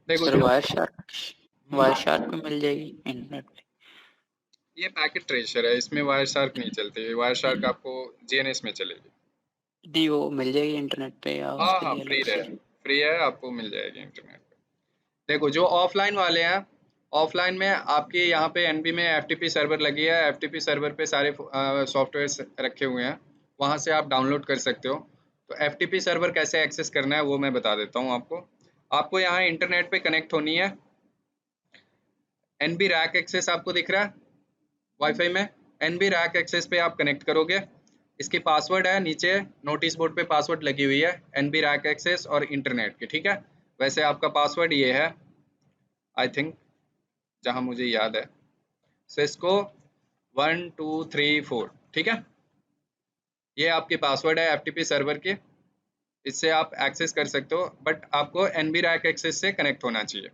देखो सर जो wire shark पे मिल जाएगी इंटरनेट पे? ये पैकेट ट्रेसर है, इसमें वायर शार्क नहीं चलती। वायर शार्क आपको जीएनएस में चलेगी। दी वो मिल जाएगी इंटरनेट पे या हाँ उसके हाँ, लिए फ्री अलग है, से? फ्री है, आपको मिल जाएगी इंटरनेट पे। देखो जो ऑफलाइन वाले हैं, ऑफलाइन में आपके यहाँ पे एनबी में एफटीपी सर्वर लगी है। एफटीपी सर्वर पे सारे सॉफ्टवेयर रखे हुए हैं, वहाँ से आप डाउनलोड कर सकते हो। तो एफटीपी सर्वर कैसे एक्सेस करना है वो मैं बता देता हूँ आपको। आपको यहाँ इंटरनेट पे कनेक्ट होनी है। एनबी रैक एक्सेस आपको दिख रहा है वाईफाई में? एनबी रैक एक्सेस पे आप कनेक्ट करोगे। इसकी पासवर्ड है नीचे नोटिस बोर्ड पे, पासवर्ड लगी हुई है एनबी रैक एक्सेस और इंटरनेट की, ठीक है। वैसे आपका पासवर्ड ये है, आई थिंक, जहाँ मुझे याद है, सिस्को 1234, ठीक है। ये आपकी पासवर्ड है एफटीपी सर्वर की, इससे आप एक्सेस कर सकते हो, बट आपको एनबी रैक एक्सेस से कनेक्ट होना चाहिए।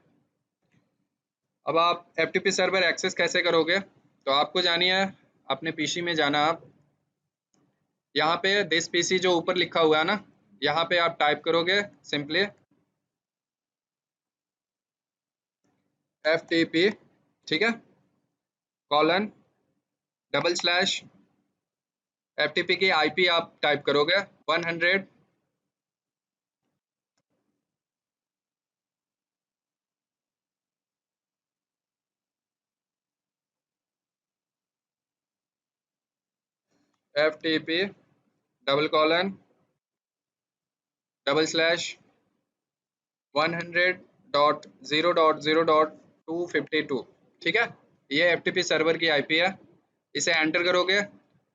अब आप एफटीपी सर्वर एक्सेस कैसे करोगे? तो आपको जानिए, अपने पीसी में जाना आप, यहाँ पे दिस पीसी जो ऊपर लिखा हुआ है ना, यहाँ पे आप टाइप करोगे सिंपली FTP, ठीक है, कॉलन डबल स्लैश FTP की आईपी आप टाइप करोगे 100 FTP double colon double slash 100.0.0.252, ठीक है। ये FTP सर्वर की आईपी है, इसे एंटर करोगे,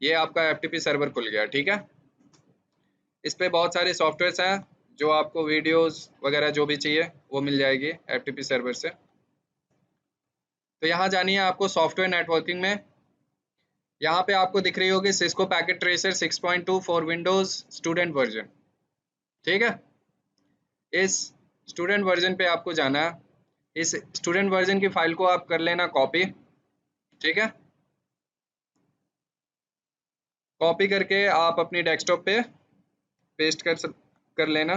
ये आपका FTP सर्वर खुल गया, ठीक है। इस पे बहुत सारे सॉफ्टवेयर्स हैं, जो आपको वीडियोस वगैरह जो भी चाहिए वो मिल जाएगी FTP सर्वर से। तो यहाँ जानिए आपको सॉफ्टवेयर नेटवर्किंग में, यहाँ पे आपको दिख रही होगी Cisco Packet Tracer 6.2 for Windows student version, ठीक है। इस स्टूडेंट वर्जन पे आपको जाना है। इस स्टूडेंट वर्जन की फाइल को आप कर लेना कॉपी, ठीक है। कॉपी करके आप अपनी डेस्कटॉप पे पेस्ट कर लेना।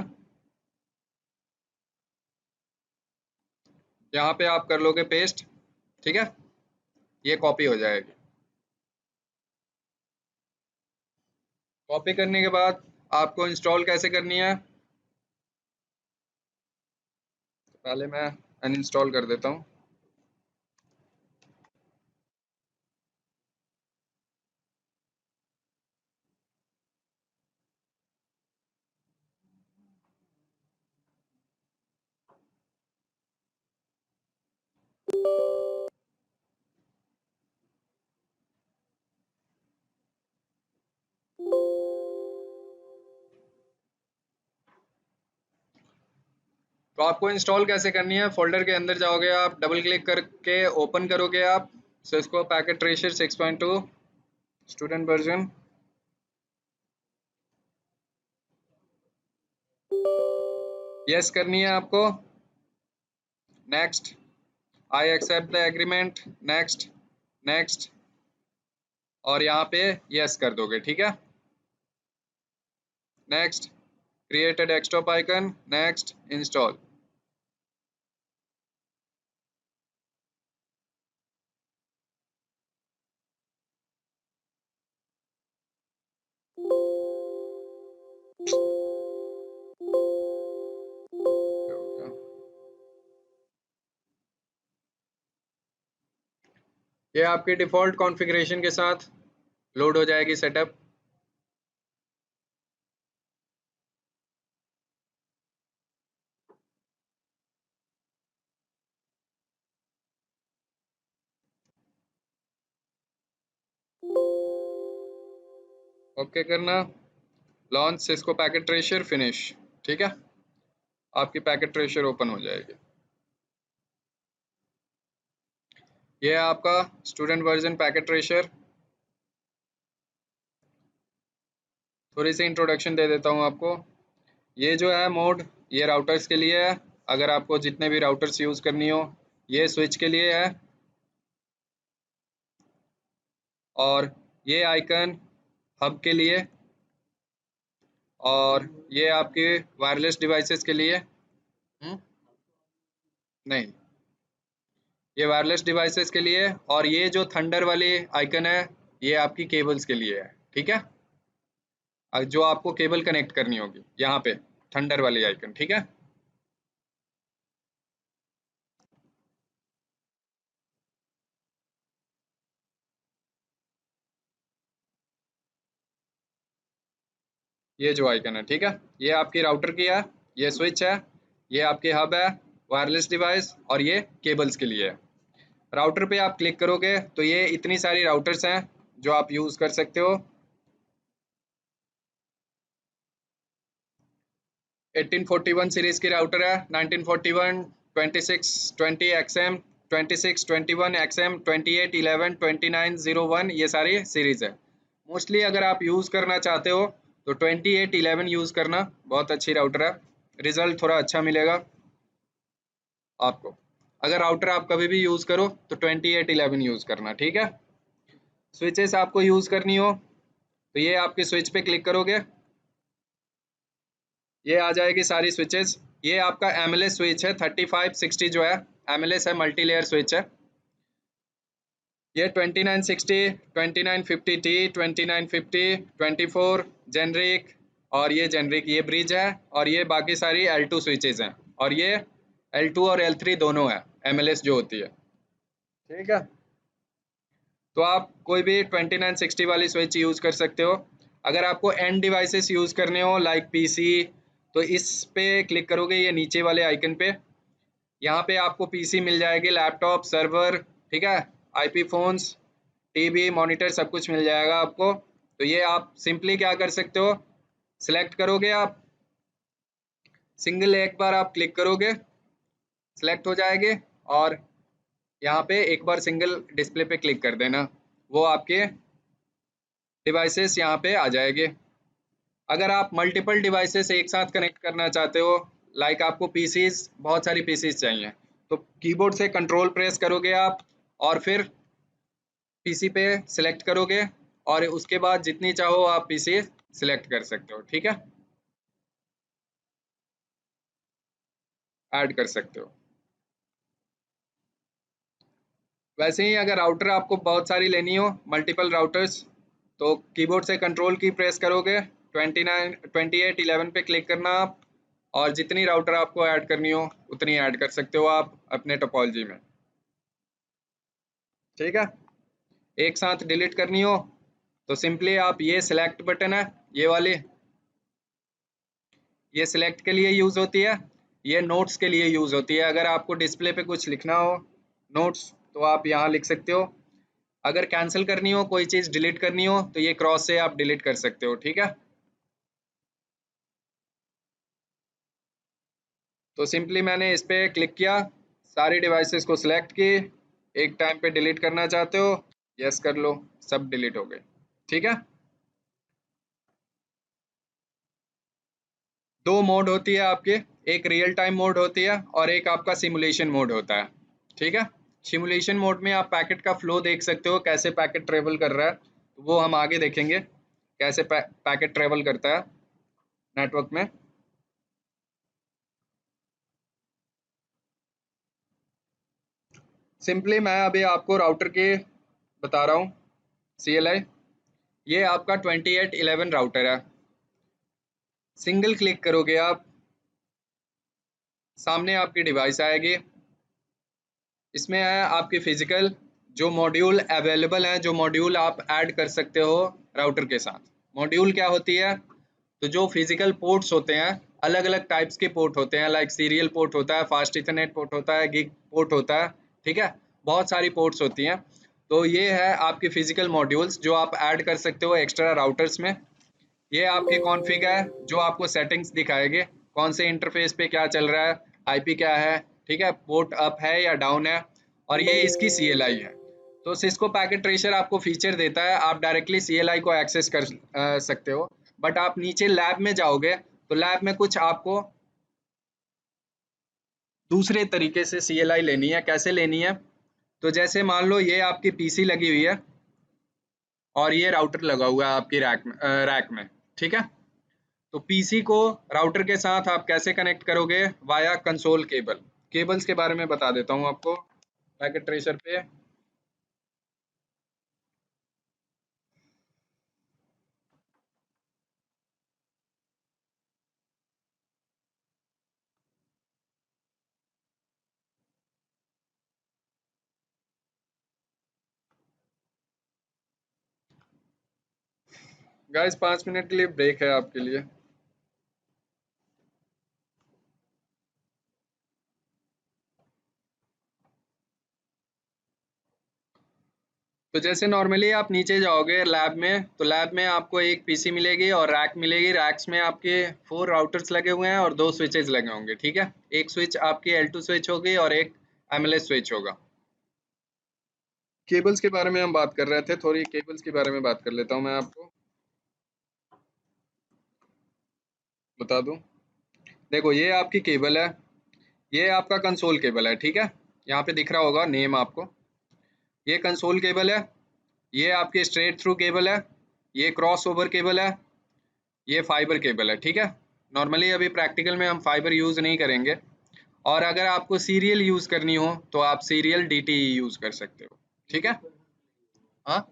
यहाँ पे आप कर लोगे पेस्ट, ठीक है, ये कॉपी हो जाएगी। कॉपी करने के बाद आपको इंस्टॉल कैसे करनी है, तो पहले मैं अनइंस्टॉल कर देता हूँ। तो आपको इंस्टॉल कैसे करनी है, फोल्डर के अंदर जाओगे आप, डबल क्लिक करके ओपन करोगे आप Cisco Packet Tracer 6.2 student version. Yes करनी है आपको, next, I accept the agreement, next, next, और यहाँ पे यस कर दोगे, ठीक है। Next, create a desktop icon, next, install. ये आपकी डिफ़ॉल्ट कॉन्फ़िगरेशन के साथ लोड हो जाएगी सेटअप। ओके करना, launch Cisco Packet Tracer, finish, ठीक है। आपकी पैकेट ट्रेसर ओपन हो जाएगी। ये है आपका स्टूडेंट वर्जन पैकेट ट्रेसर। थोड़ी सी इंट्रोडक्शन दे देता हूँ आपको। ये जो है मोड, ये राउटर्स के लिए है, अगर आपको जितने भी राउटर्स यूज़ करनी हो। ये स्विच के लिए है, और ये आइकन हब के लिए, और ये आपके वायरलेस डिवाइसेस के लिए। नहीं, ये वायरलेस डिवाइसेस के लिए है, और ये जो थंडर वाली आइकन है ये आपकी केबल्स के लिए है, ठीक है। जो आपको केबल कनेक्ट करनी होगी यहाँ पे थंडर वाली आइकन, ठीक है। ये जो आइकन है, ठीक है, ये आपकी राउटर की है, ये स्विच है, ये आपके हब है, वायरलेस डिवाइस, और ये केबल्स के लिए है। राउटर पे आप क्लिक करोगे तो ये इतनी सारी राउटर्स हैं जो आप यूज़ कर सकते हो। 1841 सीरीज की राउटर है, 1941, 2620 XM, 2621 XM, 2811, 2901, ये सारी सीरीज है। मोस्टली अगर आप यूज़ करना चाहते हो तो 2811 यूज़ करना, बहुत अच्छी राउटर है, रिजल्ट थोड़ा अच्छा मिलेगा आपको। अगर राउटर आप कभी भी यूज़ करो तो 2811 यूज़ करना, ठीक है। स्विचेस आपको यूज़ करनी हो तो ये आपके स्विच पे क्लिक करोगे, ये आ जाएगी सारी स्विचेस। ये आपका MLS स्विच है 3560 जो है, MLS है, मल्टी लेयर स्विच है। ये 2960, 2950T, 2950, 24 जेनरिक, और ये जेनरिक, ये ब्रिज है, और ये बाकी सारी L2 स्विचेस हैं, और ये L2 और L3 दोनों है MLS जो होती है, ठीक है। तो आप कोई भी 2960 वाली स्विच यूज़ कर सकते हो। अगर आपको एंड डिवाइसेस यूज़ करने हो लाइक पीसी, तो इस पे क्लिक करोगे, ये नीचे वाले आइकन पे, यहाँ पे आपको पीसी मिल जाएगी, लैपटॉप, सर्वर, ठीक है, आईपी फोन्स, टीवी, मॉनिटर, सब कुछ मिल जाएगा आपको। तो ये आप सिंपली क्या कर सकते हो, सिलेक्ट करोगे आप, सिंगल एक बार आप क्लिक करोगे, सिलेक्ट हो जाएंगे, और यहाँ पे एक बार सिंगल डिस्प्ले पे क्लिक कर देना, वो आपके डिवाइसेस यहाँ पे आ जाएंगे। अगर आप मल्टीपल डिवाइसेस एक साथ कनेक्ट करना चाहते हो, लाइक आपको पीसीज, बहुत सारी पीसीज चाहिए, तो कीबोर्ड से कंट्रोल प्रेस करोगे आप, और फिर पीसी पे सिलेक्ट करोगे, और उसके बाद जितनी चाहो आप पीसी सिलेक्ट कर सकते हो, ठीक है, ऐड कर सकते हो। वैसे ही अगर राउटर आपको बहुत सारी लेनी हो, मल्टीपल राउटर्स, तो कीबोर्ड से कंट्रोल की प्रेस करोगे, 2811 पे क्लिक करना आप, और जितनी राउटर आपको ऐड करनी हो उतनी ऐड कर सकते हो आप अपने टोपोलॉजी में, ठीक है। एक साथ डिलीट करनी हो तो सिंपली आप ये सिलेक्ट बटन है, ये वाली, ये सिलेक्ट के लिए यूज़ होती है, ये नोट्स के लिए यूज़ होती है। अगर आपको डिस्प्ले पे कुछ लिखना हो नोट्स, तो आप यहाँ लिख सकते हो। अगर कैंसिल करनी हो, कोई चीज़ डिलीट करनी हो, तो ये क्रॉस से आप डिलीट कर सकते हो, ठीक है। तो सिंपली मैंने इस पे क्लिक किया, सारी डिवाइसेस को सिलेक्ट की, एक टाइम पे डिलीट करना चाहते हो, यस कर लो, सब डिलीट हो गए, ठीक है। दो मोड होती है आपके, एक रियल टाइम मोड होती है और एक आपका सिमुलेशन मोड होता है, ठीक है। सिमुलेशन मोड में आप पैकेट का फ्लो देख सकते हो, कैसे पैकेट ट्रेवल कर रहा है, वो हम आगे देखेंगे कैसे पैकेट ट्रेवल करता है नेटवर्क में। सिंपली मैं अभी आपको राउटर के बता रहा हूँ, CLI, ये आपका 2811 राउटर है। सिंगल क्लिक करोगे आप, सामने आपकी डिवाइस आएगी, इसमें है आपकी फिजिकल जो मॉड्यूल अवेलेबल है, जो मॉड्यूल आप ऐड कर सकते हो राउटर के साथ। मॉड्यूल क्या होती है, तो जो फिजिकल पोर्ट्स होते हैं, अलग अलग टाइप्स के पोर्ट होते हैं, लाइक सीरियल पोर्ट होता है, फास्ट इथरनेट पोर्ट होता है, गिग पोर्ट होता है, ठीक है, बहुत सारी पोर्ट्स होती हैं। तो ये है आपकी फिजिकल मॉड्यूल्स जो आप ऐड कर सकते हो एक्स्ट्रा राउटर्स में। ये आपकी कॉन्फ़िग है जो आपको सेटिंग्स दिखाएंगे, कौन से इंटरफेस पे क्या चल रहा है, आईपी क्या है, ठीक है, पोर्ट अप है या डाउन है, और ये इसकी CLI है। तो सिस्को पैकेट ट्रेसर आपको फीचर देता है, आप डायरेक्टली CLI को एक्सेस कर सकते हो, बट आप नीचे लैब में जाओगे तो लैब में कुछ आपको दूसरे तरीके से CLI लेनी है। कैसे लेनी है, तो जैसे मान लो ये आपकी पीसी लगी हुई है और ये राउटर लगा हुआ है आपकी रैक में, ठीक है। तो पीसी को राउटर के साथ आप कैसे कनेक्ट करोगे, वाया कंसोल केबल। केबल्स के बारे में बता देता हूँ आपको पैकेट ट्रेसर पे। गाइस 5 मिनट के लिए ब्रेक है आपके लिए। तो जैसे नॉर्मली आप नीचे जाओगे लैब में, तो लैब में आपको एक पीसी मिलेगी और रैक मिलेगी। रैक्स में आपके 4 राउटर्स लगे हुए हैं और 2 स्विचेस लगे होंगे, ठीक है। एक स्विच आपकी L2 स्विच होगी और एक MLS स्विच होगा। केबल्स के बारे में हम बात कर रहे थे, थोड़ी केबल्स के बारे में बात कर लेता हूँ मैं आपको बता दूं। देखो ये आपकी केबल है, ये आपका कंसोल केबल है, ठीक है। यहाँ पे दिख रहा होगा नेम आपको। ये कंसोल केबल है, ये आपकी स्ट्रेट थ्रू केबल है, ये क्रॉस ओवर केबल है, ये फाइबर केबल है, ठीक है। नॉर्मली अभी प्रैक्टिकल में हम फाइबर यूज़ नहीं करेंगे, और अगर आपको सीरियल यूज़ करनी हो तो आप सीरियल DTE यूज़ कर सकते हो, ठीक है। हाँ,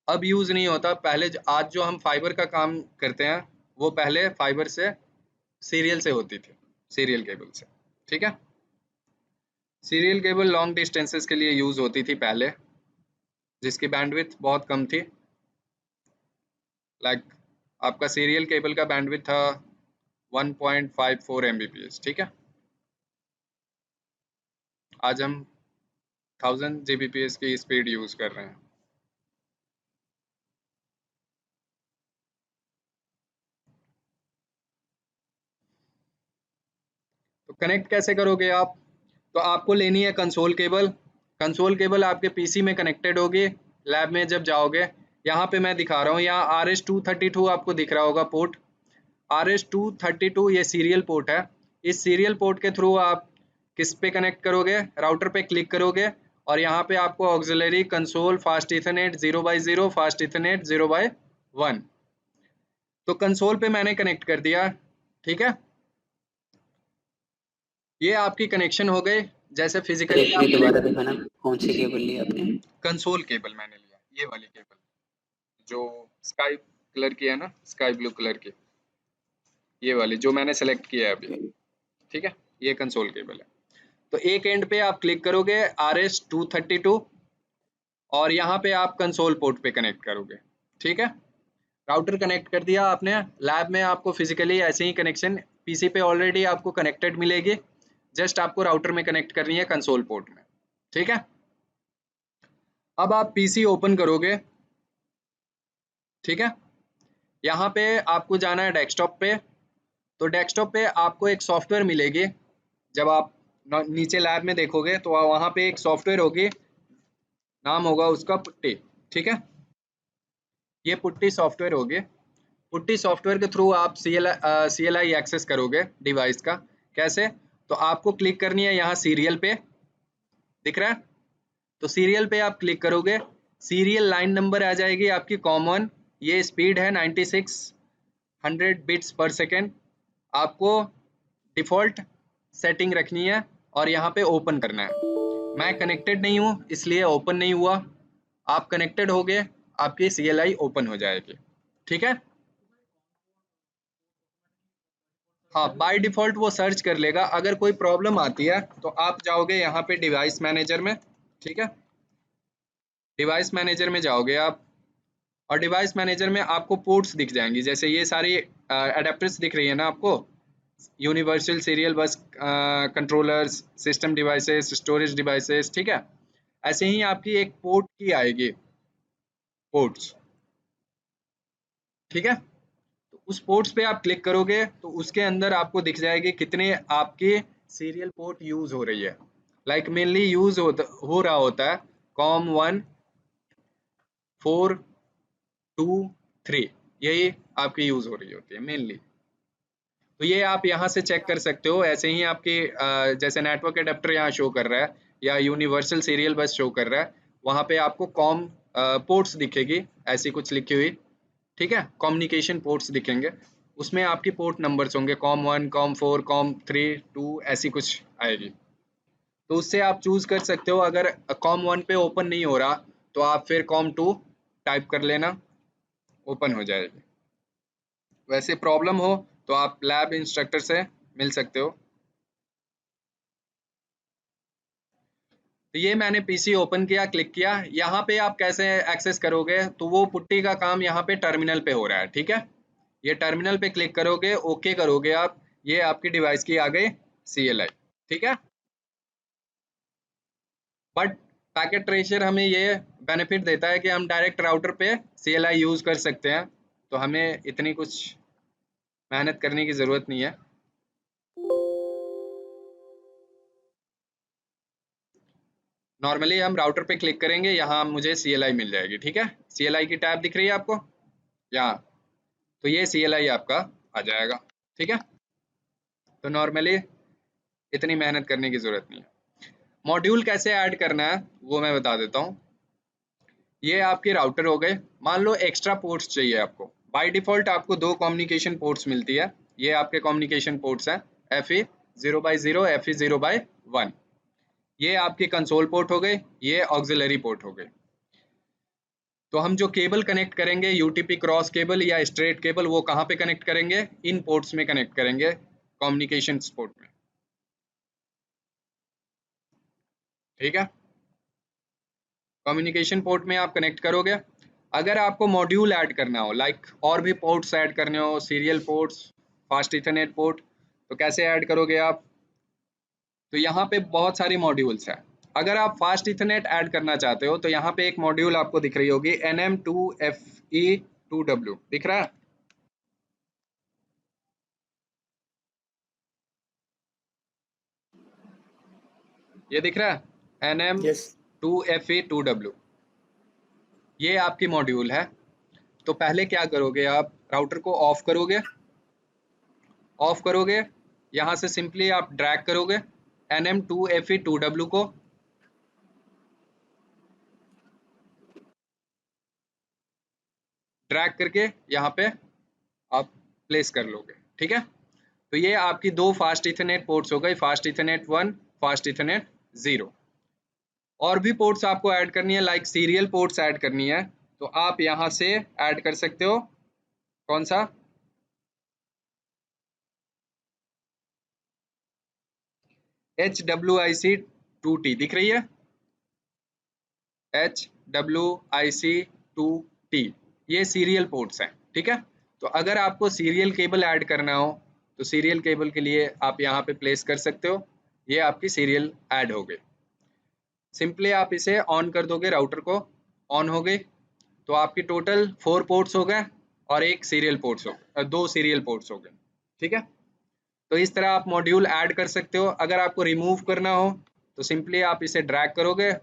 अब यूज़ नहीं होता, पहले आज जो हम फाइबर का काम करते हैं वो पहले फाइबर से सीरियल से होती थी, सीरियल केबल से, ठीक है। सीरियल केबल लॉन्ग डिस्टेंसेस के लिए यूज़ होती थी पहले, जिसकी बैंडविड्थ बहुत कम थी। लाइक आपका सीरियल केबल का बैंडविड्थ था 1.54 Mbps, ठीक है। आज हम 1000 Gbps की स्पीड यूज़ कर रहे हैं। तो कनेक्ट कैसे करोगे आप? तो आपको लेनी है कंसोल केबल। कंसोल केबल आपके पीसी में कनेक्टेड होगी। लैब में जब जाओगे, यहाँ पे मैं दिखा रहा हूँ, यहाँ RS232 आपको दिख रहा होगा पोर्ट। RS232 ये सीरियल पोर्ट है। इस सीरियल पोर्ट के थ्रू आप किस पे कनेक्ट करोगे? राउटर पे क्लिक करोगे और यहाँ पे आपको auxiliary console fast Ethernet 0x0 fast Ethernet 0x1, तो कंसोल पे मैंने कनेक्ट कर दिया, ठीक है। ये आपकी कनेक्शन हो गए। जैसे सर फिजिकली एक आप बार दोबारा दिखाना, कौन सी केबल ली आपने? कंसोल केबल मैंने लिया, ये वाली केबल जो स्काई कलर की है ना, स्काई ब्लू कलर की, ये वाली जो मैंने सेलेक्ट किया है अभी, ठीक है। ये कंसोल केबल है। तो एक एंड पे आप क्लिक करोगे RS232 और यहाँ पे आप कंसोल पोर्ट पे कनेक्ट करोगे, ठीक है। राउटर कनेक्ट कर दिया आपने। लैब में आपको फिजिकली ऐसे ही कनेक्शन पीसी पे ऑलरेडी आपको कनेक्टेड मिलेगी, जस्ट आपको राउटर में कनेक्ट करनी है कंसोल पोर्ट में, ठीक है। अब आप पीसी ओपन करोगे, ठीक है। यहाँ पे आपको जाना है डेस्कटॉप पे। तो डेस्कटॉप पे आपको एक सॉफ्टवेयर मिलेगी। जब आप नीचे लैब में देखोगे तो वहाँ पे एक सॉफ्टवेयर होगी, नाम होगा उसका पुट्टी, ठीक है। ये पुट्टी सॉफ्टवेयर होगी। पुट्टी सॉफ्टवेयर के थ्रू आप CLI एक्सेस करोगे डिवाइस का। कैसे? तो आपको क्लिक करनी है यहाँ सीरियल पे, दिख रहा है? तो सीरियल पे आप क्लिक करोगे, सीरियल लाइन नंबर आ जाएगी आपकी कॉमन। ये स्पीड है 9600 बिट्स पर सेकेंड। आपको डिफ़ॉल्ट सेटिंग रखनी है और यहाँ पे ओपन करना है। मैं कनेक्टेड नहीं हूँ इसलिए ओपन नहीं हुआ। आप कनेक्टेड हो गए, आपकी CLI ओपन हो जाएगी, ठीक है। हाँ, बाय डिफ़ॉल्ट वो सर्च कर लेगा। अगर कोई प्रॉब्लम आती है तो आप जाओगे यहाँ पे डिवाइस मैनेजर में, ठीक है। डिवाइस मैनेजर में जाओगे आप और डिवाइस मैनेजर में आपको पोर्ट्स दिख जाएंगी। जैसे ये सारी अडेप्टर्स दिख रही है ना आपको, यूनिवर्सल सीरियल बस controllers, system devices, storage devices, ठीक है। ऐसे ही आपकी एक पोर्ट की आएगी, पोर्ट्स, ठीक है। तो उस पोर्ट्स पे आप क्लिक करोगे तो उसके अंदर आपको दिख जाएगी कितने आपके सीरियल पोर्ट यूज हो रही है। लाइक मेनली यूज हो रहा होता है COM1 4 2 3, यही आपकी यूज हो रही होती है मेनली। तो ये आप यहाँ से चेक कर सकते हो। ऐसे ही आपके जैसे नेटवर्क एडेप्टर यहाँ शो कर रहा है या यूनिवर्सल सीरियल बस शो कर रहा है, वहाँ पे आपको कॉम पोर्ट्स दिखेगी ऐसी कुछ लिखी हुई, ठीक है। कम्युनिकेशन पोर्ट्स दिखेंगे, उसमें आपकी पोर्ट नंबर्स होंगे, COM1, COM4, COM3, 2 ऐसी कुछ आएगी। तो उससे आप चूज कर सकते हो। अगर COM1 पे ओपन नहीं हो रहा तो आप फिर COM2 टाइप कर लेना, ओपन हो जाएगी। वैसे प्रॉब्लम हो तो आप लैब इंस्ट्रक्टर से मिल सकते हो। तो ये मैंने पीसी ओपन किया, क्लिक किया। यहाँ पे आप कैसे एक्सेस करोगे, तो वो पुट्टी का काम यहाँ पे टर्मिनल पे हो रहा है, ठीक है। ये टर्मिनल पे क्लिक करोगे, ओके करोगे आप, ये आपकी डिवाइस की आ गई CLI, ठीक है। बट पैकेट ट्रेसर हमें ये बेनिफिट देता है कि हम डायरेक्ट राउटर पे CLI यूज कर सकते हैं, तो हमें इतनी कुछ मेहनत करने की जरूरत नहीं है। नॉर्मली हम राउटर पे क्लिक करेंगे, यहाँ मुझे CLI मिल जाएगी, ठीक है। CLI की टैब दिख रही है आपको यहाँ, तो ये CLI आपका आ जाएगा, ठीक है। तो नॉर्मली इतनी मेहनत करने की जरूरत नहीं है। मॉड्यूल कैसे ऐड करना है वो मैं बता देता हूँ। ये आपके राउटर हो गए। मान लो एक्स्ट्रा पोर्ट्स चाहिए आपको। बाय डिफॉल्ट आपको 2 कम्युनिकेशन पोर्ट्स मिलती है। ये आपके कम्युनिकेशन पोर्ट्स हैं, FE 0/0, FE 0/1। ये आपके कंसोल पोर्ट हो गए, ये ऑक्सिलरी पोर्ट हो गए। तो हम जो केबल कनेक्ट करेंगे, UTP क्रॉस केबल या स्ट्रेट केबल, वो कहाँ पे कनेक्ट करेंगे, इन पोर्ट्स में कनेक्ट करेंगे, कम्युनिकेशन पोर्ट में, ठीक है। कम्युनिकेशन पोर्ट में आप कनेक्ट करोगे। अगर आपको मॉड्यूल ऐड करना हो, लाइक और भी पोर्ट्स ऐड करने हो, serial ports, fast Ethernet port, तो कैसे ऐड करोगे आप, तो यहाँ पे बहुत सारी मॉड्यूल्स हैं। अगर आप फास्ट इथरनेट ऐड करना चाहते हो तो यहाँ पे एक मॉड्यूल आपको दिख रही होगी, NM2FE2W, दिख रहा है। ये दिख रहा है यस। NM2FE2W, ये आपकी मॉड्यूल है। तो पहले क्या करोगे, आप राउटर को ऑफ करोगे। ऑफ करोगे, यहाँ से सिंपली आप ड्रैग करोगे NM2FE2W को, ड्रैग करके यहाँ पे आप प्लेस कर लोगे, ठीक है। तो ये आपकी 2 फास्ट इथरनेट पोर्ट्स हो गई, फास्ट इथरनेट 1, फास्ट इथरनेट 0। और भी पोर्ट्स आपको ऐड करनी है, लाइक सीरियल पोर्ट्स ऐड करनी है, तो आप यहाँ से ऐड कर सकते हो। कौन सा, HWIC2T दिख रही है, HWIC2T, ये सीरियल पोर्ट्स हैं, ठीक है। तो अगर आपको सीरियल केबल ऐड करना हो तो सीरियल केबल के लिए आप यहाँ पे प्लेस कर सकते हो। ये आपकी सीरियल ऐड हो गई। सिंपली आप इसे ऑन कर दोगे, राउटर को ऑन हो गई, तो आपकी टोटल 4 पोर्ट्स हो गए और एक सीरियल पोर्ट्स हो गए, 2 सीरियल पोर्ट्स हो गए, ठीक है। तो इस तरह आप मॉड्यूल ऐड कर सकते हो। अगर आपको रिमूव करना हो तो सिंपली आप इसे ड्रैग करोगे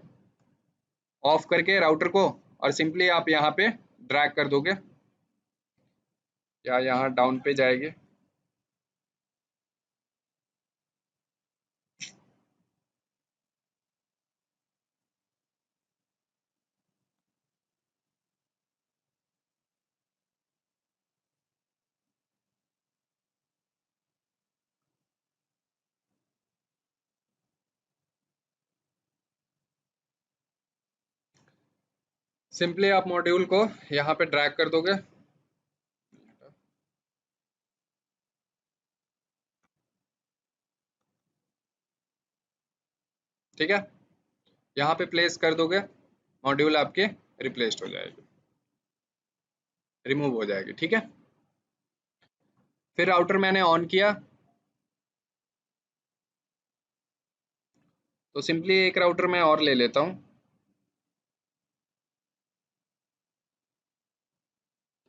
ऑफ करके राउटर को, और सिंपली आप यहाँ पे ड्रैग कर दोगे, या यहाँ डाउन पे जाएगी। सिंपली आप मॉड्यूल को यहाँ पे ड्रैग कर दोगे, ठीक है। यहाँ पे प्लेस कर दोगे, मॉड्यूल आपके रिप्लेस्ड हो जाएगी, रिमूव हो जाएगी, ठीक है। फिर राउटर मैंने ऑन किया, तो सिंपली एक राउटर मैं और ले लेता हूँ।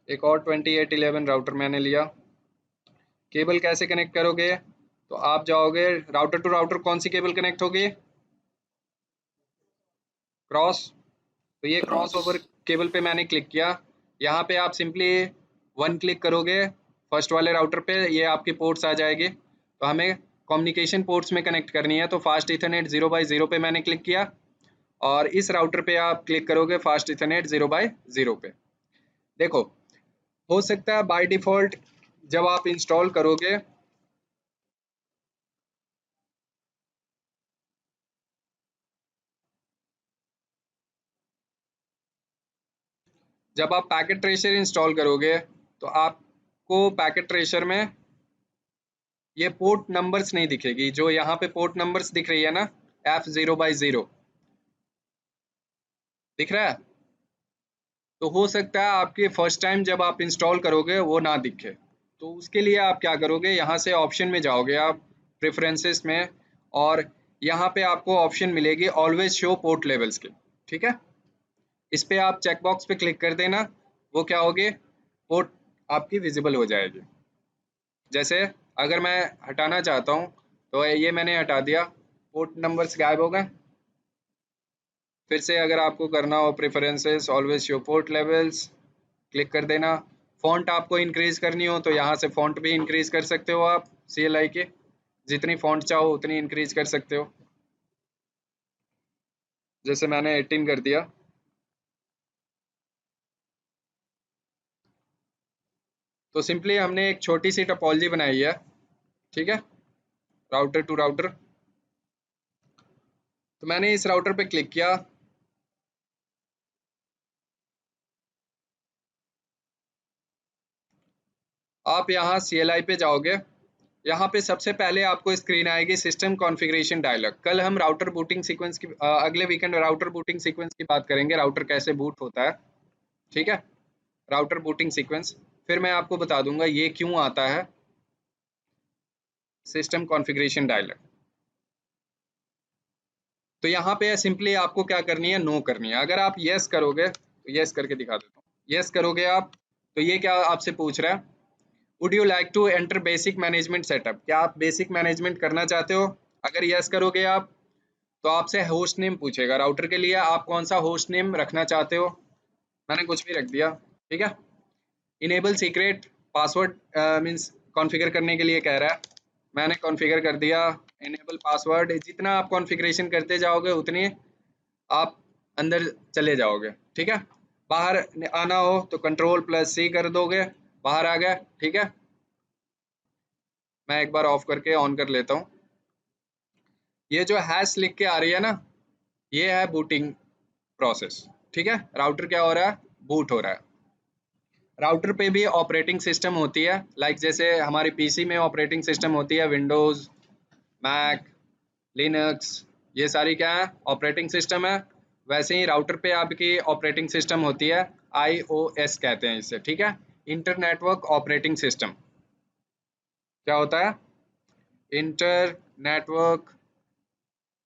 एक और 2811 राउटर मैंने लिया। केबल कैसे कनेक्ट करोगे, तो आप जाओगे राउटर टू राउटर, कौन सी केबल कनेक्ट होगी, क्रॉस। तो ये क्रॉस ओवर केबल पे मैंने क्लिक किया। यहाँ पे आप सिंपली 1 क्लिक करोगे फर्स्ट वाले राउटर पे, ये आपकी पोर्ट्स आ जाएगी। तो हमें कम्युनिकेशन पोर्ट्स में कनेक्ट करनी है, तो फास्ट इथरनेट 0/0 पे मैंने क्लिक किया, और इस राउटर पे आप क्लिक करोगे फास्ट इथरनेट 0/0 पे। देखो, हो सकता है बाय डिफॉल्ट जब आप इंस्टॉल करोगे जब आप पैकेट ट्रेसर इंस्टॉल करोगे तो आपको पैकेट ट्रेसर में ये पोर्ट नंबर्स नहीं दिखेगी। जो यहाँ पे पोर्ट नंबर्स दिख रही है ना, F0/0 दिख रहा है, तो हो सकता है आपके फर्स्ट टाइम जब आप इंस्टॉल करोगे वो ना दिखे। तो उसके लिए आप क्या करोगे, यहाँ से ऑप्शन में जाओगे आप प्रेफरेंसेस में, और यहाँ पे आपको ऑप्शन मिलेगी ऑलवेज शो पोर्ट लेवल्स की। ठीक है, इस पे आप चेकबॉक्स पे क्लिक कर देना, वो क्या होगी, पोर्ट आपकी विजिबल हो जाएगी। जैसे अगर मैं हटाना चाहता हूँ तो ये मैंने हटा दिया, पोर्ट नंबर्स गायब हो गए। फिर से अगर आपको करना हो preferences always show port levels, click कर देना। फ़ॉन्ट आपको इंक्रीज करनी हो तो यहाँ से फ़ॉन्ट भी इंक्रीज कर सकते हो आप, CLI के जितनी फ़ॉन्ट चाहो उतनी इंक्रीज कर सकते हो। जैसे मैंने 18 कर दिया। तो सिंपली हमने एक छोटी सी टोपोलॉजी बनाई है, ठीक है, राउटर टू राउटर। तो मैंने इस राउटर पे क्लिक किया, आप यहाँ CLI पे जाओगे, यहाँ पे सबसे पहले आपको स्क्रीन आएगी सिस्टम कॉन्फ़िगरेशन डायलॉग। कल हम राउटर बूटिंग सीक्वेंस की अगले वीकेंड राउटर बूटिंग सीक्वेंस की बात करेंगे, राउटर कैसे बूट होता है, ठीक है, राउटर बूटिंग सीक्वेंस। फिर मैं आपको बता दूंगा ये क्यों आता है सिस्टम कॉन्फ़िगरेशन डायलॉग। तो यहाँ पे सिंपली आपको क्या करनी है, नो करनी है। अगर आप यस करोगे, तो यस करके दिखा देता हूँ, यस करोगे आप, तो ये क्या आपसे पूछ रहा है, would you like to enter basic management setup, क्या आप बेसिक मैनेजमेंट करना चाहते हो। अगर यस करोगे आप तो आपसे होस्ट नेम पूछेगा, राउटर के लिए आप कौन सा होस्ट नेम रखना चाहते हो, मैंने कुछ भी रख दिया, ठीक है। Enable secret password means configure करने के लिए कह रहा है, मैंने कॉन्फ़िगर कर दिया इनेबल पासवर्ड। जितना आप कॉन्फ़िगरेशन करते जाओगे उतनी आप अंदर चले जाओगे, ठीक है। बाहर आना हो तो Ctrl+C कर दोगे, बाहर आ गया, ठीक है। मैं एक बार ऑफ करके ऑन कर लेता हूँ। ये जो हैश लिख के आ रही है ना, ये है बूटिंग प्रोसेस, ठीक है। राउटर क्या हो रहा है, बूट हो रहा है। राउटर पे भी ऑपरेटिंग सिस्टम होती है, लाइक जैसे हमारी पीसी में ऑपरेटिंग सिस्टम होती है, विंडोज़, मैक, लिनक्स, ये सारी क्या है, ऑपरेटिंग सिस्टम है। वैसे ही राउटर पे आपकी ऑपरेटिंग सिस्टम होती है, IOS कहते हैं इसे, ठीक है, इंटर नेटवर्क ऑपरेटिंग सिस्टम। क्या होता है, inter network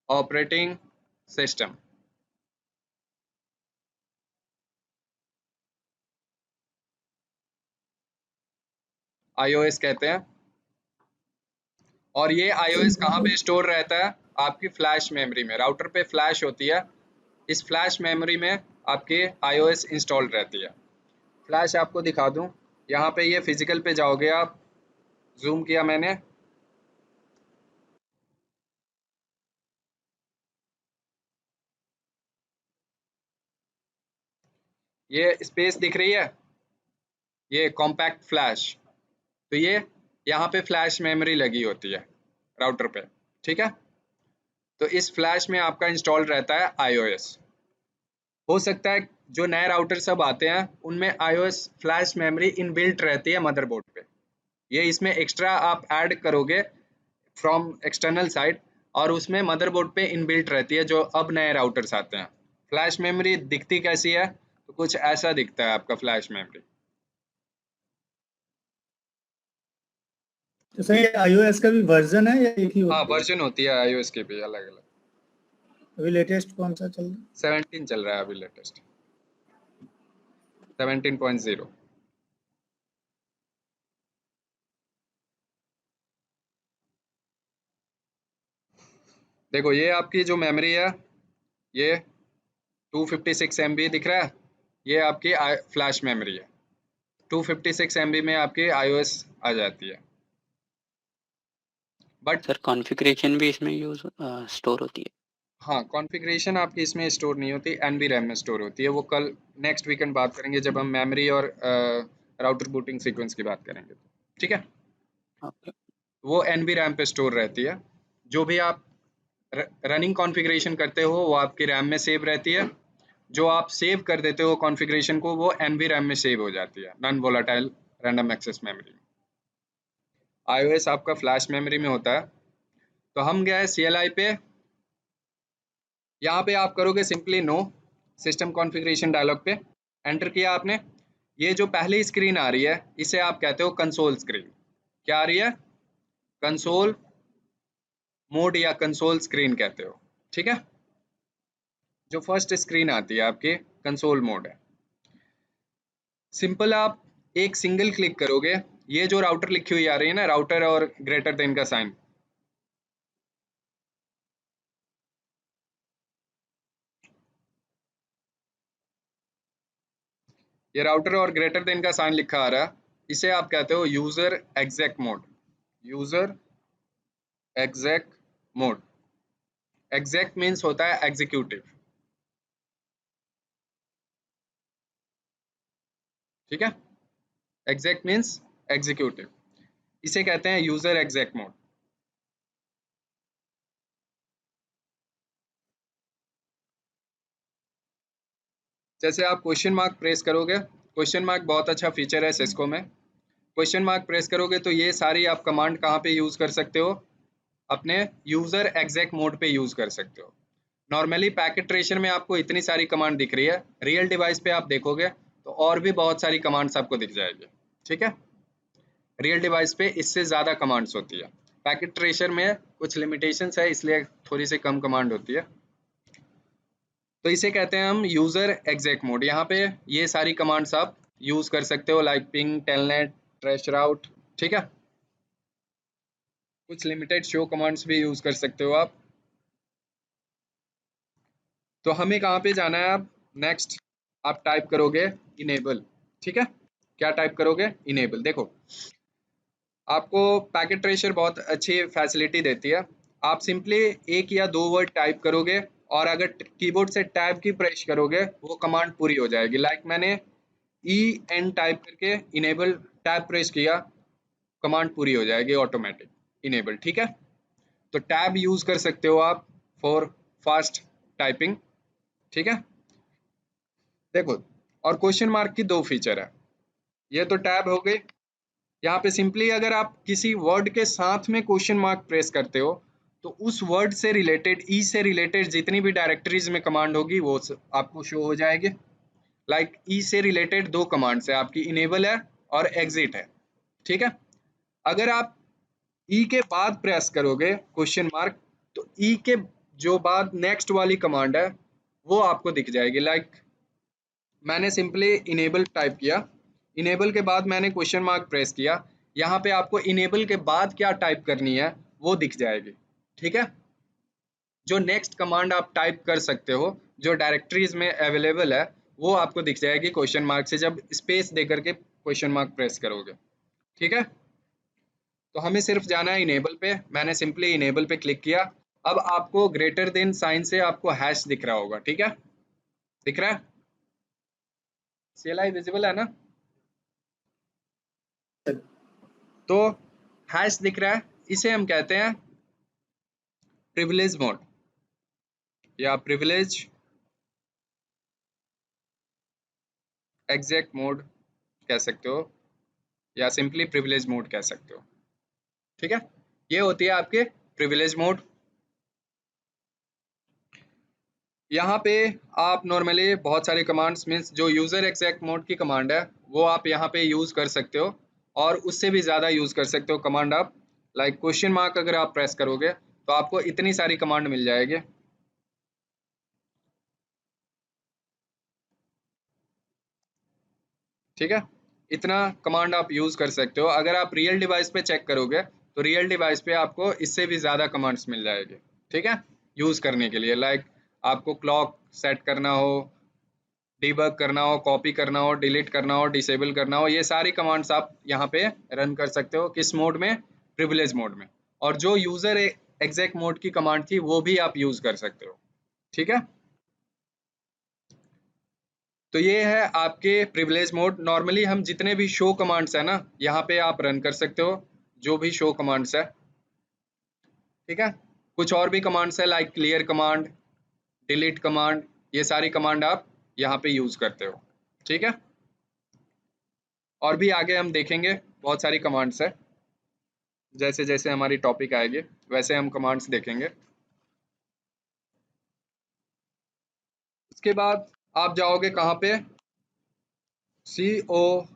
operating system. IOS कहते हैं। और ये iOS कहाँ पे स्टोर रहता है, आपकी फ्लैश मेमोरी में। राउटर पे फ्लैश होती है, इस फ्लैश मेमोरी में आपके iOS इंस्टॉल रहती है। फ्लैश आपको दिखा दूं, यहाँ पे ये फिजिकल पे जाओगे आप, जूम किया मैंने, ये स्पेस दिख रही है, ये कॉम्पैक्ट फ्लैश। तो ये यहाँ पे फ्लैश मेमोरी लगी होती है राउटर पे, ठीक है। तो इस फ्लैश में आपका इंस्टॉल रहता है iOS। हो सकता है जो नए राउटर सब आते हैं उनमें iOS फ्लैश मेमोरी इनबिल्ट रहती है मदरबोर्ड पे, ये इसमें एक्स्ट्रा आप ऐड करोगे फ्रॉम एक्सटर्नल साइड, और उसमें मदरबोर्ड पे इनबिल्ट रहती है जो अब नए राउटर्स आते हैं। फ्लैश मेमोरी दिखती कैसी है, तो कुछ ऐसा दिखता है आपका फ्लैश मेमोरी। तो सर ये iOS का भी वर्जन है या एक ही हाँ, होता है? वर्जन होती है iOS की भी अलग अलग। अभी लेटेस्ट कौन सा चल रहा है? 17 चल रहा है अभी लेटेस्ट, 17.0। देखो ये आपकी जो मेमोरी है, ये 256 MB दिख रहा है, ये आपकी फ्लैश मेमोरी है। 256 MB में आपकी iOS आ जाती है। बट सर कॉन्फ़िगरेशन भी इसमें स्टोर होती है। हाँ, कॉन्फ़िगरेशन आपकी इसमें स्टोर नहीं होती, NV रैम में स्टोर होती है। वो कल नेक्स्ट वीकेंड बात करेंगे जब हम मेमोरी और राउटर बूटिंग सीक्वेंस की बात करेंगे। ठीक है, ओके। वो एनवी रैम पे स्टोर रहती है। जो भी आप रनिंग कॉन्फ़िगरेशन करते हो वो आपकी रैम में सेव रहती है। जो आप सेव कर देते हो कॉन्फ़िगरेशन को वो एनवी रैम में सेव हो जाती है, non volatile random access memory में। आईओएस आपका फ्लैश मेमोरी में होता है। तो हम गए CLI पे, यहाँ पे आप करोगे simply no, system configuration dialog पे एंटर किया आपने। ये जो पहली स्क्रीन आ रही है इसे आप कहते हो कंसोल स्क्रीन। क्या आ रही है? कंसोल मोड या कंसोल स्क्रीन कहते हो, ठीक है। जो फर्स्ट स्क्रीन आती है आपकी कंसोल मोड है। सिंपल आप एक सिंगल क्लिक करोगे, ये जो राउटर लिखी हुई आ रही है ना, राउटर और ग्रेटर देन का साइन, ये राउटर और ग्रेटर देन का साइन लिखा आ रहा है, इसे आप कहते हो user exec mode. User exec mode, exec means होता है एग्जीक्यूटिव, ठीक है। एग्जैक मीन्स एग्जीक्यूटिव, इसे कहते हैं यूजर एग्जैक मोड। जैसे आप क्वेश्चन मार्क प्रेस करोगे, क्वेश्चन मार्क बहुत अच्छा फीचर है सिस्को में। क्वेश्चन मार्क प्रेस करोगे तो ये सारी आप कमांड कहाँ पे यूज कर सकते हो? अपने यूजर एग्जैक मोड पे यूज कर सकते हो। नॉर्मली पैकेट ट्रेशर में आपको इतनी सारी कमांड दिख रही है, रियल डिवाइस पे आप देखोगे तो और भी बहुत सारी कमांड्स आपको दिख जाएगी, ठीक है। रियल डिवाइस पे इससे ज़्यादा कमांड्स होती है। पैकेट ट्रेशर में कुछ लिमिटेशंस है इसलिए थोड़ी सी कम कमांड होती है। तो इसे कहते हैं हम यूजर एग्जैक मोड। यहाँ पे ये सारी कमांड्स आप यूज कर सकते हो, लाइक पिंग, टेलनेट, ट्रैश राउट, ठीक है। कुछ लिमिटेड शो कमांड्स भी यूज कर सकते हो आप। तो हमें कहाँ पे जाना है अब? नेक्स्ट आप टाइप करोगे इनेबल, ठीक है। क्या टाइप करोगे? इनेबल। देखो आपको पैकेट ट्रेशर बहुत अच्छी फैसिलिटी देती है। आप सिंपली एक या दो वर्ड टाइप करोगे और अगर कीबोर्ड से टैब की प्रेस करोगे वो कमांड पूरी हो जाएगी। लाइक मैंने EN टाइप करके इनेबल टैब प्रेस किया, कमांड पूरी हो जाएगी ऑटोमेटिक इनेबल, ठीक है। तो टैब यूज कर सकते हो आप फॉर फास्ट टाइपिंग, ठीक है। देखो, और क्वेश्चन मार्क की दो फीचर है। ये तो टैब हो गई। यहाँ पे सिंपली अगर आप किसी वर्ड के साथ में क्वेश्चन मार्क प्रेस करते हो तो उस वर्ड से रिलेटेड, ई से रिलेटेड जितनी भी डायरेक्टरीज में कमांड होगी वो आपको शो हो जाएगी। लाइक ई से रिलेटेड दो कमांड्स है आपकी, इनेबल है और एग्जिट है, ठीक है। अगर आप ई के बाद प्रेस करोगे क्वेश्चन मार्क तो ई के जो बाद नेक्स्ट वाली कमांड है वो आपको दिख जाएगी। लाइक मैंने सिंपली इनेबल टाइप किया, इनेबल के बाद मैंने क्वेश्चन मार्क प्रेस किया, यहाँ पे आपको इनेबल के बाद क्या टाइप करनी है वो दिख जाएगी, ठीक है। जो नेक्स्ट कमांड आप टाइप कर सकते हो जो डायरेक्टरीज में अवेलेबल है वो आपको दिख जाएगी क्वेश्चन मार्क से, जब स्पेस दे करके क्वेश्चन मार्क प्रेस करोगे, ठीक है। तो हमें सिर्फ जाना है इनेबल पे, मैंने सिंपली इनेबल पे क्लिक किया। अब आपको ग्रेटर देन साइन से आपको हैश दिख रहा होगा, ठीक है। दिख रहा है? CLI विजिबल है ना? तो हैश दिख रहा है, इसे हम कहते हैं प्रिविलेज मोड या प्रिविलेज एग्जैक्ट मोड कह सकते हो या सिंपली प्रिविलेज मोड कह सकते हो, ठीक है। ये होती है आपके प्रिविलेज मोड। यहाँ पे आप नॉर्मली बहुत सारे कमांड्स मीन्स जो यूजर एग्जैक्ट मोड की कमांड है वो आप यहाँ पे यूज कर सकते हो और उससे भी ज़्यादा यूज कर सकते हो कमांड आप। लाइक क्वेश्चन मार्क अगर आप प्रेस करोगे तो आपको इतनी सारी कमांड मिल जाएगी, ठीक है। इतना कमांड आप यूज कर सकते हो। अगर आप रियल डिवाइस पे चेक करोगे तो रियल डिवाइस पे आपको इससे भी ज़्यादा कमांड्स मिल जाएगी, ठीक है, यूज करने के लिए। लाइक आपको क्लॉक सेट करना हो, डीबग करना हो, कॉपी करना हो, डिलीट करना हो, डिसेबल करना हो, ये सारी कमांड्स आप यहाँ पे रन कर सकते हो। किस मोड में? प्रिविलेज मोड में। और जो यूजर एग्जैक्ट मोड की कमांड थी वो भी आप यूज कर सकते हो, ठीक है। तो ये है आपके प्रिविलेज मोड। नॉर्मली हम जितने भी शो कमांड्स है ना, यहाँ पे आप रन कर सकते हो, जो भी शो कमांड्स है, ठीक है। कुछ और भी कमांड्स है like clear command, delete command, ये सारी कमांड आप यहाँ पे यूज करते हो, ठीक है। और भी आगे हम देखेंगे, बहुत सारी कमांड्स है, जैसे जैसे हमारी टॉपिक आएगी वैसे हम कमांड्स देखेंगे। उसके बाद आप जाओगे कहाँ पे, CONF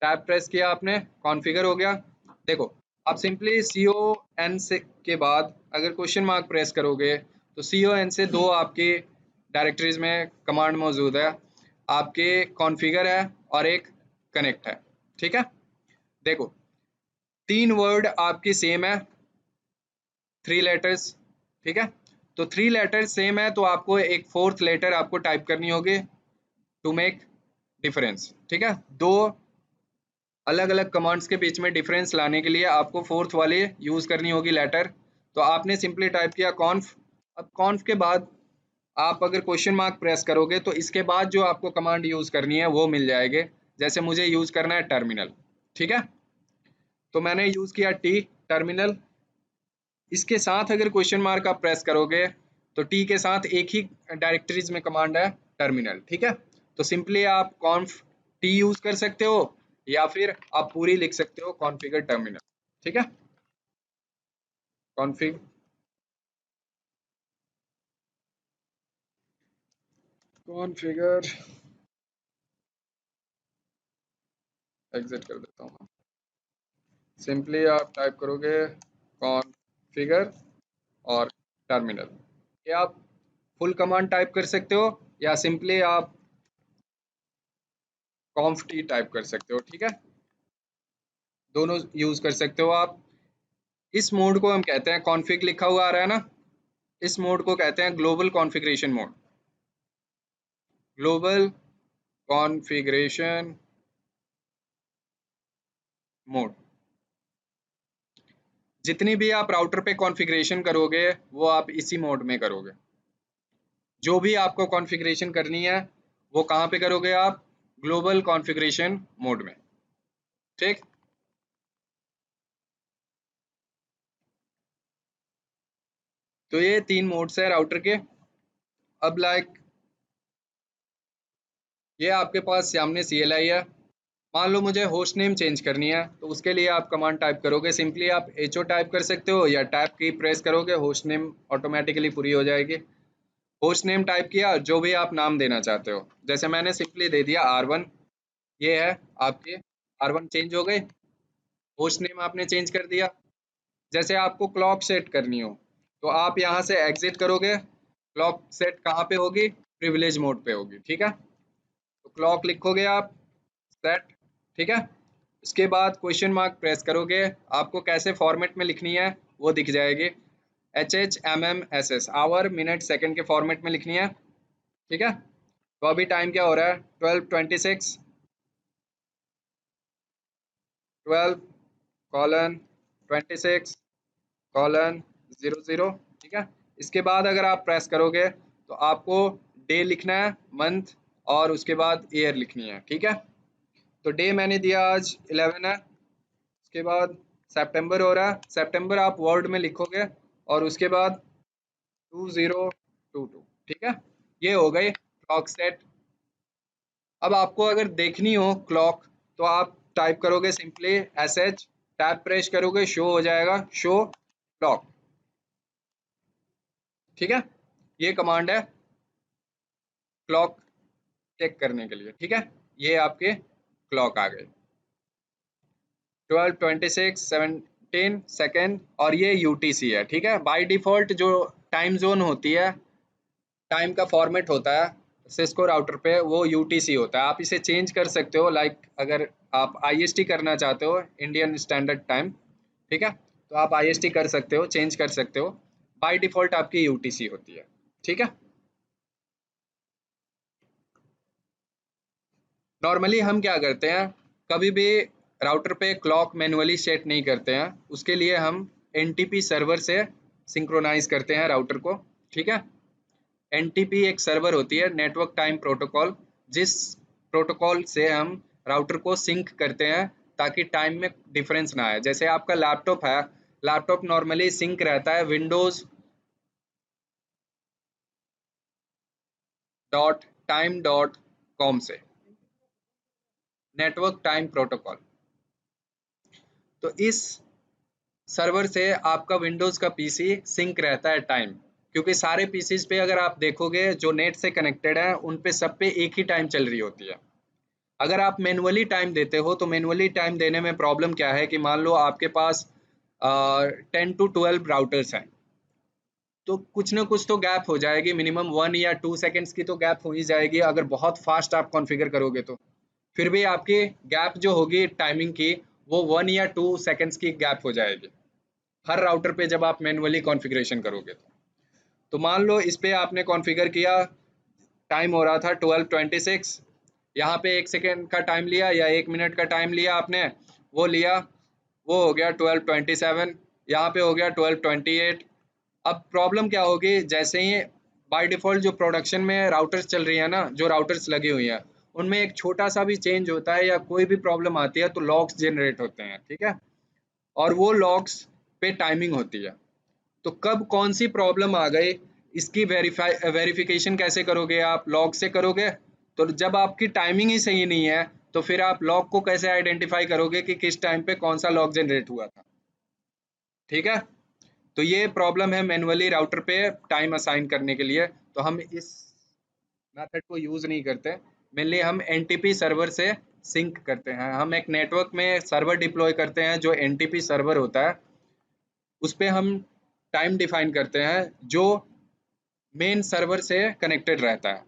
टैब प्रेस किया आपने, कॉन्फ़िगर हो गया। देखो आप सिंपली CON से के बाद अगर क्वेश्चन मार्क प्रेस करोगे तो CON से दो आपकी डायरेक्टरीज में कमांड मौजूद है, आपके कॉन्फ़िगर है और एक कनेक्ट है, ठीक है। देखो 3 वर्ड आपकी सेम है, 3 लेटर्स, ठीक है। तो 3 लेटर्स सेम है तो आपको एक 4th लेटर आपको टाइप करनी होगी टू मेक डिफरेंस, ठीक है। दो अलग अलग कमांड्स के बीच में डिफरेंस लाने के लिए आपको 4th वाली यूज करनी होगी लेटर। तो आपने सिंपली टाइप किया कॉन्फ। अब कॉन्फ के बाद आप अगर क्वेश्चन मार्क प्रेस करोगे तो इसके बाद जो आपको कमांड यूज करनी है वो मिल जाएगी। जैसे मुझे यूज करना है टर्मिनल, ठीक है। तो मैंने यूज किया टी, टर्मिनल। इसके साथ अगर क्वेश्चन मार्क आप प्रेस करोगे तो टी के साथ एक ही डायरेक्टरीज में कमांड है टर्मिनल, ठीक है। तो सिंपली आप कॉन्फ टी यूज कर सकते हो या फिर आप पूरी लिख सकते हो कॉन्फ़िगर टर्मिनल, ठीक है। कॉन्फ़िग कॉन्फ़िगर, एग्जिट कर देता हूँ। सिंपली आप टाइप करोगे कॉन्फ़िगर और टर्मिनल। ये आप फुल कमांड टाइप कर सकते हो या सिंपली आप कॉन्फ टी टाइप कर सकते हो, ठीक है। दोनों यूज कर सकते हो आप। इस मोड को हम कहते हैं, कॉन्फ़िग लिखा हुआ आ रहा है ना, इस मोड को कहते हैं global configuration mode. Global configuration mode. जितनी भी आप राउटर पे कॉन्फ़िगरेशन करोगे वो आप इसी मोड में करोगे। जो भी आपको कॉन्फ़िगरेशन करनी है वो कहाँ पे करोगे आप, ग्लोबल कॉन्फ़िगरेशन मोड में, ठीक। तो ये 3 मोड्स है राउटर के। अब लाइक ये आपके पास सामने CLI है। मान लो मुझे होस्ट नेम चेंज करनी है तो उसके लिए आप कमांड टाइप करोगे, सिंपली आप HO टाइप कर सकते हो या टैब की प्रेस करोगे, होस्ट नेम ऑटोमेटिकली पूरी हो जाएगी। होस्ट नेम टाइप किया, जो भी आप नाम देना चाहते हो, जैसे मैंने सिंपली दे दिया R1, ये है आपके R1 चेंज हो गए। होस्ट नेम आपने चेंज कर दिया। जैसे आपको क्लॉक सेट करनी हो तो आप यहाँ से एग्जिट करोगे, क्लॉक सेट कहाँ पे होगी, प्रिविलेज मोड पे होगी, ठीक है। तो क्लॉक लिखोगे आप सेट, ठीक है। इसके बाद क्वेश्चन मार्क प्रेस करोगे, आपको कैसे फॉर्मेट में लिखनी है वो दिख जाएगी, HHMMSS आवर मिनट सेकंड के फॉर्मेट में लिखनी है, ठीक है। तो अभी टाइम क्या हो रहा है, 12:26, 12:26:00, ठीक है। इसके बाद अगर आप प्रेस करोगे तो आपको डे लिखना है, मंथ और उसके बाद ईयर लिखनी है, ठीक है। तो डे मैंने दिया आज 11 है। उसके बाद सितंबर हो रहा है, सितंबर आप वर्ड में लिखोगे और उसके बाद 2022, ठीक है। ये हो गई क्लॉक सेट। अब आपको अगर देखनी हो क्लॉक तो आप टाइप करोगे सिंपली SH, टैब प्रेस करोगे, शो हो जाएगा, शो क्लॉक, ठीक है। ये कमांड है क्लॉक चेक करने के लिए, ठीक है। ये आपके क्लॉक आ गए 12:26:17 सेकेंड और ये UTC है, ठीक है। बाय डिफॉल्ट जो टाइम जोन होती है, टाइम का फॉर्मेट होता है सिस्को राउटर पे, वो UTC होता है। आप इसे चेंज कर सकते हो, लाइक अगर आप IST करना चाहते हो, इंडियन स्टैंडर्ड टाइम, ठीक है, तो आप IST कर सकते हो, चेंज कर सकते हो। बाय डिफॉल्ट आपकी UTC होती है, ठीक है। नॉर्मली हम क्या करते हैं, कभी भी राउटर पे क्लॉक मैनुअली सेट नहीं करते हैं, उसके लिए हम NTP सर्वर से सिंक्रोनाइज करते हैं राउटर को, ठीक है। NTP एक सर्वर होती है, नेटवर्क टाइम प्रोटोकॉल, जिस प्रोटोकॉल से हम राउटर को सिंक करते हैं ताकि टाइम में डिफरेंस ना आए। जैसे आपका लैपटॉप है, लैपटॉप नॉर्मली सिंक रहता है विंडोज .time.com से, नेटवर्क टाइम प्रोटोकॉल। तो इस सर्वर से आपका विंडोज का पीसी सिंक रहता है टाइम, क्योंकि सारे पीसीज पे अगर आप देखोगे जो नेट से कनेक्टेड है उन पे सब पे एक ही टाइम चल रही होती है। अगर आप मैनुअली टाइम देते हो तो मैनुअली टाइम देने में प्रॉब्लम क्या है कि मान लो आपके पास 10 to 12 राउटर्स हैं, तो कुछ ना कुछ तो गैप हो जाएगी, मिनिमम 1 या 2 सेकेंड्स की तो गैप हो ही जाएगी अगर बहुत फास्ट आप कॉन्फ़िगर करोगे तो। फिर भी आपकी गैप जो होगी टाइमिंग की वो 1 या 2 सेकेंड्स की गैप हो जाएगी हर राउटर पे जब आप मैनुअली कॉन्फ़िगरेशन करोगे तो मान लो इस पे आपने कॉन्फ़िगर किया, टाइम हो रहा था 12:26, यहाँ पे 1 सेकेंड का टाइम लिया या 1 मिनट का टाइम लिया आपने, वो लिया, वो हो गया 12:27, यहाँ पे हो गया 12:28। अब प्रॉब्लम क्या होगी, जैसे ही बाय डिफ़ॉल्ट जो प्रोडक्शन में राउटर्स चल रही है ना, जो राउटर्स लगी हुई हैं, उनमें एक छोटा सा भी चेंज होता है या कोई भी प्रॉब्लम आती है तो लॉग्स जनरेट होते हैं, ठीक है? और वो लॉग्स पे टाइमिंग होती है। तो कब कौन सी प्रॉब्लम आ गई, इसकी वेरिफिकेशन कैसे करोगे आप? लॉग से करोगे। तो जब आपकी टाइमिंग ही सही नहीं है तो फिर आप लॉग को कैसे आइडेंटिफाई करोगे कि किस टाइम पे कौन सा लॉग जनरेट हुआ था, ठीक है? तो ये प्रॉब्लम है मैनुअली राउटर पे टाइम असाइन करने के लिए, तो हम इस मेथड को यूज़ नहीं करते। मेनली हम NTP सर्वर से सिंक करते हैं। हम एक नेटवर्क में सर्वर डिप्लॉय करते हैं जो NTP सर्वर होता है, उस पे हम टाइम डिफाइन करते हैं जो मेन सर्वर से कनेक्टेड रहता है,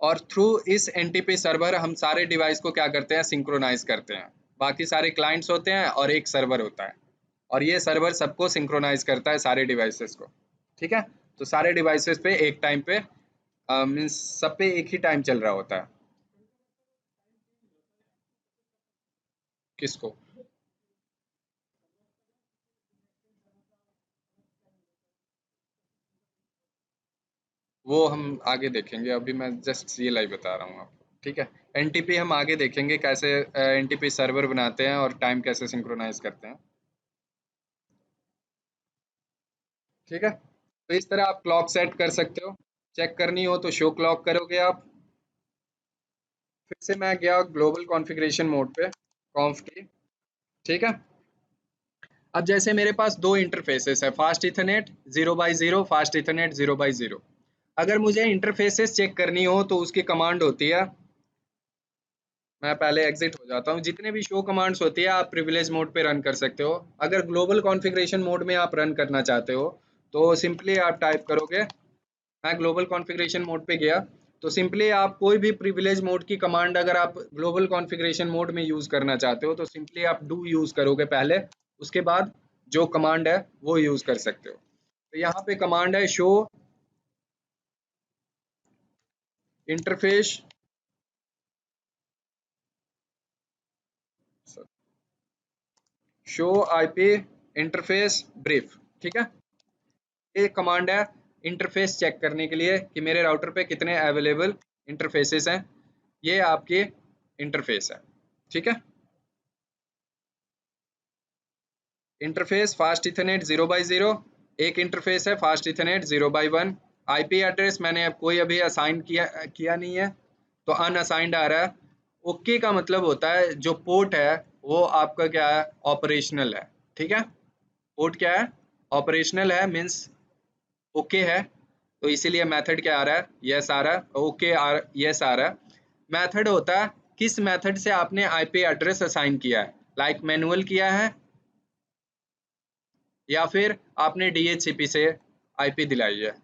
और थ्रू इस NTP सर्वर हम सारे डिवाइस को क्या करते हैं, सिंक्रोनाइज करते हैं। बाकी सारे क्लाइंट्स होते हैं और एक सर्वर होता है, और ये सर्वर सबको सिंक्रोनाइज करता है, सारे डिवाइसेस को, ठीक है? तो सारे डिवाइसेस पे एक टाइम पे मीन्स सब पे एक ही टाइम चल रहा होता है। किसको? वो हम आगे देखेंगे, अभी मैं जस्ट ये लाइव बता रहा हूँ आपको, ठीक है? NTP हम आगे देखेंगे कैसे NTP सर्वर बनाते हैं और टाइम कैसे सिंक्रोनाइज करते हैं, ठीक है? तो इस तरह आप क्लॉक सेट कर सकते हो। चेक करनी हो तो शो क्लॉक करोगे आप। फिर से मैं गया ग्लोबल कॉन्फ़िगरेशन मोड पे, कॉन्फ की, ठीक है? अब जैसे मेरे पास दो इंटरफेसेस है, फास्ट इथरनेट 0/0, फास्ट इथरनेट 0/0। अगर मुझे इंटरफेसेस चेक करनी हो तो उसकी कमांड होती है, मैं पहले एग्जिट हो जाता हूँ। जितने भी शो कमांड्स होती है आप प्रिविलेज मोड पे रन कर सकते हो। अगर ग्लोबल कॉन्फ़िगरेशन मोड में आप रन करना चाहते हो तो सिंपली आप टाइप करोगे, मैं ग्लोबल कॉन्फ़िगरेशन मोड पे गया, तो सिंपली आप कोई भी प्रिविलेज मोड की कमांड अगर आप ग्लोबल कॉन्फ़िगरेशन मोड में यूज़ करना चाहते हो तो सिंपली आप डू यूज़ करोगे पहले, उसके बाद जो कमांड है वो यूज़ कर सकते हो। तो यहाँ पे कमांड है interface show IP interface brief, ठीक है? ये कमांड है इंटरफेस चेक करने के लिए कि मेरे राउटर पे कितने अवेलेबल इंटरफेसेस हैं। ये आपके इंटरफेस है, ठीक है? इंटरफेस फास्ट इथरनेट 0/0, एक इंटरफेस है फास्ट इथरनेट 0/1। IP एड्रेस मैंने अब कोई अभी असाइन किया नहीं है तो अनअसाइंड आ रहा है। ओके का मतलब होता है जो पोर्ट है वो आपका क्या है, ऑपरेशनल है, ठीक है? पोर्ट क्या है, ऑपरेशनल है, मीन्स ओके है, तो इसीलिए मेथड क्या आ रहा है, यस आ रहा है, ओके यस आ रहा है। मेथड होता है किस मेथड से आपने IP एड्रेस असाइन किया है, लाइक मैनुअल किया है या फिर आपने DHCP से IP दिलाई है।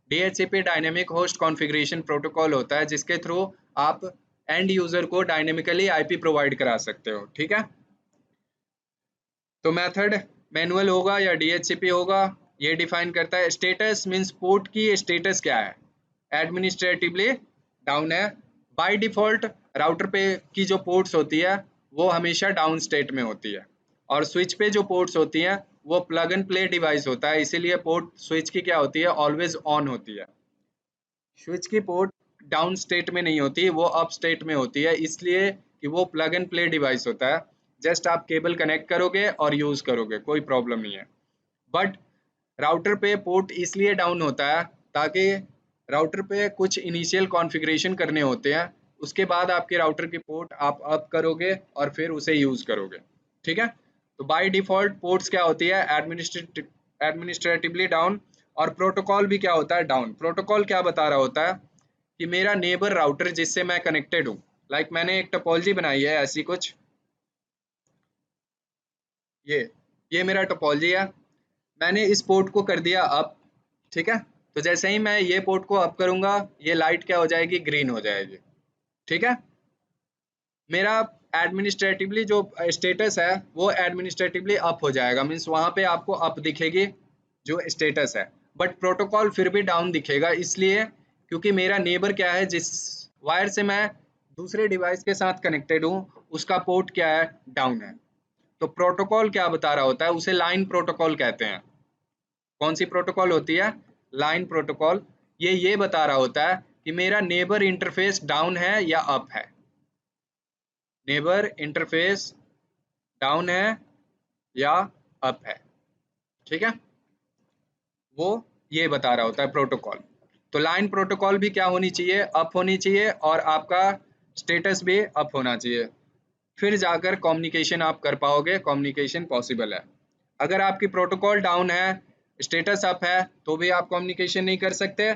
DHCP dynamic host configuration protocol होता है जिसके थ्रू आप एंड यूजर को डायनेमिकली IP प्रोवाइड करा सकते हो, ठीक है? तो मेथड मैनुअल होगा या DHCP होगा, ये डिफाइन करता है। स्टेटस मीन्स पोर्ट की स्टेटस क्या है, एडमिनिस्ट्रेटिवली डाउन है। बाय डिफॉल्ट राउटर पे की जो पोर्ट्स होती है वो हमेशा डाउन स्टेट में होती है, और स्विच पे जो पोर्ट्स होती हैं वो प्लग एंड प्ले डिवाइस होता है, इसीलिए पोर्ट स्विच की क्या होती है, ऑलवेज ऑन होती है। स्विच की पोर्ट डाउन स्टेट में नहीं होती, वो अप स्टेट में होती है, इसलिए कि वो प्लग एंड प्ले डिवाइस होता है। जस्ट आप केबल कनेक्ट करोगे और यूज करोगे, कोई प्रॉब्लम नहीं है। बट राउटर पे पोर्ट इसलिए डाउन होता है ताकि राउटर पे कुछ इनिशियल कॉन्फ़िगरेशन करने होते हैं, उसके बाद आपके राउटर की पोर्ट आप अप करोगे और फिर उसे यूज़ करोगे। ठीक है, तो बाय डिफ़ॉल्ट पोर्ट्स क्या होती है, एडमिनिस्ट्रेटिवली डाउन, और प्रोटोकॉल भी क्या होता है, डाउन। प्रोटोकॉल क्या बता रहा होता है कि मेरा नेबर राउटर जिससे मैं कनेक्टेड हूँ, लाइक मैंने एक टोपोलॉजी बनाई है ऐसी कुछ, ये मेरा टोपोलॉजी है, मैंने इस पोर्ट को कर दिया अप। ठीक है, तो जैसे ही मैं ये पोर्ट को अप करूंगा, ये लाइट क्या हो जाएगी, ग्रीन हो जाएगी। ठीक है, मेरा एडमिनिस्ट्रेटिवली जो स्टेटस है वो एडमिनिस्ट्रेटिवली अप हो जाएगा, मीन्स वहां पे आपको अप दिखेगी जो स्टेटस है, बट प्रोटोकॉल फिर भी डाउन दिखेगा, इसलिए क्योंकि मेरा नेबर क्या है, जिस वायर से मैं दूसरे डिवाइस के साथ कनेक्टेड हूँ, उसका पोर्ट क्या है, डाउन है। तो प्रोटोकॉल क्या बता रहा होता है, उसे लाइन प्रोटोकॉल कहते हैं। कौन सी प्रोटोकॉल होती है, लाइन प्रोटोकॉल। ये बता रहा होता है कि मेरा नेबर इंटरफेस डाउन है या अप है, नेबर इंटरफेस डाउन है या अप है। ठीक है, वो ये बता रहा होता है प्रोटोकॉल। तो लाइन प्रोटोकॉल भी क्या होनी चाहिए, अप होनी चाहिए, और आपका स्टेटस भी अप होना चाहिए, फिर जाकर कम्युनिकेशन आप कर पाओगे, कम्युनिकेशन पॉसिबल है। अगर आपकी प्रोटोकॉल डाउन है, स्टेटस अप है, तो भी आप कम्युनिकेशन नहीं कर सकते।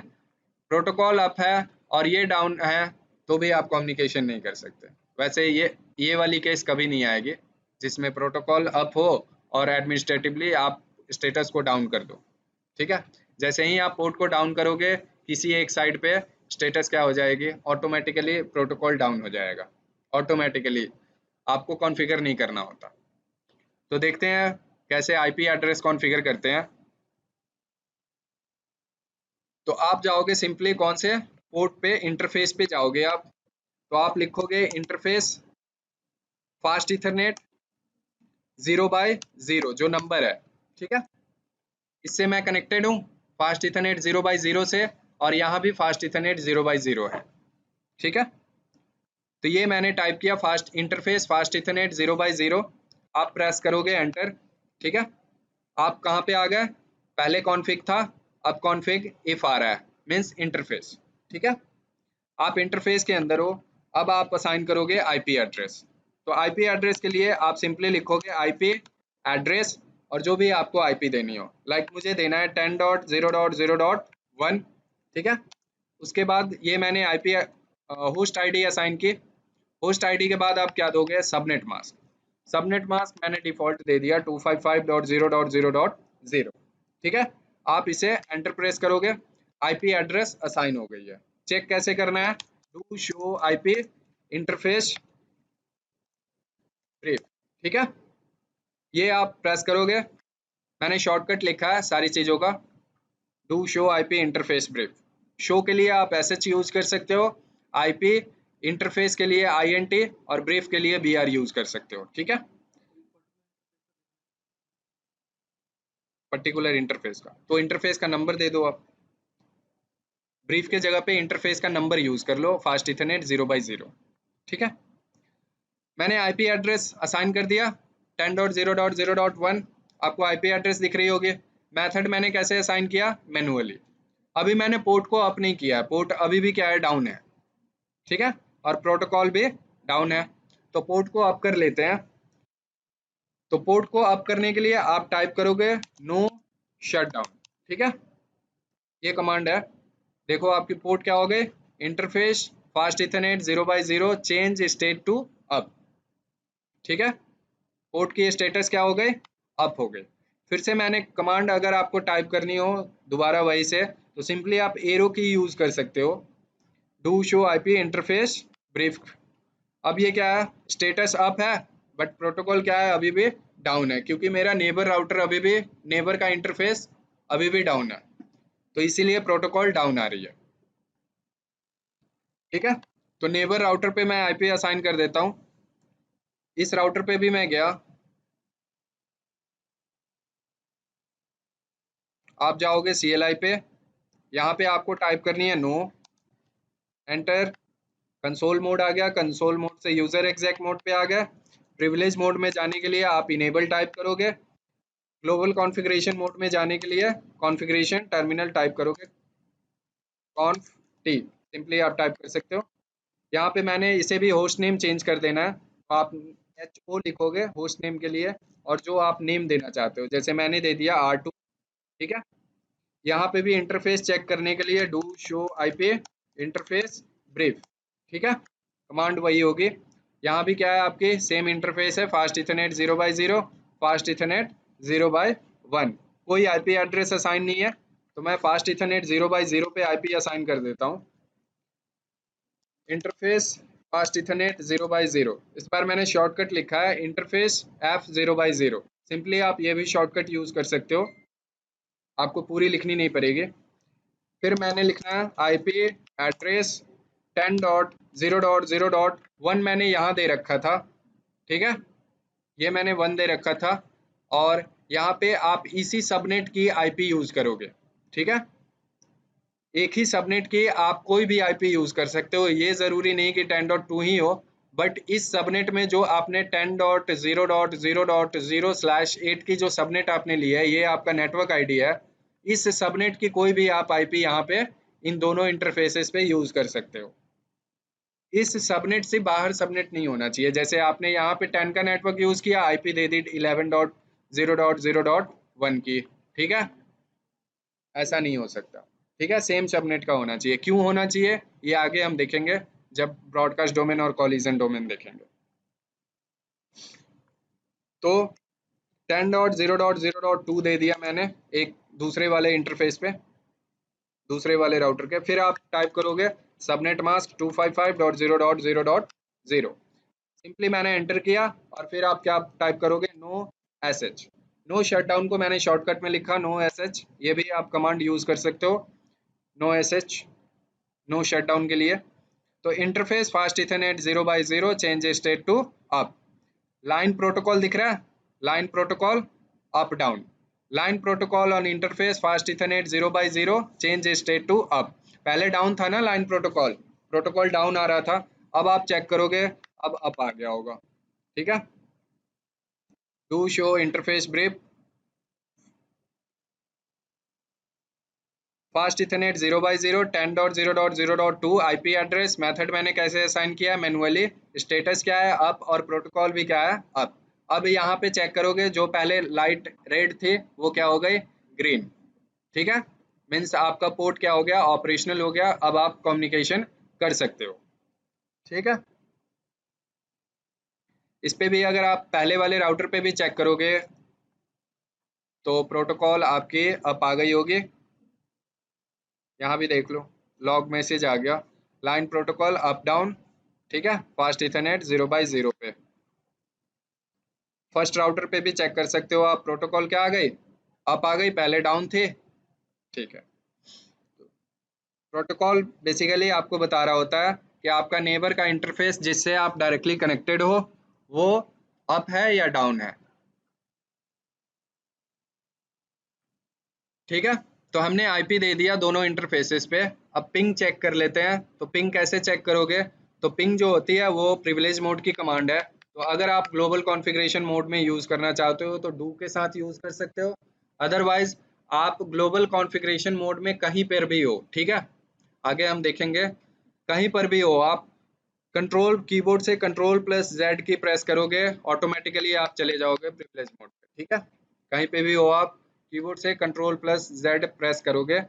प्रोटोकॉल अप है और ये डाउन है, तो भी आप कम्युनिकेशन नहीं कर सकते। वैसे ये वाली केस कभी नहीं आएगी जिसमें प्रोटोकॉल अप हो और एडमिनिस्ट्रेटिवली आप स्टेटस को डाउन कर दो। ठीक है, जैसे ही आप पोर्ट को डाउन करोगे किसी एक साइड पे, स्टेटस क्या हो जाएगी, ऑटोमेटिकली प्रोटोकॉल डाउन हो जाएगा, ऑटोमेटिकली, आपको कॉन्फ़िगर नहीं करना होता। तो देखते हैं कैसे आईपी एड्रेस कॉन्फ़िगर करते हैं। तो आप जाओगे सिंपली कौन से पोर्ट पे, इंटरफेस पे जाओगे आप, तो आप लिखोगे इंटरफेस फास्ट इथरनेट 0/0 जो नंबर है। ठीक है, इससे मैं कनेक्टेड हूँ फास्ट इथरनेट 0/0 से, और यहाँ भी फास्ट इथरनेट 0/0 है। ठीक है, तो ये मैंने टाइप किया फास्ट इंटरफेस फास्ट इथरनेट 0/0, आप प्रेस करोगे एंटर। ठीक है, आप कहाँ पे आ गए, पहले कॉन्फ़िग था, अब कॉन्फ़िग इफ आ रहा है, मीन्स इंटरफेस। ठीक है, आप इंटरफेस के अंदर हो, अब आप असाइन करोगे आईपी एड्रेस। तो आईपी एड्रेस के लिए आप सिंपली लिखोगे आईपी एड्रेस, और जो भी आपको आईपी देनी हो, लाइक मुझे देना है 10.0.0.1। ठीक है, उसके बाद ये मैंने आईपी होस्ट आईडी असाइन की। होस्ट आईडी के बाद आप क्या दोगे, सबनेट मास्क। सबनेट मास्क मैंने डिफॉल्ट दे दिया 255.0.0.0। ठीक है, आप इसे एंटर प्रेस करोगे, आईपी एड्रेस असाइन हो गई है। चेक कैसे करना है, do show IP interface brief. ठीक है, ये आप प्रेस करोगे, मैंने शॉर्टकट लिखा है सारी चीज़ों का, do show IP interface brief. Show के लिए आप एसएच यूज कर सकते हो, आईपी इंटरफेस के लिए आईएनटी, और ब्रीफ के लिए बीआर यूज कर सकते हो। ठीक है, पर्टिकुलर इंटरफेस का, तो इंटरफेस का नंबर दे दो आप, ब्रीफ के जगह पे इंटरफेस का नंबर यूज कर लो, फास्ट इथरनेट 0/0। ठीक है, मैंने आईपी एड्रेस असाइन कर दिया 10.0.0.1, आपको आईपी एड्रेस दिख रही होगी। मेथड मैंने कैसे असाइन किया, मैनुअली। अभी मैंने पोर्ट को अप नहीं किया, पोर्ट अभी भी क्या है, डाउन है। ठीक है, और प्रोटोकॉल भी डाउन है, तो पोर्ट को अप कर लेते हैं। तो पोर्ट को अप करने के लिए आप टाइप करोगे नो शट डाउन। ठीक है, ये कमांड है, देखो आपकी पोर्ट क्या हो गई, interface fast Ethernet 0/0 change state to up. ठीक है, पोर्ट की स्टेटस क्या हो गई, अप हो गई। फिर से मैंने कमांड अगर आपको टाइप करनी हो दोबारा वही से, तो सिंपली आप एरो की यूज कर सकते हो, do show IP interface brief. अब ये क्या है, स्टेटस अप है, बट प्रोटोकॉल क्या है, अभी भी डाउन है, क्योंकि मेरा नेबर राउटर अभी भी, नेबर का इंटरफेस अभी भी डाउन है, तो इसीलिए प्रोटोकॉल डाउन आ रही है। ठीक है, तो नेबर राउटर पे मैं आईपी असाइन कर देता हूँ, इस राउटर पे भी मैं गया, आप जाओगे CLI पे, यहाँ पे आपको टाइप करनी है नो, एंटर, कंसोल मोड आ गया, कंसोल मोड से यूजर एग्जैक मोड पे आ गया। प्रिविलेज मोड में जाने के लिए आप इनेबल टाइप करोगे, ग्लोबल कॉन्फ़िगरेशन मोड में जाने के लिए कॉन्फ़िगरेशन टर्मिनल टाइप करोगे, कॉन्फ टी सिंपली आप टाइप कर सकते हो। यहाँ पे मैंने इसे भी होस्ट नेम चेंज कर देना है, आप HO लिखोगे होस्ट नेम के लिए, और जो आप नेम देना चाहते हो, जैसे मैंने दे दिया R2, ठीक है। यहाँ पे भी इंटरफेस चेक करने के लिए do show IP interface brief, ठीक है, कमांड वही होगी। यहाँ भी क्या है, आपकी सेम इंटरफेस है, fast Ethernet 0x0, fast Ethernet 0x1, कोई IP एड्रेस असाइन नहीं है, तो मैं फास्ट इथरनेट 0x0 पे IP असाइन कर देता हूँ। इंटरफेस फास्ट इथरनेट 0x0, इस बार मैंने शॉर्टकट लिखा है इंटरफेस F 0x0, सिंपली आप ये भी शॉर्टकट यूज कर सकते हो, आपको पूरी लिखनी नहीं पड़ेगी। फिर मैंने लिखना है IP एड्रेस 10.0.0.1 मैंने यहाँ दे रखा था, ठीक है, ये मैंने 1 दे रखा था, और यहाँ पे आप इसी सबनेट की IP यूज करोगे, ठीक है, एक ही सबनेट की आप कोई भी IP यूज कर सकते हो, ये जरूरी नहीं कि 10.2 ही हो, बट इस सबनेट में जो आपने 10.0.0.0/8 की जो सबनेट आपने लिया है, ये आपका नेटवर्क ID है, इस सबनेट की कोई भी आप IP यहाँ पे इन दोनों इंटरफेसेस पे यूज कर सकते हो। इस सबनेट से बाहर सबनेट नहीं होना चाहिए, जैसे आपने यहाँ पे 10 का नेटवर्क यूज किया, IP दे दी 11.0.0.1 की, ठीक है, ऐसा नहीं हो सकता, ठीक है, सेम सबनेट का होना चाहिए। क्यों होना चाहिए ये आगे हम देखेंगे जब ब्रॉडकास्ट डोमेन और कॉलिजन डोमेन देखेंगे। तो 10.0.0.2 दे दिया मैंने एक दूसरे वाले इंटरफेस पे, दूसरे वाले राउटर के, फिर आप टाइप करोगे सबनेट मास्क 255.0.0.0, सिंपली मैंने एंटर किया, और फिर आप क्या टाइप करोगे, नो SH, नो शटडाउन को मैंने शॉर्टकट में लिखा नो SH, ये भी आप कमांड यूज कर सकते हो, नो SH, नो शटडाउन के लिए। तो interface fast Ethernet 0x0 change state to up, line protocol दिख रहा है, line protocol up down, line protocol on interface fast Ethernet 0x0 change state to up, पहले डाउन था ना लाइन प्रोटोकॉल, प्रोटोकॉल डाउन आ रहा था, अब आप चेक करोगे अब अप आ गया होगा, ठीक है। Do show interface brief, fast Ethernet 0x0 10.0.0.2 IP address, method मैंने कैसे असाइन किया मैनुअली, स्टेटस क्या है अप, और प्रोटोकॉल भी क्या है अप। अब यहाँ पे चेक करोगे जो पहले लाइट रेड थी वो क्या हो गई, ग्रीन, ठीक है, मीन्स आपका पोर्ट क्या हो गया, ऑपरेशनल हो गया, अब आप कम्युनिकेशन कर सकते हो, ठीक है। इस पे भी अगर आप पहले वाले राउटर पे भी चेक करोगे तो प्रोटोकॉल आपकी अप आ गई होगी, यहाँ भी देख लो लॉग मैसेज आ गया, लाइन प्रोटोकॉल अप डाउन, ठीक है, फास्ट इथरनेट 0x0 पे। फर्स्ट राउटर पे भी चेक कर सकते हो आप, प्रोटोकॉल क्या आ गई, अप आ गई, पहले डाउन थे, ठीक है। प्रोटोकॉल बेसिकली आपको बता रहा होता है कि आपका नेबर का इंटरफेस जिससे आप डायरेक्टली कनेक्टेड हो वो अप है या डाउन है, ठीक है। तो हमने IP दे दिया दोनों इंटरफेसेस पे, अब पिंग चेक कर लेते हैं। तो पिंग कैसे चेक करोगे, तो पिंग जो होती है वो प्रिविलेज मोड की कमांड है, तो अगर आप ग्लोबल कॉन्फ़िगरेशन मोड में यूज़ करना चाहते हो तो डू के साथ यूज़ कर सकते हो, अदरवाइज आप ग्लोबल कॉन्फ़िगरेशन मोड में कहीं पर भी हो, ठीक है, आगे हम देखेंगे, कहीं पर भी हो आप कंट्रोल कीबोर्ड से Ctrl+Z की प्रेस करोगे, ऑटोमेटिकली आप चले जाओगे प्रिविलेज मोड पे, ठीक है, कहीं पे भी हो आप कीबोर्ड से Ctrl+Z प्रेस करोगे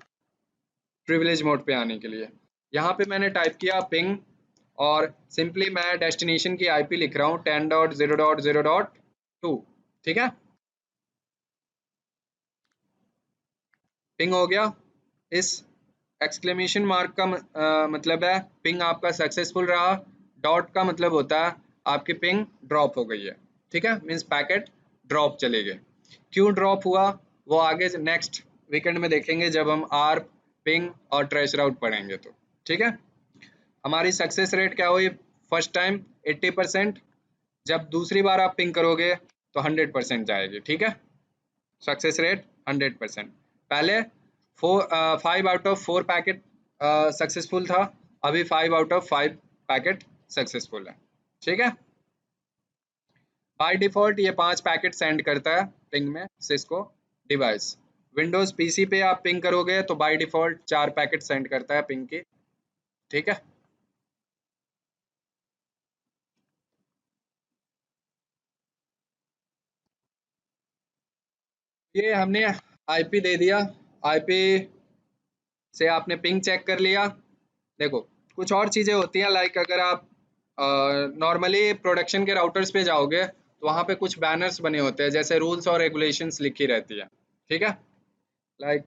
प्रिविलेज मोड पे आने के लिए। यहाँ पे मैंने टाइप किया पिंग, और सिंपली मैं डेस्टिनेशन की IP लिख रहा हूँ 10.0.0.2, ठीक है, पिंग हो गया। इस एक्सक्लेमेशन मार्क का मतलब है पिंग आपका सक्सेसफुल रहा, डॉट का मतलब होता है आपकी पिंग ड्रॉप हो गई है, ठीक है, मीन्स पैकेट ड्रॉप चले गए। क्यों ड्रॉप हुआ वो आगे नेक्स्ट वीकेंड में देखेंगे जब हम आर्प, पिंग और ट्रेस राउट पढ़ेंगे, तो ठीक है। हमारी सक्सेस रेट क्या हुई, फर्स्ट टाइम 80%, जब दूसरी बार आप पिंग करोगे तो 100% जाएगी, ठीक है, सक्सेस रेट 100%। पहले 5 आउट ऑफ 4 पैकेट सक्सेसफुल था, अभी 5 आउट ऑफ 5 पैकेट सक्सेसफुल है। ठीक है, बाय डिफॉल्ट ये 5 पैकेट सेंड करता है पिंग में सिस्को डिवाइस। विंडोज पीसी पे आप पिंग करोगे तो बाय डिफॉल्ट 4 पैकेट सेंड करता है पिंग की। ठीक है, ये हमने आईपी दे दिया, आईपी से आपने पिंग चेक कर लिया। देखो कुछ और चीज़ें होती हैं, लाइक अगर आप नॉर्मली प्रोडक्शन के राउटर्स पे जाओगे तो वहाँ पे कुछ बैनर्स बने होते हैं, जैसे रूल्स और रेगुलेशंस लिखी रहती है। ठीक है, लाइक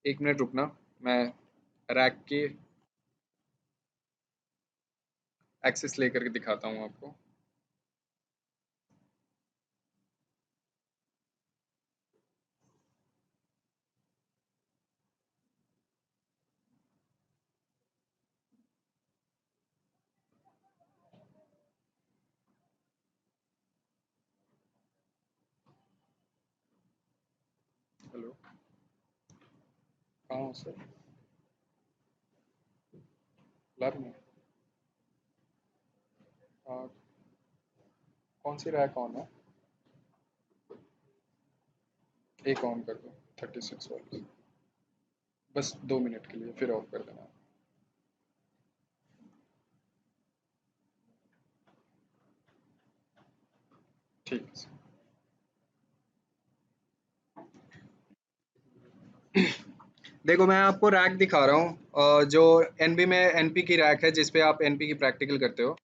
एक मिनट रुकना, मैं रैक की एक्सेस लेकर के दिखाता हूँ आपको। हेलो, कहाँ हो सर? लैब में? हाँ, कौन सी रैक ऑन है? एक ऑन कर दो 36 वाली, बस 2 मिनट के लिए, फिर ऑफ कर देना। ठीक है सर। देखो मैं आपको रैक दिखा रहा हूँ, जो एनबी में एनपी की रैक है जिस पे आप एनपी की प्रैक्टिकल करते हो।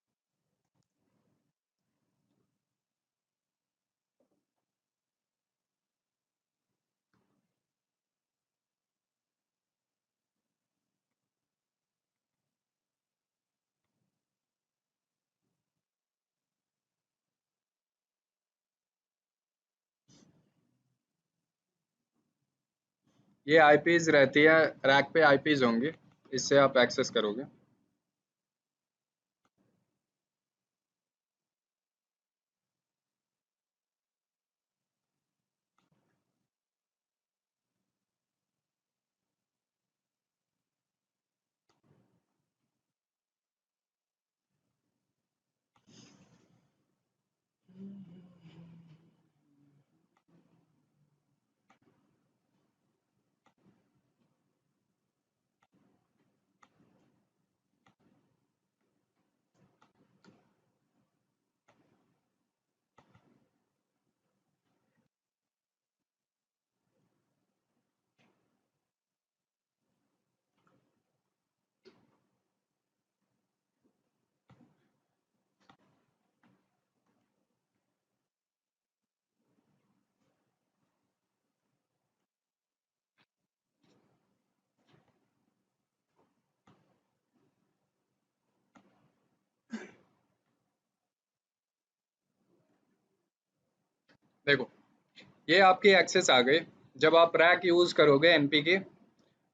ये आईपीज रहती है, रैक पे आईपीज होंगी, इससे आप एक्सेस करोगे। देखो ये आपकी एक्सेस आ गई। जब आप रैक यूज करोगे एनपी की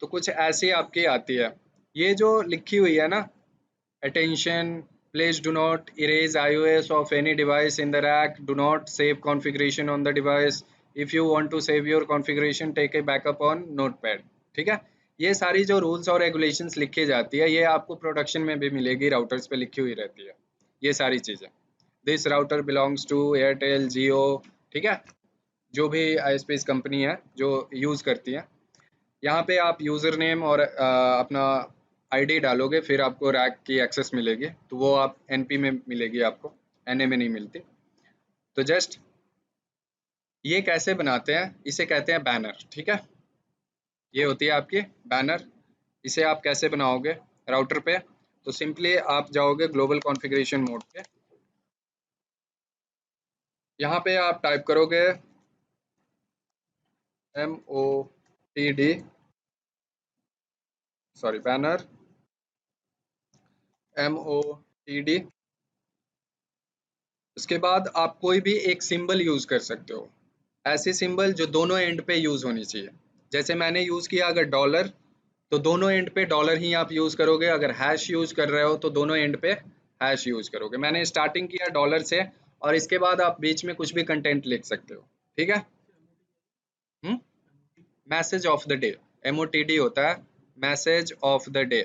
तो कुछ ऐसी आपकी आती है, ये जो लिखी हुई है ना, attention, please do not erase iOS of any device in the rack, do not save configuration on the device, if you want to save your configuration take a backup on notepad। ठीक है, ये सारी जो rules और regulations लिखी जाती है ये आपको प्रोडक्शन में भी मिलेगी, राउटर्स पे लिखी हुई रहती है ये सारी चीज़ें। This router belongs to Airtel Jio. ठीक है, जो भी आईएसपीज कंपनी है जो यूज़ करती है, यहाँ पे आप यूज़र नेम और अपना आईडी डालोगे, फिर आपको रैक की एक्सेस मिलेगी, तो वो आप एनपी में मिलेगी, आपको एनए में नहीं मिलती। तो जस्ट ये कैसे बनाते हैं, इसे कहते हैं बैनर। ठीक है, ये होती है आपकी बैनर। इसे आप कैसे बनाओगे राउटर पे, तो सिंपली आप जाओगे ग्लोबल कॉन्फ़िगरेशन मोड पे, यहाँ पे आप टाइप करोगे MOTD, सॉरी बैनर MOTD। उसके बाद आप कोई भी एक सिंबल यूज़ कर सकते हो, ऐसी सिंबल जो दोनों एंड पे यूज़ होनी चाहिए। जैसे मैंने यूज़ किया अगर डॉलर, तो दोनों एंड पे डॉलर ही आप यूज़ करोगे। अगर हैश यूज़ कर रहे हो तो दोनों एंड पे हैश यूज़ करोगे। मैंने स्टार्टिंग किया डॉलर से, और इसके बाद आप बीच में कुछ भी कंटेंट लिख सकते हो। ठीक है, message of the day, MOTD होता है message of the day,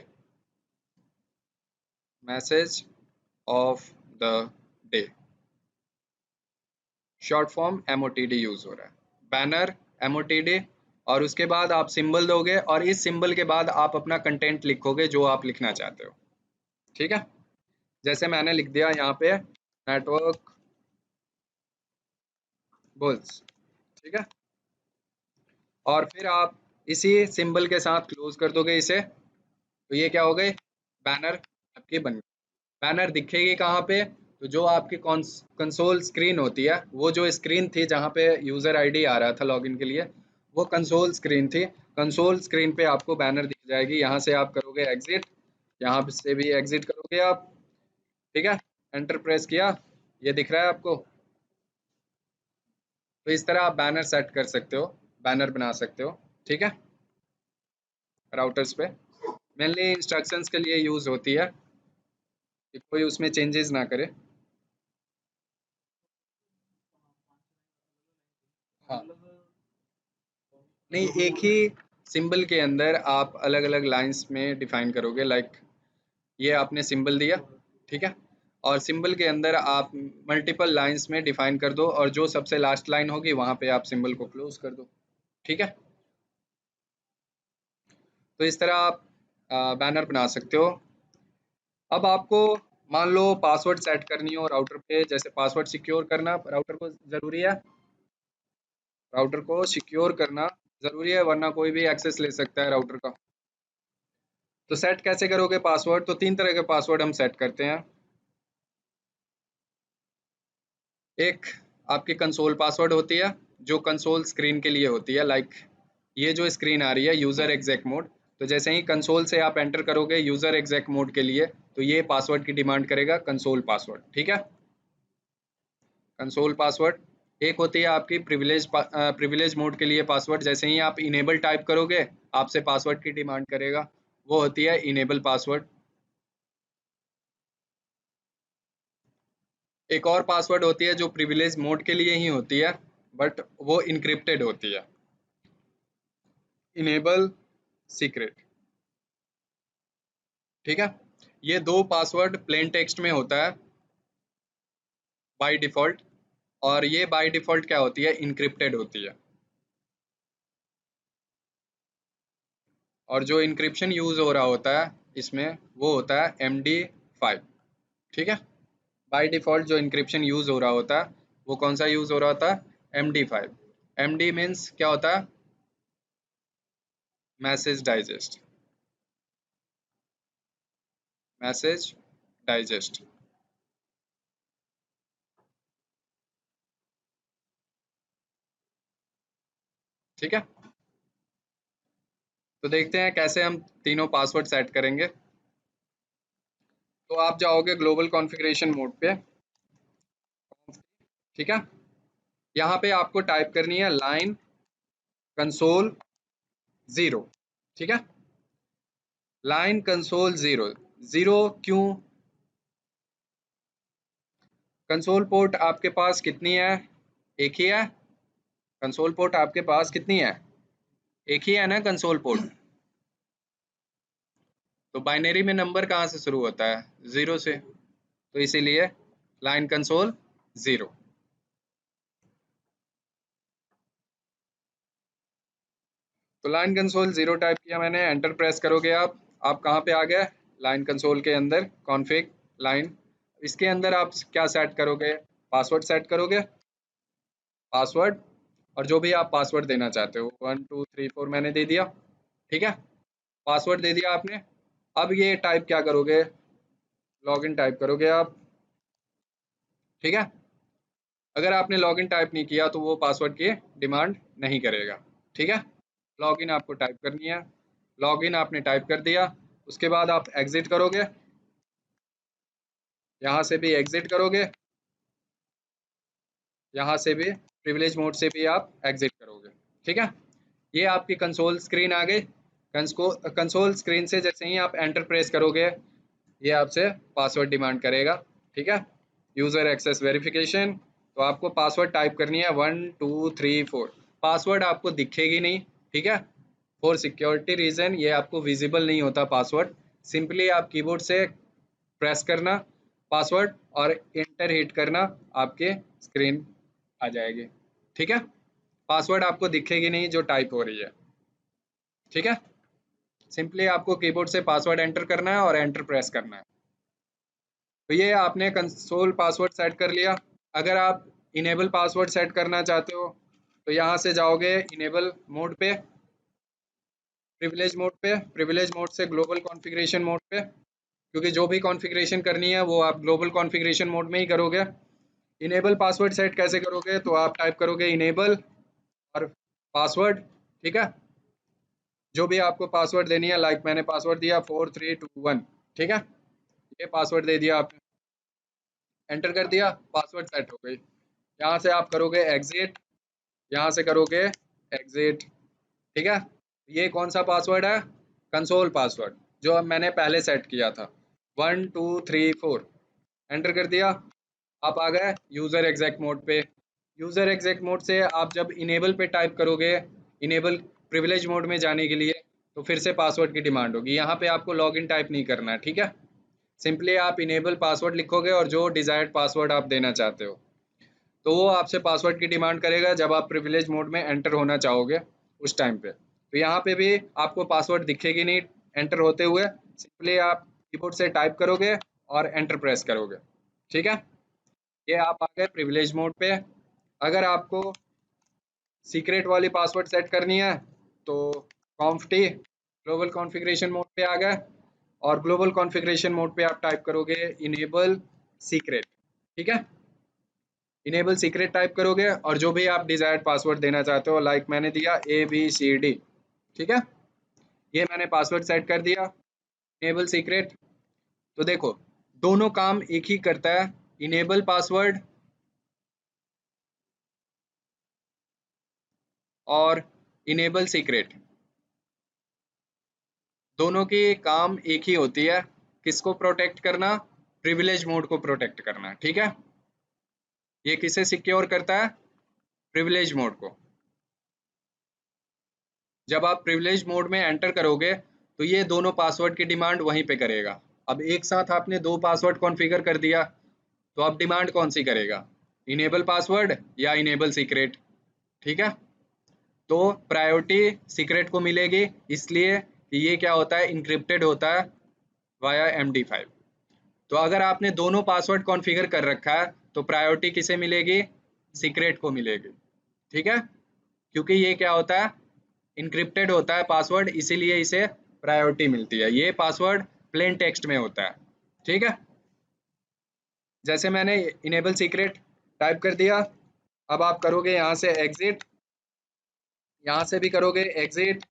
message of the day, short form MOTD use हो रहा है, बैनर MOTD, और उसके बाद आप सिंबल दोगे और इस सिंबल के बाद आप अपना कंटेंट लिखोगे जो आप लिखना चाहते हो, ठीक है। जैसे मैंने लिख दिया यहाँ पे नेटवर्क बुल्स, ठीक है, और फिर आप इसी सिंबल के साथ क्लोज कर दोगे इसे, तो ये क्या हो गई, बैनर आपकी बन गई। बैनर दिखेगी कहाँ पे, तो जो आपकी कंसोल स्क्रीन होती है, वो जो स्क्रीन थी जहाँ पे यूजर आईडी आ रहा था लॉगिन के लिए, वो कंसोल स्क्रीन थी। कंसोल स्क्रीन पे आपको बैनर दिख जाएगी, यहाँ से आप करोगे एग्जिट, यहाँ से भी एग्जिट करोगे आप, ठीक है, एंटर प्रेस किया, ये दिख रहा है आपको। तो इस तरह आप बैनर सेट कर सकते हो, बैनर बना सकते हो, ठीक है, राउटर्स पे। मेनली इंस्ट्रक्शंस के लिए यूज होती है कि कोई उसमें चेंजेस ना करे। हाँ, नहीं, एक ही सिंबल के अंदर आप अलग अलग लाइंस में डिफाइन करोगे, लाइक ये आपने सिंबल दिया, ठीक है, और सिंबल के अंदर आप मल्टीपल लाइंस में डिफाइन कर दो, और जो सबसे लास्ट लाइन होगी वहां पे आप सिंबल को क्लोज कर दो, ठीक है। तो इस तरह आप बैनर बना सकते हो। अब आपको मान लो पासवर्ड सेट करनी हो राउटर पे, जैसे पासवर्ड सिक्योर करना राउटर को ज़रूरी है, राउटर को सिक्योर करना ज़रूरी है, वरना कोई भी एक्सेस ले सकता है राउटर का। तो सेट कैसे करोगे पासवर्ड, तो 3 तरह के पासवर्ड हम सेट करते हैं। एक आपकी कंसोल पासवर्ड होती है, जो कंसोल स्क्रीन के लिए होती है, लाइक ये जो स्क्रीन आ रही है यूज़र एग्जैक मोड, तो जैसे ही कंसोल से आप एंटर करोगे यूज़र एग्जैक मोड के लिए, तो ये पासवर्ड की डिमांड करेगा कंसोल पासवर्ड, ठीक है, कंसोल पासवर्ड। एक होती है आपकी प्रिविलेज मोड के लिए पासवर्ड, जैसे ही आप इनेबल टाइप करोगे आपसे पासवर्ड की डिमांड करेगा, वो होती है इनेबल पासवर्ड। एक और पासवर्ड होती है जो प्रिविलेज मोड के लिए ही होती है, बट वो इनक्रिप्टेड होती है, इनेबल सीक्रेट, ठीक है। ये 2 पासवर्ड प्लेन टेक्स्ट में होता है बाय डिफॉल्ट, और ये बाय डिफॉल्ट क्या होती है, इनक्रिप्टेड होती है। और जो इंक्रिप्शन यूज हो रहा होता है इसमें वो होता है MD5, ठीक है। बाय डिफॉल्ट जो इंक्रिप्शन यूज हो रहा होता है वो कौन सा यूज हो रहा होता है, MD5। MD मीन्स क्या होता है, मैसेज डाइजेस्ट, मैसेज डाइजेस्ट, ठीक है। तो देखते हैं कैसे हम तीनों पासवर्ड सेट करेंगे। तो आप जाओगे ग्लोबल कॉन्फ़िगरेशन मोड पे, ठीक है, यहाँ पे आपको टाइप करनी है लाइन कंसोल 0, ठीक है, लाइन कंसोल 0। 0 क्यों, कंसोल पोर्ट आपके पास कितनी है, एक ही है, कंसोल पोर्ट आपके पास कितनी है, एक ही है ना कंसोल पोर्ट। तो बाइनरी में नंबर कहाँ से शुरू होता है, 0 से, तो इसीलिए लाइन कंसोल 0। तो लाइन कंसोल 0 टाइप किया मैंने, एंटर प्रेस करोगे आप कहाँ पे आ गए, लाइन कंसोल के अंदर कॉन्फ़िग लाइन। इसके अंदर आप क्या सेट करोगे, पासवर्ड सेट करोगे, पासवर्ड, और जो भी आप पासवर्ड देना चाहते हो 1 2 3 4 मैंने दे दिया, ठीक है, पासवर्ड दे दिया आपने। अब ये टाइप क्या करोगे, लॉगिन टाइप करोगे आप, ठीक है। अगर आपने लॉगिन टाइप नहीं किया तो वो पासवर्ड की डिमांड नहीं करेगा, ठीक है। लॉगिन आपको टाइप करनी है, लॉगिन आपने टाइप कर दिया, उसके बाद आप एग्जिट करोगे, यहाँ से भी एग्जिट करोगे, यहाँ से भी प्रिविलेज मोड से भी आप एग्जिट करोगे, ठीक है। ये आपकी कंसोल स्क्रीन आ गई। कंसोल स्क्रीन से जैसे ही आप एंटर प्रेस करोगे ये आपसे पासवर्ड डिमांड करेगा, ठीक है, यूज़र एक्सेस वेरिफिकेशन। तो आपको पासवर्ड टाइप करनी है 1 2 3 4, पासवर्ड आपको दिखेगी नहीं, ठीक है। फॉर सिक्योरिटी रीजन ये आपको विजिबल नहीं होता पासवर्ड, सिंपली आप कीबोर्ड से प्रेस करना पासवर्ड और इंटर हिट करना, आपके स्क्रीन आ जाएगी। ठीक है, पासवर्ड आपको दिखेगी नहीं जो टाइप हो रही है। ठीक है, सिंपली आपको कीबोर्ड से पासवर्ड एंटर करना है और एंटर प्रेस करना है। तो ये आपने कंसोल पासवर्ड सेट कर लिया। अगर आप इनेबल पासवर्ड सेट करना चाहते हो तो यहाँ से जाओगे इनेबल मोड पे, प्रिविलेज मोड से ग्लोबल कॉन्फ़िगरेशन मोड पे, क्योंकि जो भी कॉन्फ़िगरेशन करनी है वो आप ग्लोबल कॉन्फ़िगरेशन मोड में ही करोगे। इनेबल पासवर्ड सेट कैसे करोगे, तो आप टाइप करोगे इनेबल और पासवर्ड। ठीक है, जो भी आपको पासवर्ड देनी है, लाइक मैंने पासवर्ड दिया 4321। ठीक है, ये पासवर्ड दे दिया आपने, एंटर कर दिया, पासवर्ड सेट हो गई। यहाँ से आप करोगे एग्जिट, यहाँ से करोगे एग्जिट। ठीक है, ये कौन सा पासवर्ड है, कंसोल पासवर्ड, जो अब मैंने पहले सेट किया था 1234। एंटर कर दिया, आप आ गए यूज़र एग्जैक्ट मोड पे। यूज़र एग्जैक्ट मोड से आप जब इनेबल पे टाइप करोगे, इनेबल प्रिविलेज मोड में जाने के लिए, तो फिर से पासवर्ड की डिमांड होगी। यहाँ पे आपको लॉगिन टाइप नहीं करना है। ठीक है, सिंपली आप इनेबल पासवर्ड लिखोगे और जो डिजायर्ड पासवर्ड आप देना चाहते हो, तो वो आपसे पासवर्ड की डिमांड करेगा जब आप प्रिविलेज मोड में एंटर होना चाहोगे उस टाइम पे। तो यहाँ पे भी आपको पासवर्ड दिखेगी नहीं एंटर होते हुए, सिंपली आप कीबोर्ड से टाइप करोगे और एंटर प्रेस करोगे। ठीक है, ये आप आ गए प्रिविलेज मोड पे। अगर आपको सीक्रेट वाली पासवर्ड सेट करनी है तो कॉन्फ टी ग्लोबल कॉन्फ़िगरेशन मोड पे आ गए, और ग्लोबल कॉन्फ़िगरेशन मोड पे आप टाइप करोगे इनेबल सीक्रेट। ठीक है, इनेबल सीक्रेट टाइप करोगे और जो भी आप डिजायर्ड पासवर्ड देना चाहते हो, लाइक मैंने दिया ABCD। ठीक है, ये मैंने पासवर्ड सेट कर दिया इनेबल सीक्रेट। तो देखो दोनों काम एक ही करता है, इनेबल पासवर्ड और इनेबल सीक्रेट, दोनों की काम एक ही होती है, किसको प्रोटेक्ट करना, प्रिविलेज मोड को प्रोटेक्ट करना। ठीक है, ये किसे सिक्योर करता है, प्रिविलेज मोड को। जब आप प्रिविलेज मोड में एंटर करोगे तो ये दोनों पासवर्ड की डिमांड वहीं पे करेगा। अब एक साथ आपने दो पासवर्ड कॉन्फ़िगर कर दिया, तो अब डिमांड कौन सी करेगा, इनेबल पासवर्ड या इनेबल सीक्रेट। ठीक है, तो प्रायोरिटी सीक्रेट को मिलेगी, इसलिए कि ये क्या होता है, इनक्रिप्टेड होता है वाया MD5। तो अगर आपने दोनों पासवर्ड कॉन्फ़िगर कर रखा है तो प्रायोरिटी किसे मिलेगी, सीक्रेट को मिलेगी। ठीक है, क्योंकि ये क्या होता है, इनक्रिप्टेड होता है पासवर्ड, इसीलिए इसे प्रायोरिटी मिलती है। ये पासवर्ड प्लेन टेक्स्ट में होता है। ठीक है, जैसे मैंने इनेबल सीक्रेट टाइप कर दिया, अब आप करोगे यहाँ से एग्जिट, यहाँ से भी करोगे एग्जिट।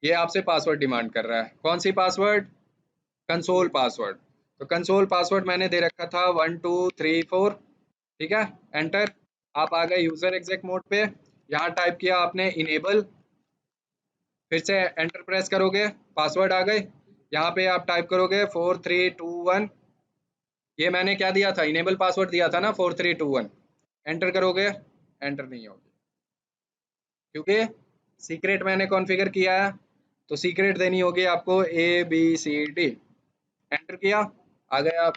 ये आपसे पासवर्ड डिमांड कर रहा है, कौन सी पासवर्ड, कंसोल पासवर्ड। तो कंसोल पासवर्ड मैंने दे रखा था 1234। ठीक है, एंटर, आप आ गए यूजर एग्जैक्ट मोड पे, यहाँ टाइप किया आपने इनेबल, फिर से एंटर प्रेस करोगे, पासवर्ड आ गए, यहाँ पे आप टाइप करोगे 4321। ये मैंने क्या दिया था, इनेबल पासवर्ड दिया था ना 4321। एंटर करोगे, एंटर नहीं होगी क्योंकि सीक्रेट मैंने कॉन्फ़िगर किया है, तो सीक्रेट देनी होगी आपको ABCD। एंटर किया, आ गए आप।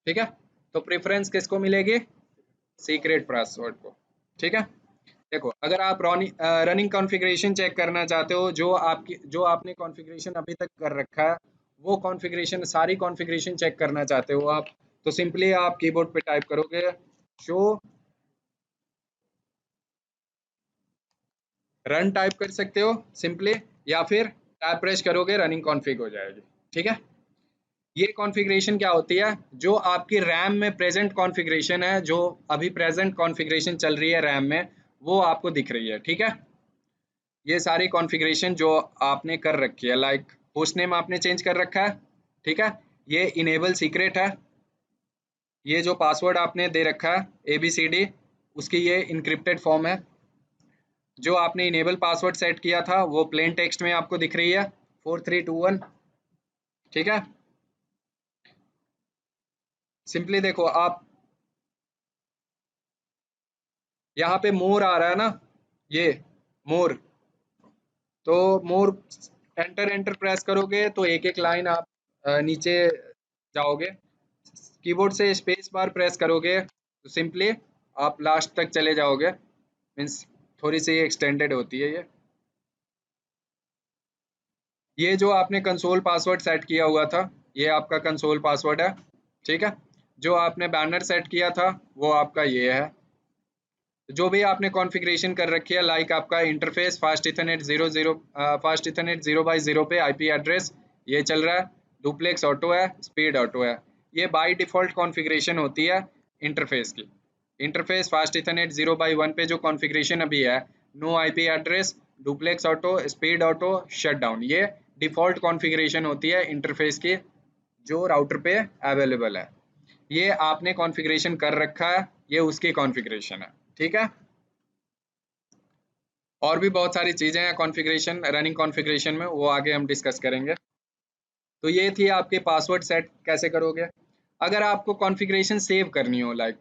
ठीक है, तो प्रेफरेंस किसको मिलेगी, सीक्रेट पासवर्ड को। ठीक है, देखो अगर आप रनिंग कॉन्फ़िगरेशन चेक करना चाहते हो, जो आपने कॉन्फ़िगरेशन अभी तक कर रखा है, वो कॉन्फ़िगरेशन सारी कॉन्फ़िगरेशन चेक करना चाहते हो आप, तो सिंपली आप कीबोर्ड पे टाइप करोगे शो रन, टाइप कर सकते हो सिंपली, या फिर टैब प्रेस करोगे रनिंग कॉन्फ़िग हो जाएगी। ठीक है, ये कॉन्फ़िगरेशन क्या होती है, जो आपकी रैम में प्रेजेंट कॉन्फ़िगरेशन है, जो अभी प्रेजेंट कॉन्फ़िगरेशन चल रही है रैम में, वो आपको दिख रही है। ठीक है, ये सारी कॉन्फ़िगरेशन जो आपने कर रखी है, लाइक होस्ट नेम आपने चेंज कर रखा है। ठीक है, ये इनेबल सीक्रेट है, ये जो पासवर्ड आपने दे रखा है ABCD, उसकी ये इनक्रिप्टेड फॉर्म है। जो आपने इनेबल पासवर्ड सेट किया था वो प्लेन टेक्स्ट में आपको दिख रही है 4321। ठीक है, सिंपली देखो आप यहाँ पे मोर आ रहा है ना, ये मोर, तो मोर एंटर प्रेस करोगे तो एक एक लाइन आप नीचे जाओगे। कीबोर्ड से स्पेस बार प्रेस करोगे तो सिंपली आप लास्ट तक चले जाओगे। मीन्स थोड़ी सी एक्सटेंडेड होती है ये जो आपने कंसोल पासवर्ड सेट किया हुआ था ये आपका कंसोल पासवर्ड है, ठीक है। जो आपने बैनर सेट किया था वो आपका ये है। जो भी आपने कॉन्फ़िगरेशन कर रखी है लाइक आपका इंटरफेस फास्ट इथरनेट 0 पे आईपी एड्रेस ये चल रहा है, डुप्लेक्स ऑटो है, स्पीड ऑटो है। ये बाय डिफ़ॉल्ट कॉन्फ़िगरेशन होती है इंटरफेस की। इंटरफेस फास्ट इथरनेट 0/1 पे जो कॉन्फ़िगरेशन अभी है, no IP address, duplex auto, speed auto, shutdown, ये डिफ़ॉल्ट कॉन्फ़िगरेशन होती है इंटरफेस की जो राउटर पे अवेलेबल है। ये आपने कॉन्फ़िगरेशन कर रखा है, ये उसकी कॉन्फ़िगरेशन है, ठीक है। और भी बहुत सारी चीज़ें हैं कॉन्फ़िगरेशन, रनिंग कॉन्फ़िगरेशन में, वो आगे हम डिस्कस करेंगे। तो ये थी आपके पासवर्ड सेट कैसे करोगे। अगर आपको कॉन्फ़िगरेशन सेव करनी हो, लाइक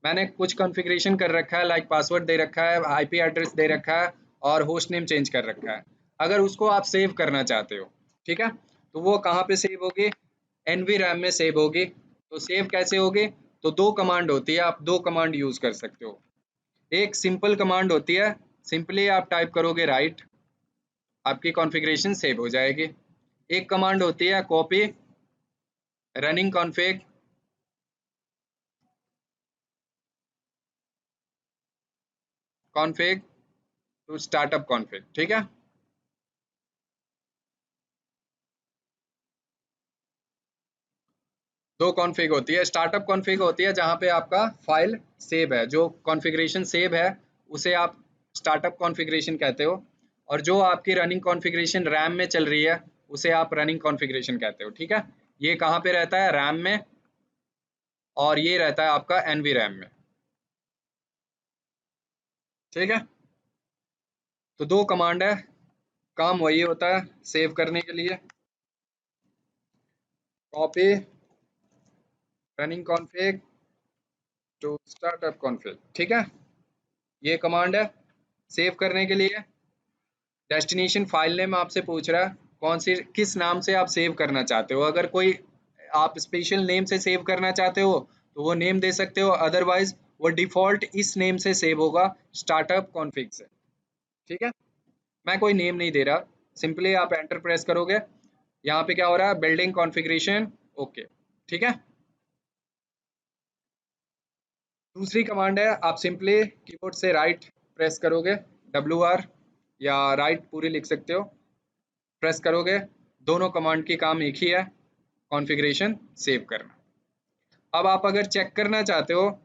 मैंने कुछ कॉन्फ़िगरेशन कर रखा है, लाइक पासवर्ड दे रखा है, आईपी एड्रेस दे रखा है और होस्ट नेम चेंज कर रखा है। अगर उसको आप सेव करना चाहते हो, ठीक है, तो वो कहाँ पे सेव होगी? एनवी रैम में सेव होगी। तो सेव कैसे होगी? तो दो कमांड होती है, आप दो कमांड यूज़ कर सकते हो। एक सिंपल कमांड होती है, सिंपली आप टाइप करोगे राइट, आपकी कॉन्फ़िगरेशन सेव हो जाएगी। एक कमांड होती है copy, running config, config to startup config, ठीक है। दो कॉन्फ़िग होती है। स्टार्टअप कॉन्फ़िग होती है जहाँ पे आपका फाइल सेव है, जो कॉन्फ़िगरेशन सेव है उसे आप स्टार्टअप कॉन्फ़िगरेशन कहते हो, और जो आपकी रनिंग कॉन्फ़िगरेशन रैम में चल रही है उसे आप रनिंग कॉन्फ़िगरेशन कहते हो, ठीक है। ये कहाँ पे रहता है? रैम में, और ये रहता है आपका एनवी रैम में, ठीक है। तो दो कमांड है, काम वही होता है सेव करने के लिए, copy running config to startup config, ठीक है। ये कमांड है सेव करने के लिए। डेस्टिनेशन फाइल नेम आपसे पूछ रहा है कौन सी, किस नाम से आप सेव करना चाहते हो। अगर कोई आप स्पेशल नेम से सेव करना चाहते हो तो वो नेम दे सकते हो, अदरवाइज वो डिफ़ॉल्ट इस नेम से सेव होगा, स्टार्टअप कॉन्फ़िग से, ठीक है। मैं कोई नेम नहीं दे रहा, सिंपली आप एंटर प्रेस करोगे। यहाँ पे क्या हो रहा है? बिल्डिंग कॉन्फ़िगरेशन, ओके, ठीक है। दूसरी कमांड है, आप सिंपली कीबोर्ड से राइट प्रेस करोगे, WR या राइट पूरी लिख सकते हो, प्रेस करोगे। दोनों कमांड की काम एक ही है, कॉन्फ़िगरेशन सेव करना। अब आप अगर चेक करना चाहते हो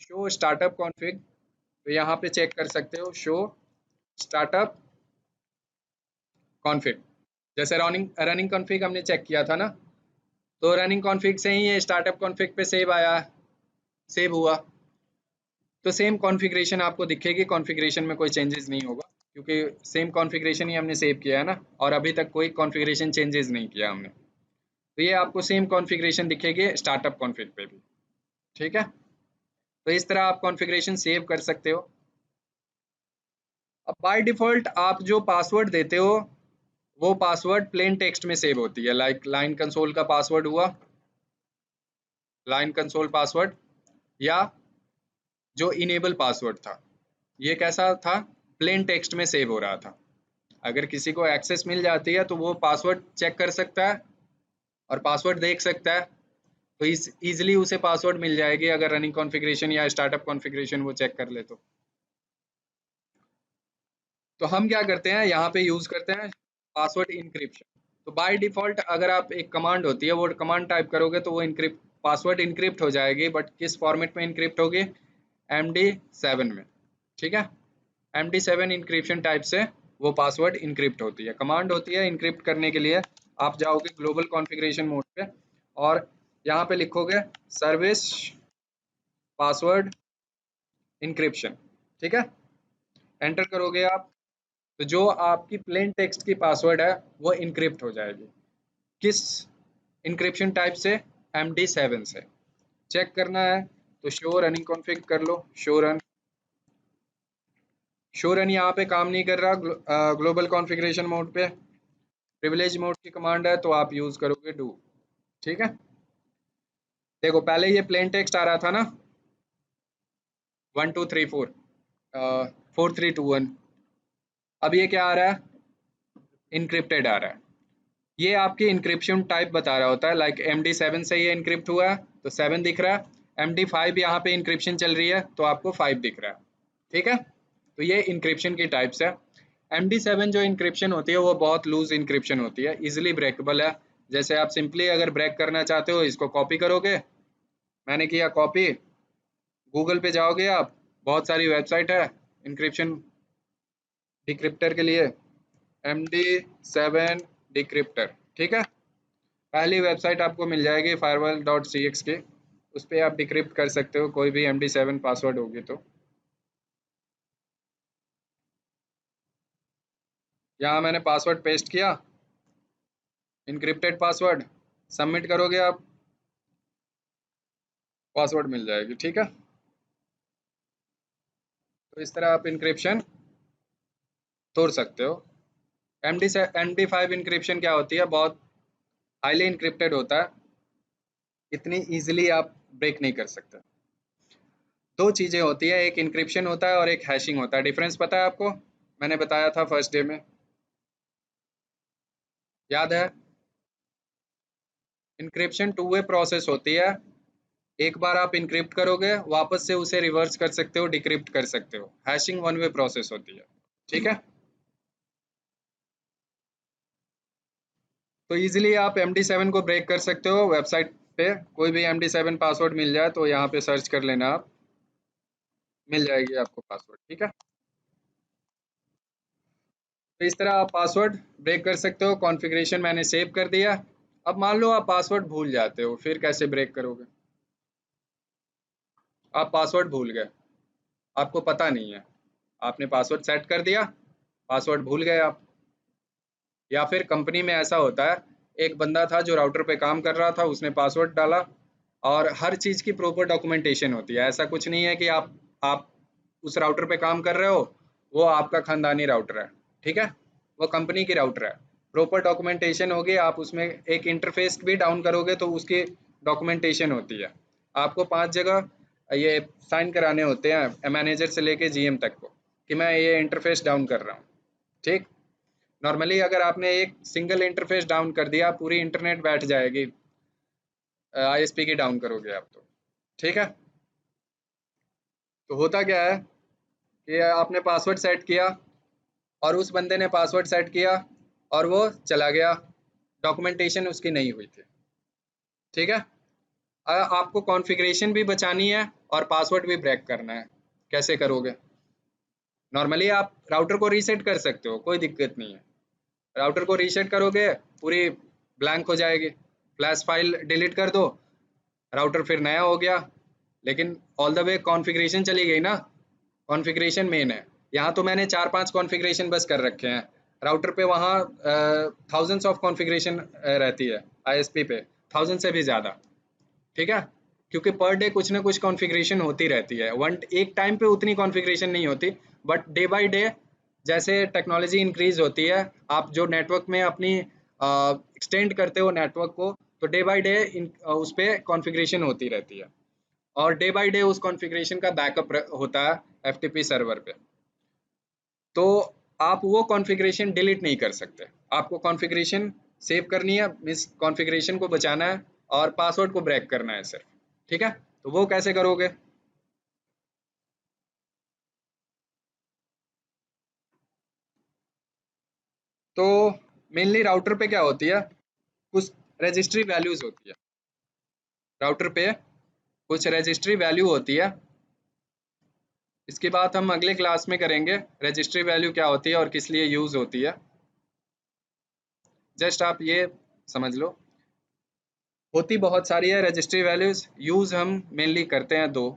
शो स्टार्टअप कॉन्फ़िग, तो यहाँ पे चेक कर सकते हो शो स्टार्टअप कॉन्फ़िग। जैसे रनिंग रनिंग कॉन्फ़िग हमने चेक किया था ना, तो रनिंग कॉन्फ़िग से ही ये स्टार्टअप कॉन्फ़िग पे सेव आया, सेव हुआ। तो सेम कॉन्फ़िगरेशन आपको दिखेगी, कॉन्फ़िगरेशन में कोई चेंजेस नहीं होगा क्योंकि सेम कॉन्फ़िगरेशन ही हमने सेव किया है ना, और अभी तक कोई कॉन्फ़िगरेशन चेंजेस नहीं किया हमने। तो ये आपको सेम कॉन्फ़िगरेशन दिखेगी स्टार्टअप कॉन्फ़िग पे भी, ठीक है। तो इस तरह आप कॉन्फ़िगरेशन सेव कर सकते हो। अब बाय डिफ़ॉल्ट आप जो पासवर्ड देते हो वो पासवर्ड प्लेन टेक्स्ट में सेव होती है, लाइक लाइन कंसोल का पासवर्ड हुआ, लाइन कंसोल पासवर्ड, या जो इनेबल पासवर्ड था ये कैसा था? प्लेन टेक्स्ट में सेव हो रहा था। अगर किसी को एक्सेस मिल जाती है तो वो पासवर्ड चेक कर सकता है और पासवर्ड देख सकता है, तो इस ईजिली उसे पासवर्ड मिल जाएगी अगर रनिंग कॉन्फ़िगरेशन या स्टार्टअप कॉन्फ़िगरेशन वो चेक कर ले तो हम क्या करते हैं यहाँ पे यूज़ करते हैं पासवर्ड इनक्रिप्शन। तो बाय डिफ़ॉल्ट अगर आप एक कमांड होती है वो कमांड टाइप करोगे तो वो इनक्रिप्ट पासवर्ड इनक्रिप्ट हो जाएगी, बट किस फॉर्मेट में इनक्रिप्ट होगी? MD7 में, ठीक है। MD7 इनक्रिप्शन टाइप से वो पासवर्ड इनक्रिप्ट होती है। कमांड होती है इनक्रिप्ट करने के लिए, आप जाओगे ग्लोबल कॉन्फ़िगरेशन मोड पे और यहाँ पे लिखोगे सर्विस पासवर्ड इनक्रिप्शन, ठीक है। एंटर करोगे आप तो जो आपकी प्लेन टेक्स्ट की पासवर्ड है वो इनक्रिप्ट हो जाएगी। किस इनक्रिप्शन टाइप से? MD7 से। चेक करना है तो शो रनिंग कॉन्फ़िग कर लो, शो रन, शो रन यहाँ पे काम नहीं कर रहा ग्लोबल कॉन्फ़िगरेशन मोड पे, प्रिविलेज मोड की कमांड है तो आप यूज़ करोगे डू। ठीक है, देखो पहले ये प्लेन टेक्स्ट आ रहा था ना 1 2 3 4 4 3 2 1, अब ये क्या आ रहा है, इनक्रिप्टेड आ रहा है। ये आपकी इनक्रिप्शन टाइप बता रहा होता है, लाइक MD7 से ये इनक्रिप्ट हुआ है तो 7 दिख रहा है, MD5 यहाँ पे इनक्रिप्शन चल रही है तो आपको 5 दिख रहा है। ठीक है, तो ये इनक्रिप्शन की टाइप्स है। MD7 जो इनक्रिप्शन होती है वो बहुत लूज इनक्रिप्शन होती है, इजिली ब्रेकेबल है। जैसे आप सिंपली अगर ब्रेक करना चाहते हो इसको कॉपी करोगे, मैंने किया कॉपी, गूगल पे जाओगे आप, बहुत सारी वेबसाइट है इनक्रिप्शन डिक्रिप्टर के लिए, MD7 डिक्रिप्टर। ठीक है, पहली वेबसाइट आपको मिल जाएगी firewall.cx की, उस पर आप डिक्रिप्ट कर सकते हो कोई भी MD7 पासवर्ड होगी तो। यहाँ मैंने पासवर्ड पेस्ट किया, इनक्रिप्टेड पासवर्ड, सबमिट करोगे आप, पासवर्ड मिल जाएगी। ठीक है, तो इस तरह आप इनक्रिप्शन तोड़ सकते हो। MD5 इनक्रिप्शन क्या होती है, बहुत हाईली इनक्रिप्टेड होता है, इतनी इजीली आप ब्रेक नहीं कर सकते। दो चीज़ें होती है, एक इनक्रिप्शन होता है और एक हैशिंग होता है। डिफरेंस पता है आपको, मैंने बताया था फर्स्ट डे में, याद है? इनक्रिप्शन टू वे प्रोसेस होती है, एक बार आप इनक्रिप्ट करोगे वापस से उसे रिवर्स कर सकते हो, डिक्रिप्ट कर सकते हो। हैशिंग वन वे प्रोसेस होती है। ठीक है, तो इजीली आप MD7 को ब्रेक कर सकते हो। वेबसाइट पे कोई भी MD7 पासवर्ड मिल जाए तो यहाँ पे सर्च कर लेना आप, मिल जाएगी आपको पासवर्ड। ठीक है, तो इस तरह आप पासवर्ड ब्रेक कर सकते हो। कॉन्फ़िगरेशन मैंने सेव कर दिया। अब मान लो आप पासवर्ड भूल जाते हो, फिर कैसे ब्रेक करोगे? आप पासवर्ड भूल गए, आपको पता नहीं है, आपने पासवर्ड सेट कर दिया, पासवर्ड भूल गए आप। या फिर कंपनी में ऐसा होता है, एक बंदा था जो राउटर पे काम कर रहा था, उसने पासवर्ड डाला और हर चीज़ की प्रॉपर डॉक्यूमेंटेशन होती है। ऐसा कुछ नहीं है कि आप उस राउटर पे काम कर रहे हो, वो आपका खानदानी राउटर है। ठीक है, वो कंपनी की राउटर है, प्रॉपर डॉक्यूमेंटेशन होगी। आप उसमें एक इंटरफेस भी डाउन करोगे तो उसकी डॉक्यूमेंटेशन होती है। आपको 5 जगह ये साइन कराने होते हैं, मैनेजर से लेके GM तक को, कि मैं ये इंटरफेस डाउन कर रहा हूँ। ठीक, नॉर्मली अगर आपने एक सिंगल इंटरफेस डाउन कर दिया, पूरी इंटरनेट बैठ जाएगी, ISP की डाउन करोगे आप तो। ठीक है, तो होता क्या है कि आपने पासवर्ड सेट किया और उस बंदे ने पासवर्ड सेट किया और वो चला गया, डॉक्यूमेंटेशन उसकी नहीं हुई थी। ठीक है, आपको कॉन्फ़िगरेशन भी बचानी है और पासवर्ड भी ब्रेक करना है। कैसे करोगे? नॉर्मली आप राउटर को रीसेट कर सकते हो, कोई दिक्कत नहीं है। राउटर को रीसेट करोगे, पूरी ब्लैंक हो जाएगी, फ्लैश फाइल डिलीट कर दो, राउटर फिर नया हो गया। लेकिन ऑल द वे कॉन्फ़िगरेशन चली गई ना, कॉन्फ़िगरेशन मेन है। यहाँ तो मैंने 4-5 कॉन्फ़िगरेशन बस कर रखे हैं, राउटर पे वहाँ थाउजेंड्स ऑफ कॉन्फ़िगरेशन रहती है, ISP पे थाउजेंड से भी ज़्यादा। ठीक है, क्योंकि पर डे कुछ ना कुछ कॉन्फ़िगरेशन होती रहती है। वन एक टाइम पे उतनी कॉन्फ़िगरेशन नहीं होती, बट डे बाय डे जैसे टेक्नोलॉजी इंक्रीज होती है, आप जो नेटवर्क में अपनी एक्सटेंड करते हो नेटवर्क को, तो डे बाय डे उस पर कॉन्फ़िगरेशन होती रहती है और डे बाय डे उस कॉन्फ़िगरेशन का बैकअप होता है FTP सर्वर पे। तो आप वो कॉन्फ़िगरेशन डिलीट नहीं कर सकते, आपको कॉन्फ़िगरेशन सेव करनी है, मीन्स कॉन्फ़िगरेशन को बचाना है और पासवर्ड को ब्रेक करना है सिर्फ। ठीक है, तो वो कैसे करोगे? तो मेनली राउटर पे क्या होती है, कुछ रजिस्ट्री वैल्यूज होती है, राउटर पे कुछ रजिस्ट्री वैल्यू होती है। इसकी बात हम अगले क्लास में करेंगे, रजिस्ट्री वैल्यू क्या होती है और किस लिए यूज होती है। जस्ट आप ये समझ लो, होती बहुत सारी है रजिस्ट्री वैल्यूज, यूज हम मेनली करते हैं दो।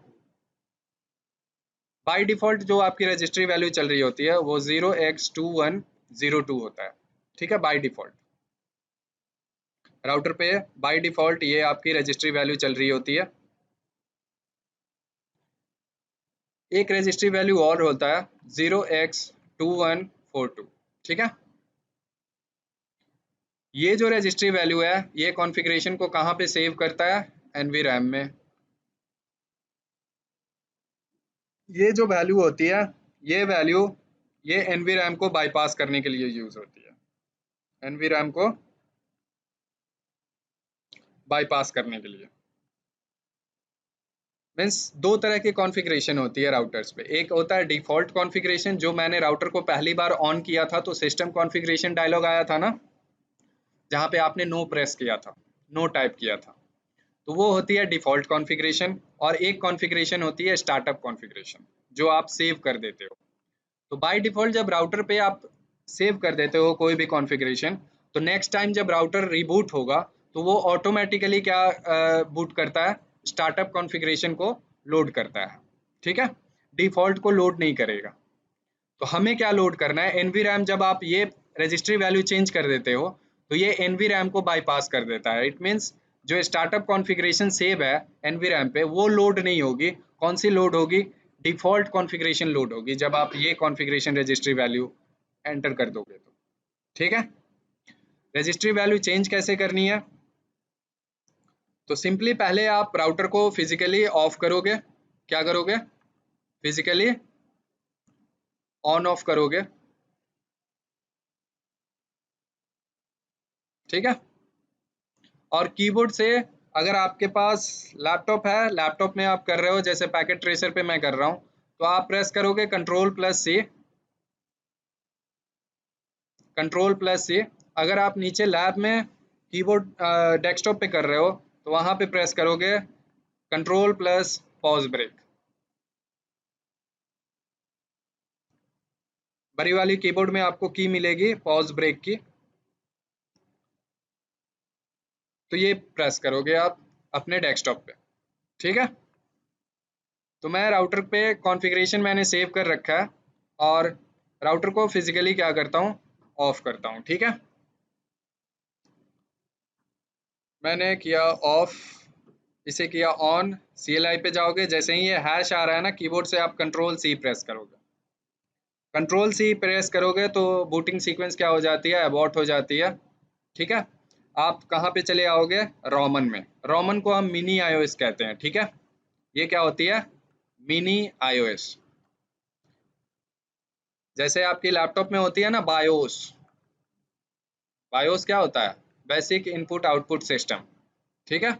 बाय डिफॉल्ट जो आपकी रजिस्ट्री वैल्यू चल रही होती है वो 0x2102 होता है। ठीक है, बाय डिफॉल्ट राउटर पे बाय डिफॉल्ट ये आपकी रजिस्ट्री वैल्यू चल रही होती है। एक रजिस्ट्री वैल्यू और होता है 0x2142, ठीक है। ये जो रजिस्ट्री वैल्यू है ये कॉन्फ़िगरेशन को कहाँ पे सेव करता है, NVRAM में। ये जो वैल्यू होती है ये वैल्यू ये NVRAM को बाईपास करने के लिए यूज होती है, NVRAM को बाईपास करने के लिए। मीन्स दो तरह की कॉन्फ़िगरेशन होती है राउटर्स पे। एक होता है डिफ़ॉल्ट कॉन्फ़िगरेशन, जो मैंने राउटर को पहली बार ऑन किया था तो सिस्टम कॉन्फ़िगरेशन डायलॉग आया था ना, जहाँ पे आपने नो प्रेस किया था, नो टाइप किया था, तो वो होती है डिफ़ॉल्ट कॉन्फ़िगरेशन। और एक कॉन्फ़िगरेशन होती है स्टार्टअप कॉन्फ़िगरेशन, जो आप सेव कर देते हो। तो बाय डिफ़ॉल्ट जब राउटर पे आप सेव कर देते हो कोई भी कॉन्फ़िगरेशन, तो नेक्स्ट टाइम जब राउटर रीबूट होगा तो वो ऑटोमेटिकली क्या बूट करता है, स्टार्टअप कॉन्फ़िगरेशन को लोड करता है, ठीक है। डिफ़ॉल्ट को लोड नहीं करेगा। तो हमें क्या लोड करना है, NVRAM जब आप ये रजिस्ट्री वैल्यू चेंज कर देते हो तो ये NVRAM को बाईपास कर देता है। इट मीन्स जो स्टार्टअप कॉन्फ़िगरेशन सेव है NVRAM पे वो लोड नहीं होगी। कौन सी लोड होगी, डिफ़ॉल्ट कॉन्फ़िगरेशन लोड होगी जब आप ये कॉन्फ़िगरेशन रजिस्ट्री वैल्यू एंटर कर दोगे तो, ठीक है। रजिस्ट्री वैल्यू चेंज कैसे करनी है, तो सिंपली पहले आप राउटर को फिजिकली ऑफ करोगे। क्या करोगे, फिजिकली ऑन ऑफ करोगे, ठीक है। और कीबोर्ड से, अगर आपके पास लैपटॉप है, लैपटॉप में आप कर रहे हो जैसे पैकेट ट्रेसर पे मैं कर रहा हूँ, तो आप प्रेस करोगे कंट्रोल+C, कंट्रोल+C। अगर आप नीचे लैब में कीबोर्ड डेस्कटॉप पे कर रहे हो तो वहां पे प्रेस करोगे कंट्रोल+पॉज ब्रेक। बड़ी वाली कीबोर्ड में आपको की मिलेगी पॉज ब्रेक की, तो ये प्रेस करोगे आप अपने डेस्कटॉप पे, ठीक है। तो मैं राउटर पे कॉन्फ़िगरेशन मैंने सेव कर रखा है और राउटर को फिजिकली क्या करता हूँ, ऑफ करता हूँ, ठीक है। मैंने किया ऑफ, इसे किया ऑन। CLI पे जाओगे, जैसे ही ये हैश आ रहा है ना कीबोर्ड से, आप कंट्रोल+C प्रेस करोगे। कंट्रोल+C प्रेस करोगे तो बूटिंग सीक्वेंस क्या हो जाती है, अबॉर्ट हो जाती है, ठीक है। आप कहाँ पे चले आओगे, रोमन में। रोमन को हम मिनी iOS कहते हैं, ठीक है। ये क्या होती है, मिनी iOS। जैसे आपकी लैपटॉप में होती है ना बायोस, बायोस क्या होता है, बेसिक इनपुट आउटपुट सिस्टम, ठीक है।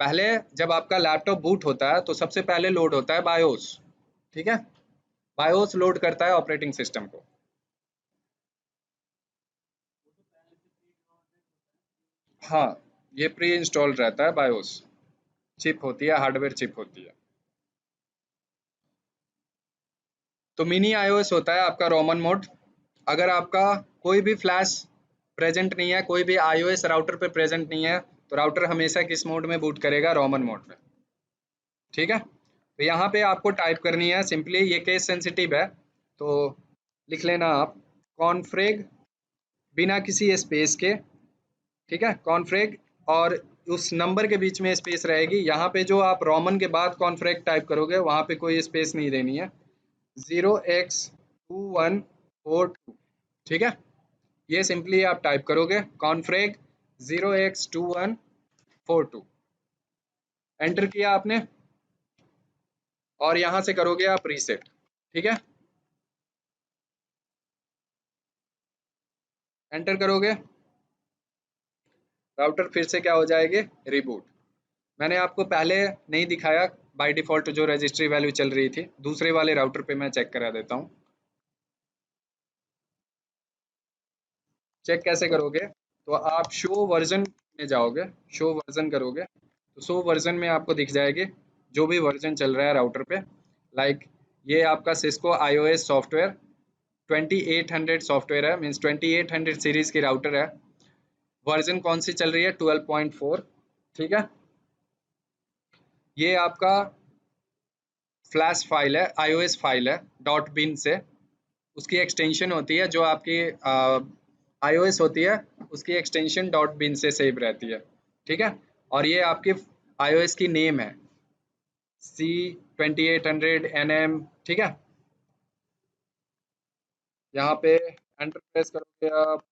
पहले जब आपका लैपटॉप बूट होता है तो सबसे पहले लोड होता है बायोस, ठीक है। बायोस लोड करता है ऑपरेटिंग सिस्टम को। हाँ, ये प्री इंस्टॉल्ड रहता है बायोस, चिप होती है, हार्डवेयर चिप होती है। तो मिनी iOS होता है आपका रोमन मोड। अगर आपका कोई भी फ्लैश प्रेजेंट नहीं है, कोई भी iOS राउटर पे प्रेजेंट नहीं है, तो राउटर हमेशा किस मोड में बूट करेगा, रोमन मोड में, ठीक है। तो यहाँ पे आपको टाइप करनी है सिंपली, ये केस सेंसिटिव है तो लिख लेना आप कॉन्फ्रेग, बिना किसी स्पेस के, ठीक है, कॉन्फ्रेग। और उस नंबर के बीच में स्पेस रहेगी। यहाँ पे जो आप रोमन के बाद कॉन्फ्रेग टाइप करोगे वहाँ पे कोई स्पेस नहीं देनी है, 0x2142, ठीक है। ये सिंपली आप टाइप करोगे कॉन्फ्रेग 0x2142, एंटर किया आपने और यहाँ से करोगे आप रीसेट, ठीक है। एंटर करोगे, राउटर फिर से क्या हो जाएगी, रिबूट। मैंने आपको पहले नहीं दिखाया, बाय डिफॉल्ट जो रजिस्ट्री वैल्यू चल रही थी, दूसरे वाले राउटर पे मैं चेक करा देता हूँ। चेक कैसे करोगे, तो आप शो वर्जन में जाओगे, शो वर्जन करोगे तो शो वर्जन में आपको दिख जाएगी जो भी वर्जन चल रहा है राउटर पे। लाइक ये आपका सिस्को iOS सॉफ्टवेयर 2800 सॉफ्टवेयर है, मीन्स 2800 सीरीज की राउटर है। वर्जन कौन सी चल रही है, 12.4, ठीक है। ये आपका फ्लैश फाइल है, iOS फाइल है .bin से, उसकी एक्सटेंशन होती है जो आपकी iOS होती है, उसकी एक्सटेंशन .bin से सेव रहती है, ठीक है। और ये आपकी iOS की नेम है, 2800 NM, ठीक है। यहाँ पे एंटर प्रेस करोगे आप,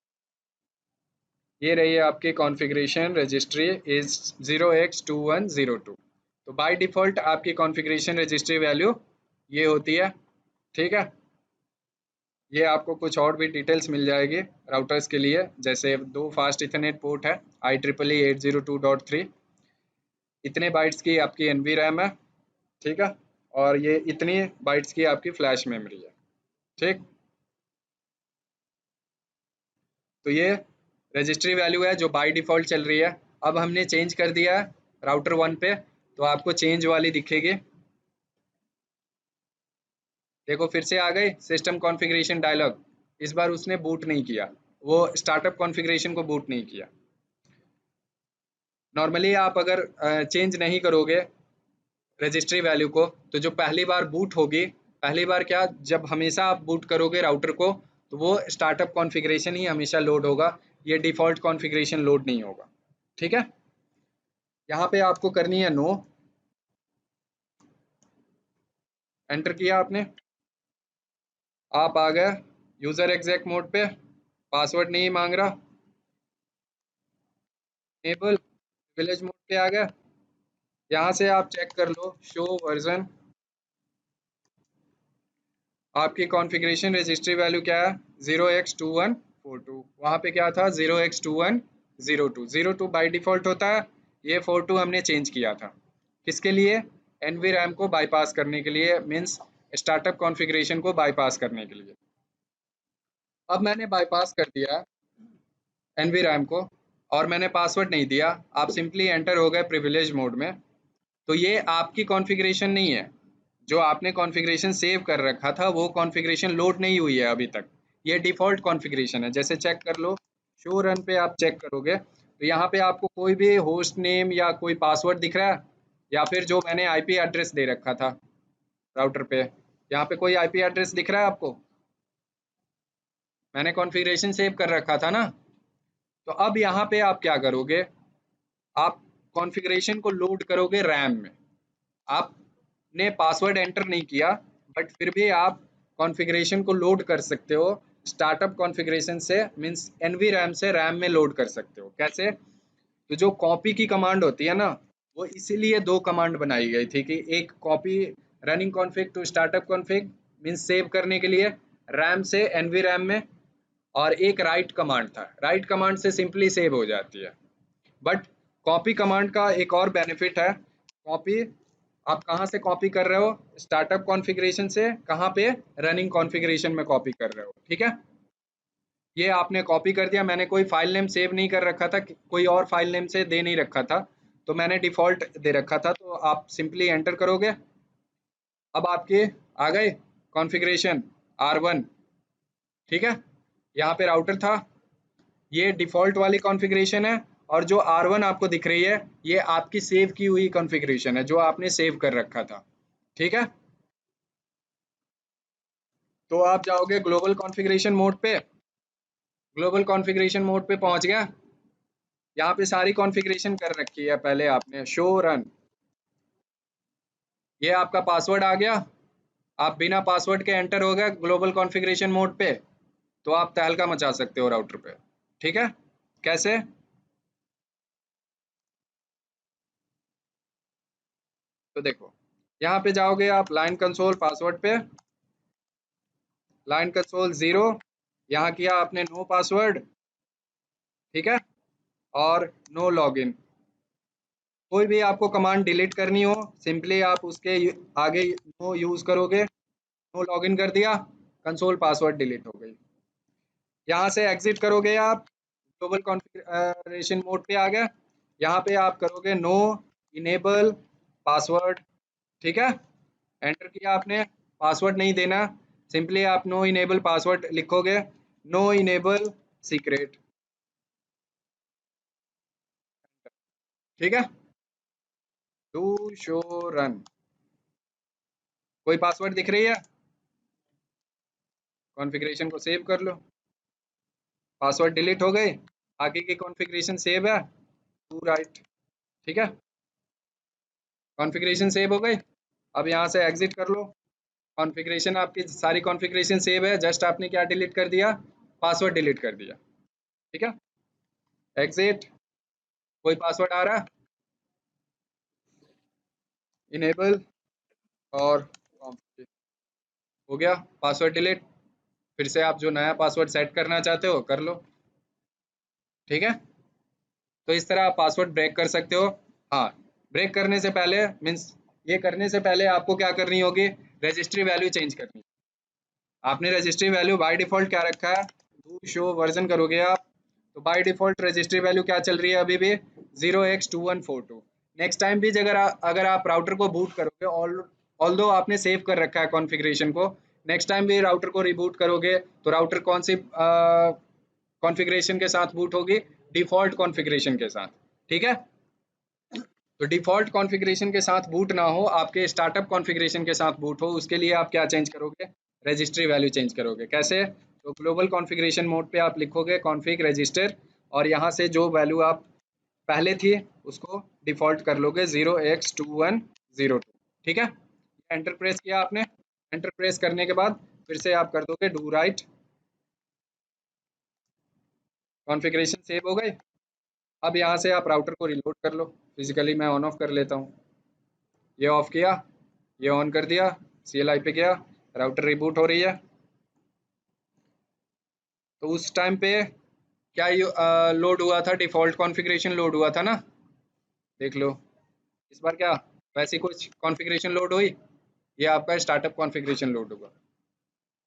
ये रही है आपकी कॉन्फ़िगरेशन रजिस्ट्री इज 0x2102। तो बाय डिफ़ॉल्ट आपकी कॉन्फ़िगरेशन रजिस्ट्री वैल्यू ये होती है, ठीक है। ये आपको कुछ और भी डिटेल्स मिल जाएगी राउटर्स के लिए, जैसे 2 फास्ट इथरनेट पोर्ट है, IEEE 802.3, इतने बाइट्स की आपकी NV रैम है, ठीक है, और ये इतनी बाइट्स की आपकी फ्लैश मेमोरी है, ठीक। तो ये रजिस्ट्री वैल्यू है जो बाय डिफ़ॉल्ट चल रही है। अब हमने चेंज कर दिया है राउटर 1 पे, तो आपको चेंज वाली दिखेगी। देखो फिर से आ गए सिस्टम कॉन्फ़िगरेशन डायलॉग। इस बार उसने बूट नहीं किया, वो स्टार्टअप कॉन्फ़िगरेशन को बूट नहीं किया। नॉर्मली आप अगर चेंज नहीं करोगे रजिस्ट्री वैल्यू को, तो जो पहली बार बूट होगी, पहली बार क्या, जब हमेशा आप बूट करोगे राउटर को, तो वो स्टार्टअप कॉन्फ़िगरेशन ही हमेशा लोड होगा, ये डिफ़ॉल्ट कॉन्फ़िगरेशन लोड नहीं होगा, ठीक है। यहाँ पे आपको करनी है नो, एंटर किया आपने, आप आ गए यूज़र एग्जैक मोड पे, पासवर्ड नहीं मांग रहा, एनेबल विलेज मोड पे आ गया। यहाँ से आप चेक कर लो शो वर्जन, आपकी कॉन्फ़िगरेशन रजिस्ट्री वैल्यू क्या है 0x2142, वहाँ पे क्या था 0x2102, 02 बाई डिफ़ॉल्ट होता है, ये 42 हमने चेंज किया था, किसके लिए, NV रैम को बाईपास करने के लिए, मीन्स स्टार्टअप कॉन्फ़िगरेशन को बाईपास करने के लिए। अब मैंने बाईपास कर दिया NV रैम को और मैंने पासवर्ड नहीं दिया, आप सिंपली एंटर हो गए प्रिविलेज मोड में, तो ये आपकी कॉन्फ़िगरेशन नहीं है, जो आपने कॉन्फ़िगरेशन सेव कर रखा था वो कॉन्फ़िगरेशन लोड नहीं हुई है अभी तक, ये डिफ़ॉल्ट कॉन्फ़िगरेशन है। जैसे चेक कर लो, शो रन पे आप चेक करोगे तो यहाँ पे आपको कोई भी होस्ट नेम या कोई पासवर्ड दिख रहा है, या फिर जो मैंने IP एड्रेस दे रखा था राउटर पे, यहाँ पे कोई IP एड्रेस दिख रहा है आपको, मैंने कॉन्फ़िगरेशन सेव कर रखा था ना। तो अब यहाँ पे आप क्या करोगे, आप कॉन्फ़िगरेशन को लोड करोगे रैम में, आपने पासवर्ड एंटर नहीं किया, बट फिर भी आप कॉन्फ़िगरेशन को लोड कर सकते हो स्टार्टअप कॉन्फ़िगरेशन से, मीन्स NV रैम से रैम में लोड कर सकते हो। कैसे, तो जो कॉपी की कमांड होती है ना, वो इसीलिए 2 कमांड बनाई गई थी कि एक copy running config to startup config, means save करने के लिए रैम से NV रैम में, और एक राइट कमांड था, राइट कमांड से सिंपली सेव हो जाती है। बट कॉपी कमांड का एक और बेनिफिट है, कॉपी आप कहाँ से कॉपी कर रहे हो, स्टार्टअप कॉन्फ़िगरेशन से कहाँ पे, रनिंग कॉन्फ़िगरेशन में कॉपी कर रहे हो, ठीक है। ये आपने कॉपी कर दिया, मैंने कोई फाइल नेम सेव नहीं कर रखा था, कोई और फाइल नेम से दे नहीं रखा था, तो मैंने डिफ़ॉल्ट दे रखा था, तो आप सिंपली एंटर करोगे, अब आपके आ गए कॉन्फ़िगरेशन R1, ठीक है। यहाँ पे राउटर था, ये डिफ़ॉल्ट वाली कॉन्फ़िगरेशन है, और जो R1 आपको दिख रही है ये आपकी सेव की हुई कॉन्फ़िगरेशन है, जो आपने सेव कर रखा था, ठीक है। तो आप जाओगे ग्लोबल कॉन्फ़िगरेशन मोड पे, ग्लोबल कॉन्फ़िगरेशन मोड पे पहुंच गया, यहाँ पे सारी कॉन्फ़िगरेशन कर रखी है पहले आपने, शो रन, ये आपका पासवर्ड आ गया, आप बिना पासवर्ड के एंटर हो गए ग्लोबल कॉन्फ़िगरेशन मोड पे, तो आप तहलका मचा सकते हो राउटर पे, ठीक है। कैसे, तो देखो यहाँ पे जाओगे आप लाइन कंसोल पासवर्ड पे, लाइन कंसोल 0, यहाँ किया आपने नो पासवर्ड, ठीक है, और नो लॉगिन। कोई भी आपको कमांड डिलीट करनी हो, सिंपली आप उसके आगे नो यूज करोगे, नो लॉगिन कर दिया, कंसोल पासवर्ड डिलीट हो गई। यहाँ से एग्जिट करोगे आप, ग्लोबल कॉन्फ़िगरेशन मोड पे आ गया, यहाँ पे आप करोगे नो इनेबल पासवर्ड, ठीक है, एंटर किया आपने, पासवर्ड नहीं देना, सिंपली आप नो इनेबल पासवर्ड लिखोगे, नो इनेबल सीक्रेट, ठीक है, टू शो रन, कोई पासवर्ड दिख रही है, कॉन्फ़िगरेशन को सेव कर लो, पासवर्ड डिलीट हो गए, आगे की कॉन्फ़िगरेशन सेव है, टू राइट, ठीक है, कॉन्फ़िगरेशन सेव हो गई। अब यहाँ से एग्जिट कर लो। कॉन्फ़िगरेशन आपकी सारी कॉन्फ़िगरेशन सेव है, जस्ट आपने क्या डिलीट कर दिया, पासवर्ड डिलीट कर दिया। ठीक है, एग्जिट। कोई पासवर्ड आ रहा, इनेबल और हो गया पासवर्ड डिलीट। फिर से आप जो नया पासवर्ड सेट करना चाहते हो कर लो। ठीक है, तो इस तरह आप पासवर्ड ब्रेक कर सकते हो। हाँ, ब्रेक करने से पहले मीन्स ये करने से पहले आपको क्या करनी होगी, रजिस्ट्री वैल्यू चेंज करनी। आपने रजिस्ट्री वैल्यू बाय डिफॉल्ट क्या रखा है, डू शो वर्जन करोगे आप, तो बाय डिफॉल्ट रजिस्ट्री वैल्यू क्या चल रही है अभी भी 0x2142। नेक्स्ट टाइम भी अगर आप राउटर को बूट करोगे, ऑल्दो आपने सेव कर रखा है कॉन्फ़िगरेशन को, नेक्स्ट टाइम भी राउटर को रिबूट करोगे तो राउटर कौन सी कॉन्फ़िगरेशन के साथ बूट होगी, डिफॉल्ट कॉन्फ़िगरेशन के साथ। ठीक है, तो डिफॉल्ट कॉन्फ़िगरेशन के साथ बूट ना हो, आपके स्टार्टअप कॉन्फ़िगरेशन के साथ बूट हो, उसके लिए आप क्या चेंज करोगे, रजिस्ट्री वैल्यू चेंज करोगे। कैसे, तो ग्लोबल कॉन्फ़िगरेशन मोड पे आप लिखोगे कॉन्फ़िग रजिस्टर, और यहाँ से जो वैल्यू आप पहले थी उसको डिफॉल्ट कर लोगे 0x2102। ठीक है, एंटर प्रेस किया आपने, एंटर प्रेस करने के बाद फिर से आप कर दोगे डू राइट, कॉन्फ़िगरेशन सेव हो गई। अब यहाँ से आप राउटर को रिलोड कर लो। फिजिकली मैं ऑन ऑफ कर लेता हूँ, ये ऑफ किया, ये ऑन कर दिया, CLI पे गया, राउटर रिबूट हो रही है। तो उस टाइम पे क्या लोड हुआ था, डिफॉल्ट कॉन्फ़िगरेशन लोड हुआ था ना, देख लो। इस बार क्या वैसी कुछ कॉन्फ़िगरेशन लोड हुई, ये आपका स्टार्टअप कॉन्फ़िगरेशन लोड होगा।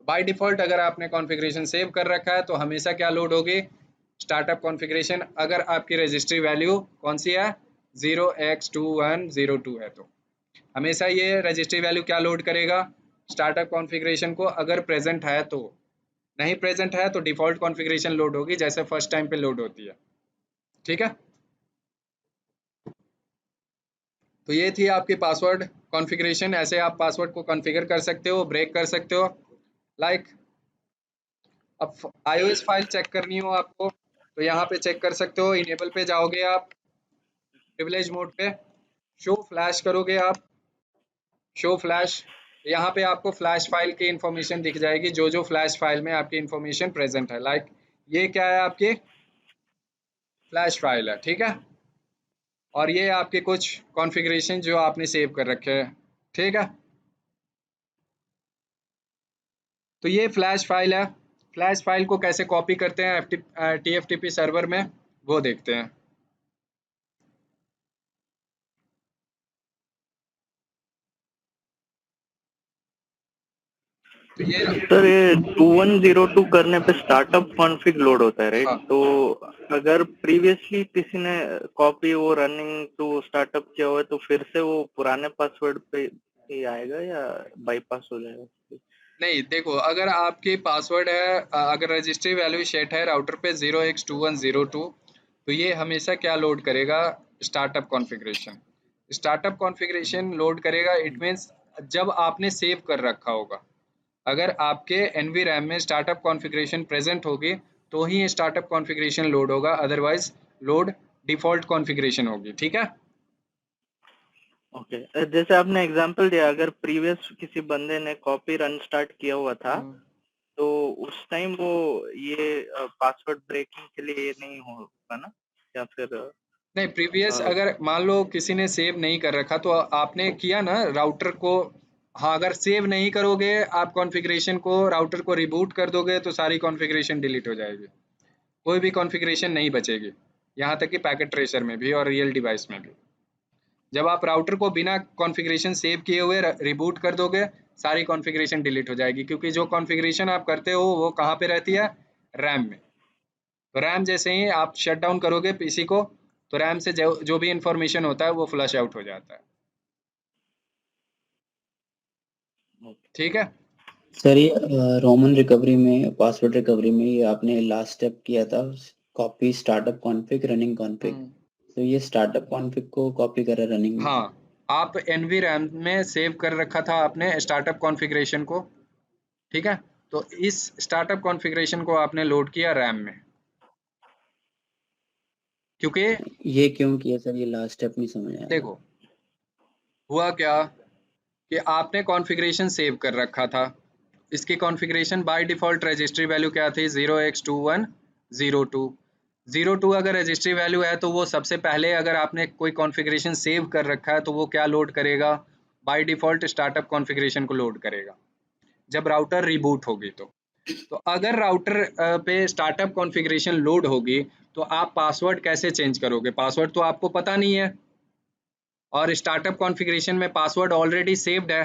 बाय डिफ़ॉल्ट अगर आपने कॉन्फ़िगरेशन सेव कर रखा है तो हमेशा क्या लोड होगी, स्टार्टअप कॉन्फ़िगरेशन, अगर आपकी रजिस्ट्री वैल्यू कौन सी है 0x2102 है तो हमेशा ये रजिस्ट्री वैल्यू क्या लोड करेगा, स्टार्टअप कॉन्फ़िगरेशन को, अगर प्रेजेंट है तो। नहीं प्रेजेंट है तो डिफ़ॉल्ट कॉन्फ़िगरेशन लोड होगी जैसे फर्स्ट टाइम पे लोड होती है। ठीक है, तो ये थी आपकी पासवर्ड कॉन्फ़िगरेशन। ऐसे आप पासवर्ड को कॉन्फ़िगर कर सकते हो, ब्रेक कर सकते हो। लाइक अब iOS फाइल चेक करनी हो आपको तो यहाँ पे चेक कर सकते हो, इनेबल पे जाओगे आप, प्रिविलेज मोड पे शो फ्लैश करोगे आप, शो फ्लैश, यहाँ पे आपको फ्लैश फाइल की इंफॉर्मेशन दिख जाएगी, जो जो फ्लैश फाइल में आपकी इंफॉर्मेशन प्रेजेंट है। लाइक ये क्या है, आपकी फ्लैश फाइल है। ठीक है, और ये आपके कुछ कॉन्फ़िगरेशन जो आपने सेव कर रखे हैं। ठीक है, तो ये फ्लैश फाइल है। फ्लैश फाइल को कैसे कॉपी करते हैं TFTP सर्वर में, वो देखते हैं। तो ये सर ये 2102 करने पे स्टार्टअप कॉन्फ़िग लोड होता है राइट? हाँ, तो अगर प्रीवियसली किसी ने कॉपी वो रनिंग टू स्टार्टअप किया हुआ है तो फिर से वो पुराने पासवर्ड पे ही आएगा या बाईपास हो जाएगा? नहीं देखो, अगर आपकी पासवर्ड है, अगर रजिस्ट्री वैल्यू सेट है राउटर पे 0x2102, तो ये हमेशा क्या लोड करेगा, startup configuration. Startup configuration load करेगा, इट मीन्स जब आपने सेव कर रखा होगा। अगर आपके NVRAM में स्टार्टअप कॉन्फ़िगरेशन प्रेजेंट होगी तो ही स्टार्टअप कॉन्फ़िगरेशन लोड होगा, अदरवाइज लोड डिफ़ॉल्ट कॉन्फ़िगरेशन होगी। ठीक है, ओके, जैसे आपने एग्जांपल दिया, अगर प्रीवियस किसी बंदे ने कॉपी रन स्टार्ट किया हुआ था तो उस टाइम वो ये पासवर्ड ब्रेकिंग के लिए ये नहीं होगा ना, या फिर नहीं प्रीवियस अ, अगर मान लो किसी ने सेव नहीं कर रखा तो आपने किया ना राउटर को, हाँ अगर सेव नहीं करोगे आप कॉन्फ़िगरेशन को, राउटर को रिबूट कर दोगे तो सारी कॉन्फ़िगरेशन डिलीट हो जाएगी, कोई भी कॉन्फ़िगरेशन नहीं बचेगी, यहाँ तक कि पैकेट ट्रेसर में भी और रियल डिवाइस में भी। जब आप राउटर को बिना कॉन्फ़िगरेशन सेव किए हुए रिबूट कर दोगे, सारी कॉन्फ़िगरेशन डिलीट हो जाएगी, क्योंकि जो कॉन्फ़िगरेशन आप करते हो वो कहाँ पे रहती है, रैम में। तो रैम जैसे ही आप शट डाउन करोगे पीसी को, तो रैम से जो भी इंफॉर्मेशन होता है वो फ्लश आउट हो जाता है। ठीक है, सर ये रोमन रिकवरी में, पासवर्ड रिकवरी में ये आपने लास्ट स्टेप किया था, copy startup config running config, तो ये स्टार्टअप कॉन्फ़िग को कॉपी करा रनिंग में। हाँ, आप NVRAM में सेव कर रखा था आपने स्टार्टअप कॉन्फ़िगरेशन को। ठीक है, तो इस स्टार्टअप कॉन्फ़िगरेशन को आपने लोड किया रैम में, क्योंकि ये क्यों किया सर, ये लास्ट स्टेप नहीं समझ आया। देखो हुआ क्या, कि आपने कॉन्फ़िगरेशन सेव कर रखा था। इसकी configuration by default registry value क्या थी? 0x2102। 02 अगर रजिस्ट्री वैल्यू है तो वो सबसे पहले, अगर आपने कोई कॉन्फ़िगरेशन सेव कर रखा है तो वो क्या लोड करेगा? बाय डिफ़ॉल्ट स्टार्टअप कॉन्फ़िगरेशन को लोड करेगा जब राउटर रिबूट होगी तो अगर राउटर पे स्टार्टअप कॉन्फ़िगरेशन लोड होगी तो आप पासवर्ड कैसे चेंज करोगे? पासवर्ड तो आपको पता नहीं है और स्टार्टअप कॉन्फ़िगरेशन में पासवर्ड ऑलरेडी सेव्ड है,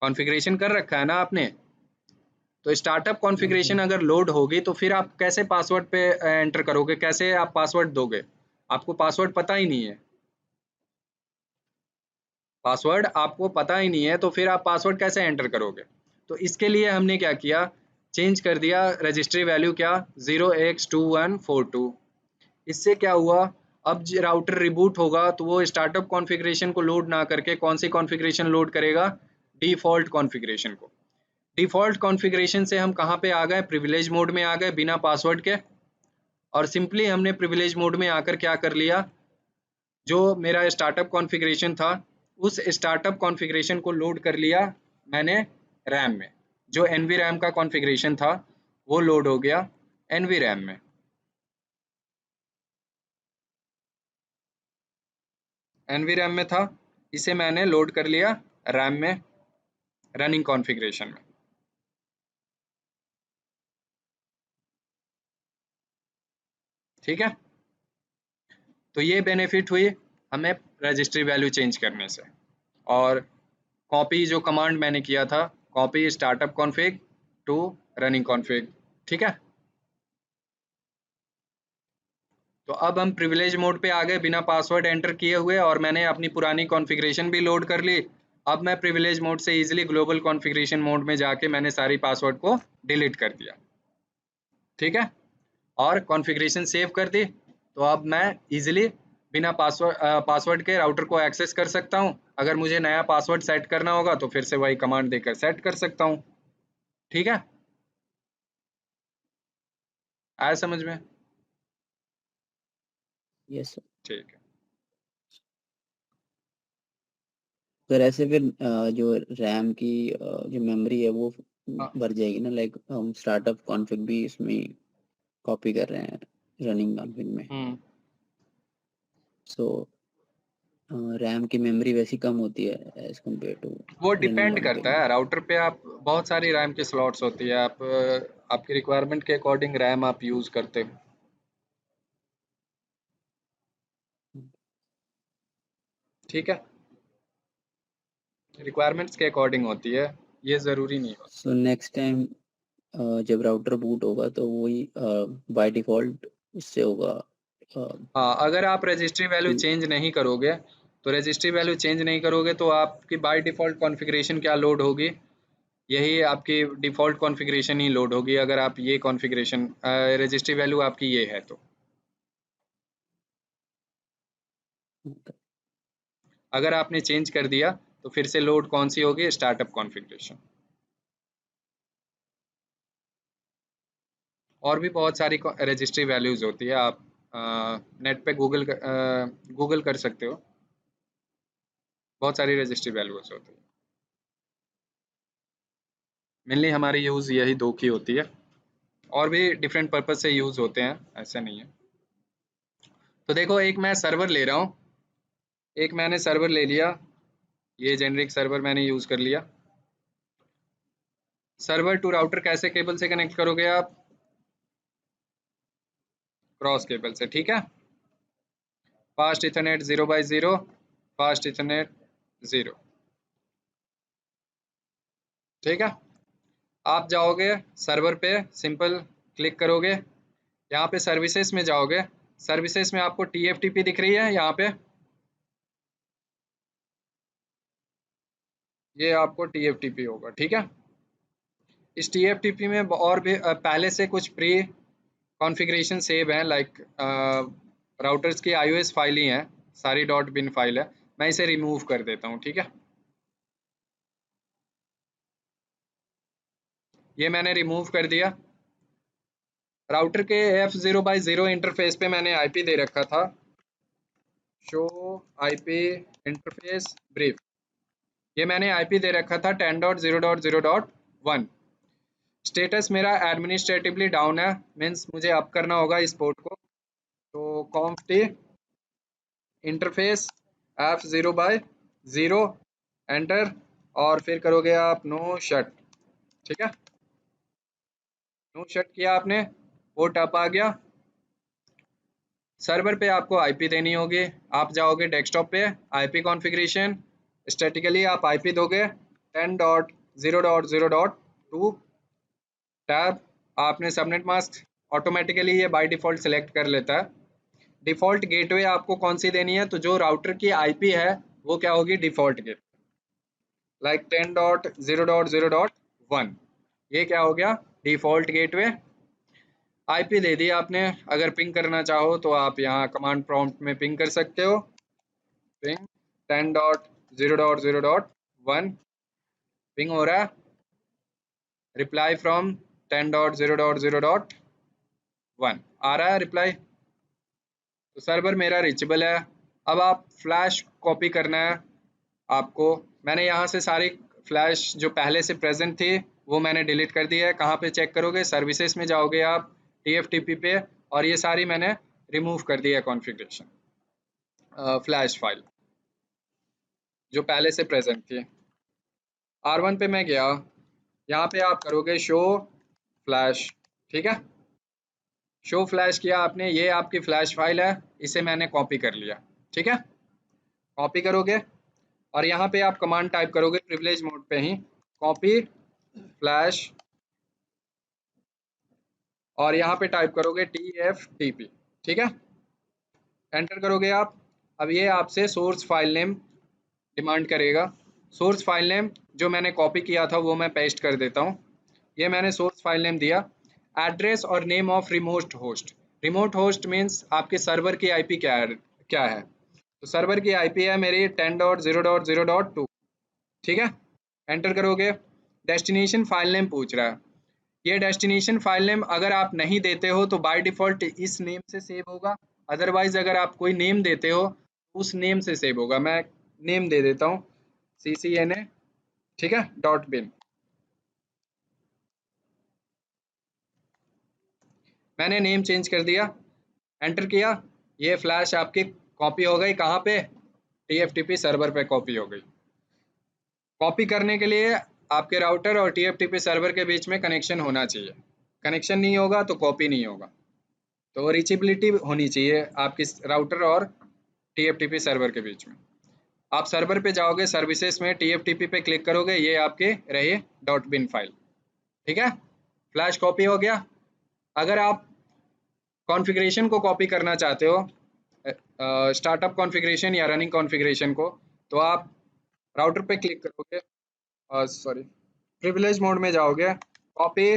कॉन्फ़िगरेशन कर रखा है ना आपने। तो स्टार्टअप कॉन्फ़िगरेशन अगर लोड होगी तो फिर आप कैसे पासवर्ड पे एंटर करोगे? कैसे आप पासवर्ड दोगे? आपको पासवर्ड पता ही नहीं है। पासवर्ड आपको पता ही नहीं है तो फिर आप पासवर्ड कैसे एंटर करोगे? तो इसके लिए हमने क्या किया, चेंज कर दिया रजिस्ट्री वैल्यू क्या 0x2142। इससे क्या हुआ, अब राउटर रिबूट होगा तो वो स्टार्टअप कॉन्फ़िगरेशन को लोड ना करके कौन सी कॉन्फ़िगरेशन लोड करेगा? डिफ़ॉल्ट कॉन्फ़िगरेशन को। डिफ़ॉल्ट कॉन्फ़िगरेशन से हम कहाँ पे आ गए? प्रिविलेज मोड में आ गए बिना पासवर्ड के। और सिंपली हमने प्रिविलेज मोड में आकर क्या कर लिया, जो मेरा स्टार्टअप कॉन्फ़िगरेशन था उस स्टार्टअप कॉन्फ़िगरेशन को लोड कर लिया मैंने रैम में। जो एनवी रैम का कॉन्फ़िगरेशन था वो लोड हो गया एनवी रैम में। एनवी रैम में था, इसे मैंने लोड कर लिया रैम में, रनिंग कॉन्फ़िगरेशन में। ठीक है, तो ये बेनिफिट हुई हमें रजिस्ट्री वैल्यू चेंज करने से। और कॉपी जो कमांड मैंने किया था, copy startup config to running config. ठीक है, तो अब हम प्रिविलेज मोड पे आ गए बिना पासवर्ड एंटर किए हुए, और मैंने अपनी पुरानी कॉन्फ़िगरेशन भी लोड कर ली। अब मैं प्रिविलेज मोड से इजीली ग्लोबल कॉन्फ़िगरेशन मोड में जाके मैंने सारी पासवर्ड को डिलीट कर दिया। ठीक है, और कॉन्फ़िगरेशन सेव कर दी, तो अब मैं इजीली बिना पासवर्ड के राउटर को एक्सेस कर सकता हूँ। अगर मुझे नया पासवर्ड सेट करना होगा तो फिर से वही कमांड देकर सेट कर सकता हूँ। ठीक है, आया समझ में? Yes sir. ठीक है। सर ऐसे फिर जो रैम की जो मेमोरी है वो हाँ, भर जाएगी ना, लाइक हम स्टार्टअप कॉन्फ़िग भी इसमें कॉपी कर रहे हैं रनिंग कॉन्फ़िग में, सो रैम की मेमोरी वैसी कम होती है एज कम्पेयर टू वो रनिंग डिपेंड कॉन्फ़िग करता में। है राउटर पे। आप बहुत सारी रैम की स्लॉट्स होती है, आप आपकी रिक्वायरमेंट के अकॉर्डिंग रैम आप यूज़ करते हो। ठीक है, रिक्वायरमेंट्स के अकॉर्डिंग होती है, ये ज़रूरी नहीं होता। सो नेक्स्ट टाइम जब राउटर बूट होगा तो वही बाय डिफ़ॉल्ट उससे होगा हाँ, अगर आप रजिस्ट्री वैल्यू कि चेंज नहीं करोगे, तो रजिस्ट्री वैल्यू चेंज नहीं करोगे तो आपकी बाय डिफ़ॉल्ट कॉन्फ़िगरेशन क्या लोड होगी? यही आपकी डिफ़ॉल्ट कॉन्फ़िगरेशन ही लोड होगी, अगर आप ये कॉन्फ़िगरेशन रजिस्ट्री वैल्यू आपकी ये है तो। अगर आपने चेंज कर दिया तो फिर से लोड कौन सी होगी? Startup configuration. और भी बहुत सारी रजिस्ट्री वैल्यूज़ होती है, आप नेट पे गूगल कर सकते हो, बहुत सारी रजिस्ट्री वैल्यूज़ होती है। मेनली हमारी यूज़ यही दो की होती है, और भी डिफरेंट पर्पज़ से यूज़ होते हैं, ऐसा नहीं है। तो देखो, एक मैं सर्वर ले रहा हूँ, एक मैंने सर्वर ले लिया, ये जेनरिक सर्वर मैंने यूज़ कर लिया। सर्वर टू राउटर कैसे केबल से कनेक्ट करोगे आप? क्रॉस केबल से। ठीक है, fast Ethernet 0x0, fast Ethernet 0। ठीक है, आप जाओगे सर्वर पे, सिंपल क्लिक करोगे, यहाँ पे सर्विसेज में जाओगे, सर्विसेज में आपको TFTP दिख रही है यहाँ पे, ये आपको TFTP होगा। ठीक है, इस TFTP में और भी पहले से कुछ प्री कॉन्फ़िगरेशन सेव हैं, लाइक राउटर्स की iOS फाइल ही है, सारी .bin फाइल है। मैं इसे रिमूव कर देता हूँ। ठीक है, ये मैंने रिमूव कर दिया। राउटर के F0x0 इंटरफेस पे मैंने IP दे रखा था, शो IP इंटरफेस ब्रीफ। ये मैंने आईपी दे रखा था 10.0.0.1। स्टेटस मेरा एडमिनिस्ट्रेटिवली डाउन है, मीन्स मुझे अप करना होगा इस पोर्ट को। तो conft इंटरफेस F0/0 एंटर, और फिर करोगे आप नो शट। ठीक है, नो शट किया आपने, पोर्ट अप आ गया। सर्वर पे आपको आईपी देनी होगी। आप जाओगे डेस्कटॉप पे, आईपी कॉन्फ़िगरेशन, स्टैटिकली आप आईपी दोगे 10.0.0.2 टैब। आपने सबनेट मास्क ऑटोमेटिकली ये बाय डिफ़ॉल्ट सेलेक्ट कर लेता है। डिफ़ॉल्ट गेटवे आपको कौन सी देनी है, तो जो राउटर की आईपी है वो क्या होगी, डिफ़ॉल्ट गेट, लाइक 10.0.0.1। ये क्या हो गया, डिफ़ॉल्ट गेटवे। आईपी दे दी आपने। अगर पिंग करना चाहो तो आप यहाँ कमांड प्रॉम्प्ट में पिंग कर सकते हो, पिंग 10.0.0.1 पिंग हो रहा है। रिप्लाई फ्रॉम 10.0.0.1 आ रहा है रिप्लाई। तो सर्वर मेरा रीचेबल है। अब आप फ्लैश कॉपी करना है आपको। मैंने यहाँ से सारी फ्लैश जो पहले से प्रेजेंट थी वो मैंने डिलीट कर दी है। कहाँ पे चेक करोगे, सर्विसेज में जाओगे आप, TFTP पे, और ये सारी मैंने रिमूव कर दी है कॉन्फ़िगरेशन फ्लैश फाइल जो पहले से प्रेजेंट थी। R1 पे मैं गया, यहाँ पे आप करोगे शो फ्लैश। ठीक है, शो फ्लैश किया आपने, ये आपकी फ्लैश फाइल है, इसे मैंने कॉपी कर लिया। ठीक है, कॉपी करोगे और यहाँ पे आप कमांड टाइप करोगे प्रिविलेज मोड पे ही, कॉपी फ्लैश, और यहाँ पे टाइप करोगे TFTP। ठीक है, एंटर करोगे आप। अब ये आपसे सोर्स फाइल नेम डिमांड करेगा। सोर्स फाइल नेम जो मैंने कॉपी किया था वो मैं पेस्ट कर देता हूँ। ये मैंने सोर्स फाइल नेम दिया। एड्रेस और name of remote host. Remote host means आपके सर्वर की आईपी क्या है। तो सर्वर की आईपी है मेरी 10.0.0.2। ठीक है, एंटर करोगे। डेस्टिनेशन फाइल नेम पूछ रहा है। ये डेस्टिनेशन फाइल नेम अगर आप नहीं देते हो तो बाय डिफ़ॉल्ट इस नेम से सेव होगा। अदरवाइज अगर आप कोई नेम देते हो उस नेम से सेव होगा। मैं नेम दे देता हूँ CCNA, ठीक है, .bin। मैंने नेम चेंज कर दिया, एंटर किया। ये फ्लैश आपकी कॉपी हो गई, कहाँ पे, TFTP सर्वर पे कॉपी हो गई। कॉपी करने के लिए आपके राउटर और TFTP सर्वर के बीच में कनेक्शन होना चाहिए। कनेक्शन नहीं होगा तो कॉपी नहीं होगा। तो रीचेबिलिटी होनी चाहिए आपकी राउटर और TFTP सर्वर के बीच में। आप सर्वर पे जाओगे, सर्विसेज में TFTP पे क्लिक करोगे, ये आपके रहे .bin फाइल। ठीक है, फ्लैश कॉपी हो गया। अगर आप कॉन्फ़िगरेशन को कॉपी करना चाहते हो, स्टार्टअप कॉन्फ़िगरेशन या रनिंग कॉन्फ़िगरेशन को, तो आप राउटर पे क्लिक करोगे, सॉरी प्रिविलेज मोड में जाओगे, कॉपी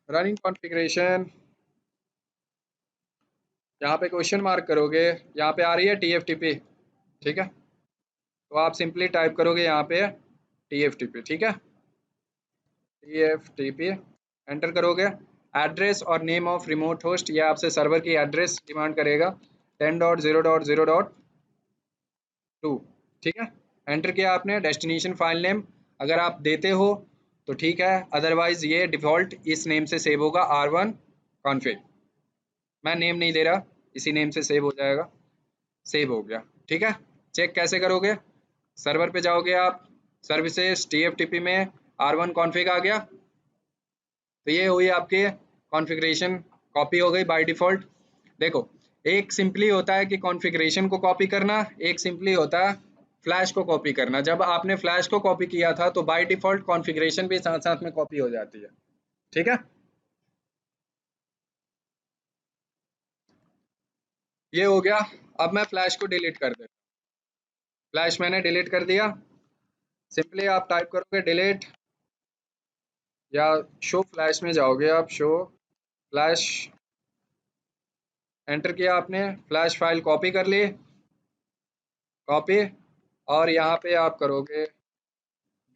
रनिंग कॉन्फ़िगरेशन, यहाँ पे क्वेश्चन मार्क करोगे, यहाँ पे आ रही है TFTP। ठीक है, तो आप सिंपली टाइप करोगे यहाँ पे TFTP। ठीक है, TFTP एंटर करोगे। एड्रेस और नेम ऑफ रिमोट होस्ट, ये आपसे सर्वर की एड्रेस डिमांड करेगा 10.0.0.2। ठीक है, एंटर किया आपने। डेस्टिनेशन फाइल नेम अगर आप देते हो तो ठीक है, अदरवाइज ये डिफ़ॉल्ट इस नेम से सेव होगा, R1 config। मैं नेम नहीं दे रहा, इसी नेम से सेव हो जाएगा। सेव हो गया। ठीक है, चेक कैसे करोगे, सर्वर पे जाओगे आप, सर्विसेज TFTP में R1 config आ गया। तो ये हुई आपकी कॉन्फ़िगरेशन, कॉपी हो गई बाय डिफ़ॉल्ट। देखो, एक सिंपली होता है कि कॉन्फ़िगरेशन को कॉपी करना, एक सिंपली होता है फ्लैश को कॉपी करना। जब आपने फ्लैश को कॉपी किया था तो बाय डिफ़ॉल्ट कॉन्फ़िगरेशन भी साथ साथ में कॉपी हो जाती है। ठीक है, ये हो गया। अब मैं फ्लैश को डिलीट कर देता हूँ। फ्लैश मैंने डिलीट कर दिया। सिंपली आप टाइप करोगे डिलीट, या शो फ्लैश में जाओगे आप, शो फ्लैश, एंटर किया आपने, फ्लैश फाइल कॉपी कर ली, कॉपी, और यहाँ पे आप करोगे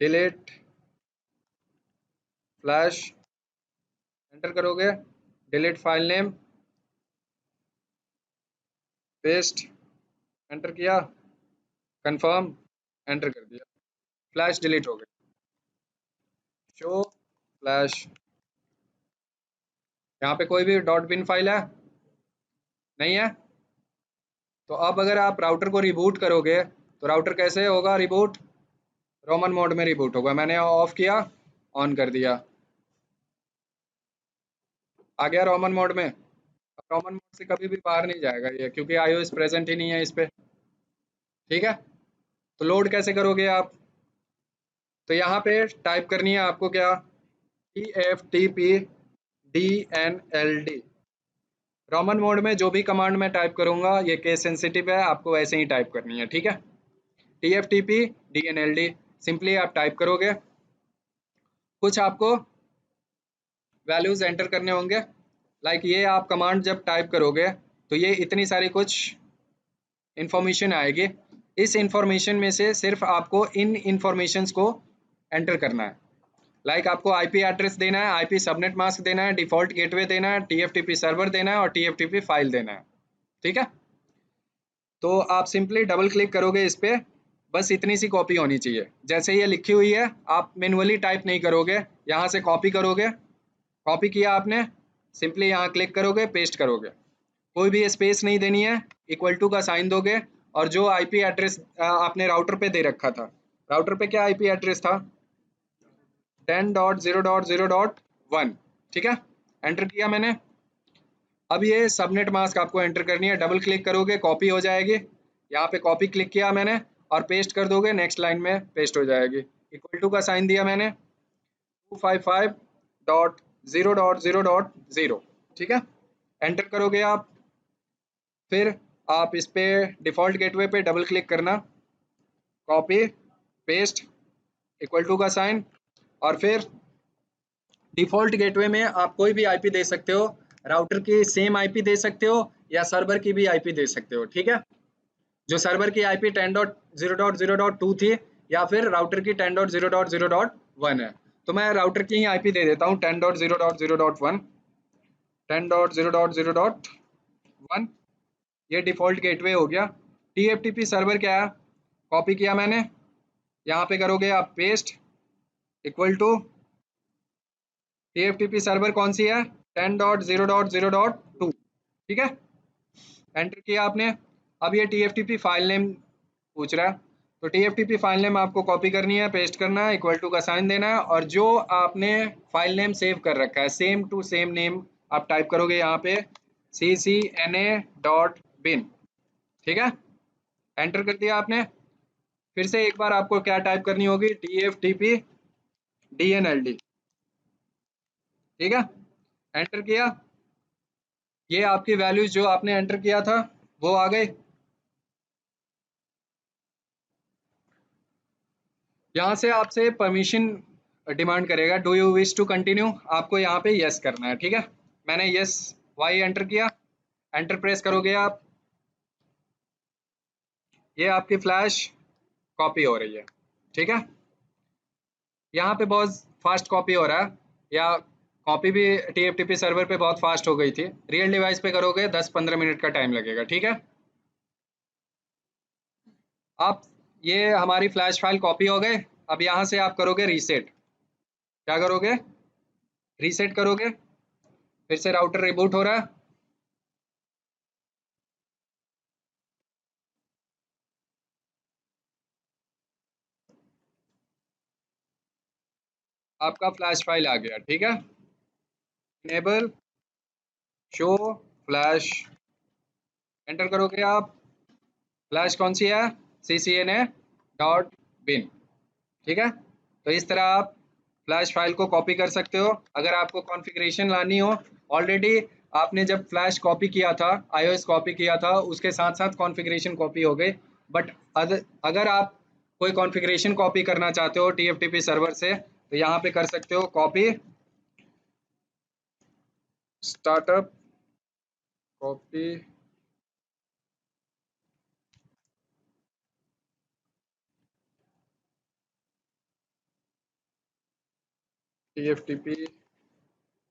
डिलीट फ्लैश, एंटर करोगे, delete file name, paste, enter किया, कंफर्म, एंटर कर दिया, फ्लैश डिलीट हो गया, शो फ्लैश। यहाँ पे कोई भी डॉट बिन फाइल है नहीं है। तो अब अगर आप राउटर को रिबूट करोगे तो राउटर कैसे होगा रिबूट? रोमन मोड में रिबूट होगा। मैंने ऑफ किया, ऑन कर दिया, आ गया रोमन मोड में। अब रोमन मोड से कभी भी बाहर नहीं जाएगा ये, क्योंकि iOS प्रेजेंट ही नहीं है इस पे। ठीक है, तो लोड कैसे करोगे आप? तो यहाँ पे टाइप करनी है आपको क्या, TFTP रोमन मोड में जो भी कमांड मैं टाइप करूंगा ये केस सेंसिटिव है, आपको वैसे ही टाइप करनी है। ठीक है, TFTP DNLD सिंपली आप टाइप करोगे, कुछ आपको वैल्यूज एंटर करने होंगे। लाइक ये आप कमांड जब टाइप करोगे तो ये इतनी सारी कुछ इंफॉर्मेशन आएगी। इस इंफॉर्मेशन में से सिर्फ आपको इन इंफॉर्मेशंस को एंटर करना है। लाइक आपको आईपी एड्रेस देना है, आईपी सबनेट मास्क देना है, डिफॉल्ट गेटवे देना है, TFTP सर्वर देना है और TFTP फाइल देना है। ठीक है, तो आप सिंपली डबल क्लिक करोगे इस पे, बस इतनी सी कॉपी होनी चाहिए। जैसे ये लिखी हुई है आप मैनुअली टाइप नहीं करोगे, यहाँ से कॉपी करोगे। कॉपी किया आपने, सिंपली यहाँ क्लिक करोगे, पेस्ट करोगे, कोई भी स्पेस नहीं देनी है, इक्वल टू का साइन दोगे। और जो आईपी एड्रेस आपने राउटर पे दे रखा था, राउटर पे क्या आईपी एड्रेस था, 10.0.0.1। ठीक है, एंटर किया मैंने। अब ये सबनेट मास्क आपको एंटर करनी है, डबल क्लिक करोगे, कॉपी हो जाएगी। यहाँ पे कॉपी क्लिक किया मैंने और पेस्ट कर दोगे, नेक्स्ट लाइन में पेस्ट हो जाएगी। इक्वल टू का साइन दिया मैंने, 255.0.0.0। ठीक है, एंटर करोगे आप। फिर आप इस पे डिफॉल्ट गेटवे पे डबल क्लिक करना, कॉपी पेस्ट, इक्वल टू का साइन, और फिर डिफॉल्ट गेटवे में आप कोई भी आईपी दे सकते हो, राउटर की सेम आईपी दे सकते हो या सर्वर की भी आईपी दे सकते हो। ठीक है, जो सर्वर की आईपी 10.0.0.2 थी या फिर राउटर की 10.0.0.1 है, तो मैं राउटर की ही आईपी दे देता हूँ 10.0.0.1। 10.0.0.1 ये डिफॉल्ट गेटवे हो गया। TFTP सर्वर क्या है, कॉपी किया मैंने, यहाँ पे करोगे आप paste, equal to TFTP server कौन सी है, 10.0.0.2। ठीक है, एंटर किया आपने। अब ये TFTP फाइल नेम पूछ रहा है, तो TFTP फाइल नेम आपको कॉपी करनी है, पेस्ट करना है, इक्वल टू का साइन देना है, और जो आपने फाइल नेम सेव कर रखा है सेम टू सेम नेम आप टाइप करोगे यहाँ पे, ccna.bin। ठीक है, एंटर कर दिया आपने। फिर से एक बार आपको क्या टाइप करनी होगी, TFTP DNLD। ठीक है, एंटर किया, ये आपकी वैल्यूज जो आपने एंटर किया था वो आ गए। यहाँ से आपसे परमिशन डिमांड करेगा, do you wish to continue, आपको यहाँ पे यस करना है। ठीक है, मैंने यस वाई एंटर किया, एंटर प्रेस करोगे आप, ये आपकी फ्लैश कॉपी हो रही है। ठीक है, यहाँ पे बहुत फास्ट कॉपी हो रहा है, या कॉपी भी TFTP सर्वर पे बहुत फास्ट हो गई थी। रियल डिवाइस पे करोगे 10-15 मिनट का टाइम लगेगा। ठीक है, आप ये हमारी फ्लैश फाइल कॉपी हो गए। अब यहाँ से आप करोगे रीसेट। क्या करोगे, रीसेट करोगे, फिर से राउटर रिबूट हो रहा है, आपका फ्लैश फाइल आ गया। ठीक है, इनेबल शो फ्लैश, एंटर करोगे आप, फ्लैश कौन सी है, ccna.bin। ठीक है, तो इस तरह आप फ्लैश फाइल को कॉपी कर सकते हो। अगर आपको कॉन्फ़िगरेशन लानी हो, ऑलरेडी आपने जब फ्लैश कॉपी किया था, iOS कॉपी किया था, उसके साथ साथ कॉन्फ़िगरेशन कॉपी हो गई। बट अगर आप कोई कॉन्फ़िगरेशन कॉपी करना चाहते हो TFTP सर्वर से, तो यहाँ पे कर सकते हो, कॉपी स्टार्टअप, कॉपी TFTP,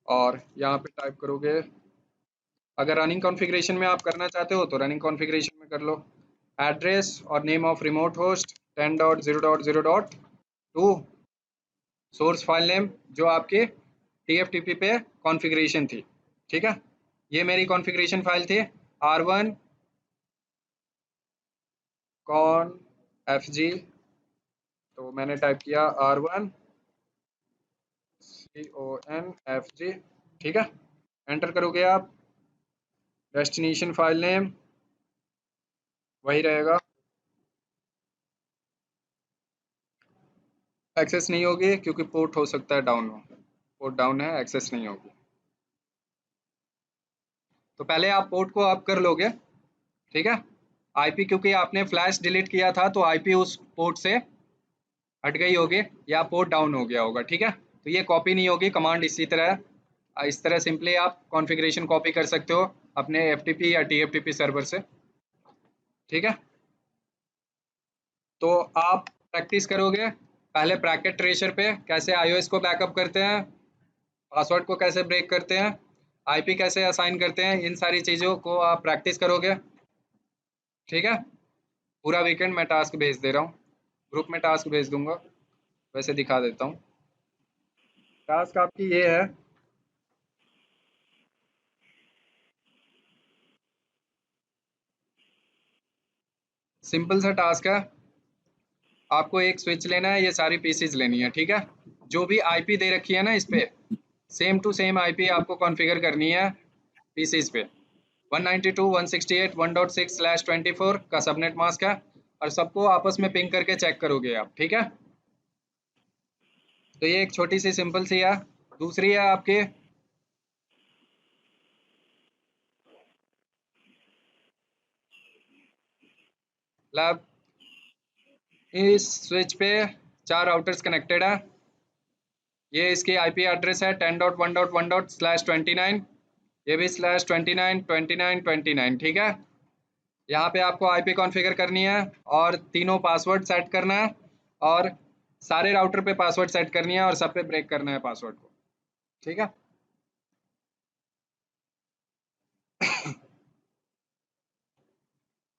और यहाँ पे टाइप करोगे, अगर रनिंग कॉन्फ़िगरेशन में आप करना चाहते हो तो रनिंग कॉन्फ़िगरेशन में कर लो, एड्रेस और name of remote host 10.0.0.2 source file name जो आपके TFTP पे कॉन्फ़िगरेशन थी, ठीक है। ये मेरी कॉन्फ़िगरेशन फाइल थी R1 confg, तो मैंने टाइप किया R1 confg, ठीक है। एंटर करोगे आप, डेस्टिनेशन फाइल नेम वही रहेगा, एक्सेस नहीं होगी क्योंकि पोर्ट हो सकता है डाउन हो, पोर्ट डाउन है, एक्सेस नहीं होगी। तो पहले आप पोर्ट को अप कर लोगे, ठीक है। आईपी क्योंकि आपने फ्लैश डिलीट किया था तो आईपी उस पोर्ट से हट गई होगी या पोर्ट डाउन हो गया होगा, ठीक है। तो ये कॉपी नहीं होगी कमांड, इस तरह सिंपली आप कॉन्फ़िगरेशन कॉपी कर सकते हो अपने FTP या TFTP सर्वर से, ठीक है। तो आप प्रैक्टिस करोगे पहले पैकेट ट्रेसर पे कैसे iOS को बैकअप करते हैं, पासवर्ड को कैसे ब्रेक करते हैं, आईपी कैसे असाइन करते हैं, इन सारी चीज़ों को आप प्रैक्टिस करोगे, ठीक है। पूरा वीकेंड मैं टास्क भेज दे रहा हूँ, ग्रुप में टास्क भेज दूंगा, वैसे दिखा देता हूँ। टास्क आपकी ये है, सिंपल सा टास्क है, आपको एक स्विच लेना है, ये सारी पीसीज लेनी है, ठीक है। जो भी आईपी दे रखी है ना इस पे सेम टू सेम आईपी आपको कॉन्फ़िगर करनी है पीसीज पे। 192.168.1.6/24 का सबनेट मास्क है और सबको आपस में पिंग करके चेक करोगे आप, ठीक है। तो ये एक छोटी सी सिंपल सी है। दूसरी है आपके लैब, इस स्विच पे 4 राउटर्स कनेक्टेड है, ये इसकी आईपी एड्रेस है 10.1.1./29, ये भी /29 29 29, ठीक है। यहाँ पे आपको आईपी कॉन्फ़िगर करनी है और तीनों पासवर्ड सेट करना है और सारे राउटर पे पासवर्ड सेट करनी है और सब पे ब्रेक करना है पासवर्ड को, ठीक है।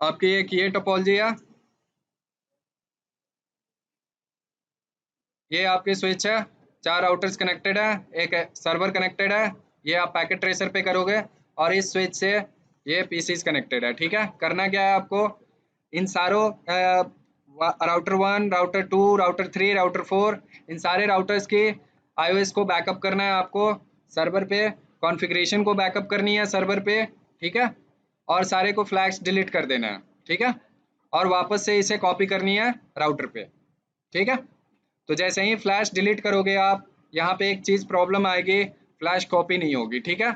आपकी एक ये टोपोलॉजी है, ये आपके स्विच है, 4 राउटर्स कनेक्टेड है, एक सर्वर कनेक्टेड है, ये आप पैकेट ट्रेसर पे करोगे और इस स्विच से ये पीसीज कनेक्टेड है, ठीक है। करना क्या है आपको, इन सारों राउटर 1, राउटर 2, राउटर 3, राउटर 4, इन सारे राउटर्स की iOS को बैकअप करना है आपको सर्वर पे, कॉन्फ़िगरेशन को बैकअप करनी है सर्वर पे, ठीक है। और सारे को फ्लैश डिलीट कर देना है, ठीक है। और वापस से इसे कॉपी करनी है राउटर पे, ठीक है। तो जैसे ही फ्लैश डिलीट करोगे आप, यहाँ पे एक चीज़ प्रॉब्लम आएगी, फ्लैश कॉपी नहीं होगी, ठीक है।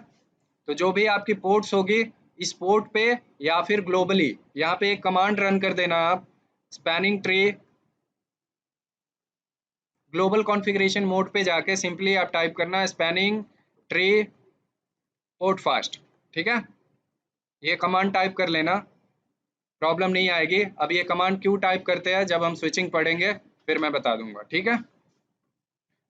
तो जो भी आपकी पोर्ट्स होगी इस पोर्ट पे या फिर ग्लोबली, यहाँ पे एक कमांड रन कर देना आप, spanning tree global configuration mode पे जाके सिंपली आप टाइप करना स्पैनिंग ट्री पोर्ट फास्ट, ठीक है। ये कमांड टाइप कर लेना, प्रॉब्लम नहीं आएगी। अब ये कमांड क्यों टाइप करते हैं जब हम स्विचिंग पढ़ेंगे फिर मैं बता दूंगा, ठीक है।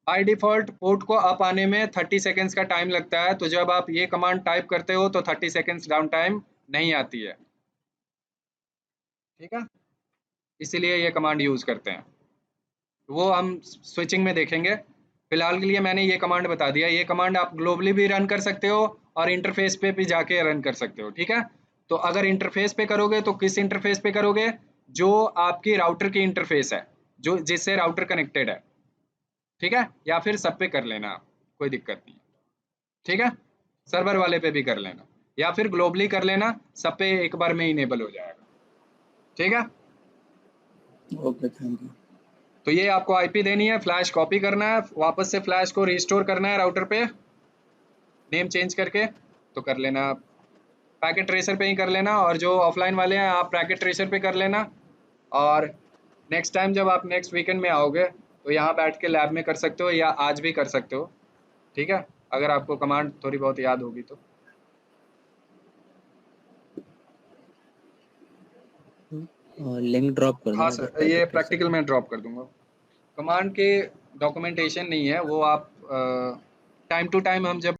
बाय डिफ़ॉल्ट पोर्ट को अप आने में 30 सेकेंड्स का टाइम लगता है, तो जब आप ये कमांड टाइप करते हो तो 30 सेकेंड्स डाउन टाइम नहीं आती है, ठीक है। इसीलिए ये कमांड यूज़ करते हैं, वो हम स्विचिंग में देखेंगे। फिलहाल के लिए मैंने ये कमांड बता दिया, ये कमांड आप ग्लोबली भी रन कर सकते हो और इंटरफेस पे भी जाके रन कर सकते हो, ठीक है। तो अगर इंटरफेस पे करोगे तो किस इंटरफेस पे करोगे, जो आपकी राउटर की इंटरफेस है, जो जिससे राउटर कनेक्टेड है, ठीक है। या फिर सब पे कर लेना आप, कोई दिक्कत नहीं, ठीक है। सर्वर वाले पे भी कर लेना या फिर ग्लोबली कर लेना, सब पे एक बार में इनेबल हो जाएगा, ठीक है। Okay, thank you. तो ये आपको आईपी देनी है, फ्लैश कॉपी करना है, वापस से फ्लैश को रिस्टोर करना है राउटर पे नेम चेंज करके, तो कर लेना आप पैकेट ट्रेसर पे ही कर लेना, और जो ऑफलाइन वाले हैं आप पैकेट ट्रेसर पे कर लेना। और नेक्स्ट टाइम जब आप नेक्स्ट वीकेंड में आओगे तो यहाँ बैठ के लैब में कर सकते हो या आज भी कर सकते हो, ठीक है, अगर आपको कमांड थोड़ी बहुत याद होगी तो। लिंक ड्रॉप कर हाँ देना सर, ये प्रैक्टिकल में ड्रॉप कर दूंगा। कमांड के डॉक्यूमेंटेशन नहीं है वो, आप टाइम टू टाइम हम जब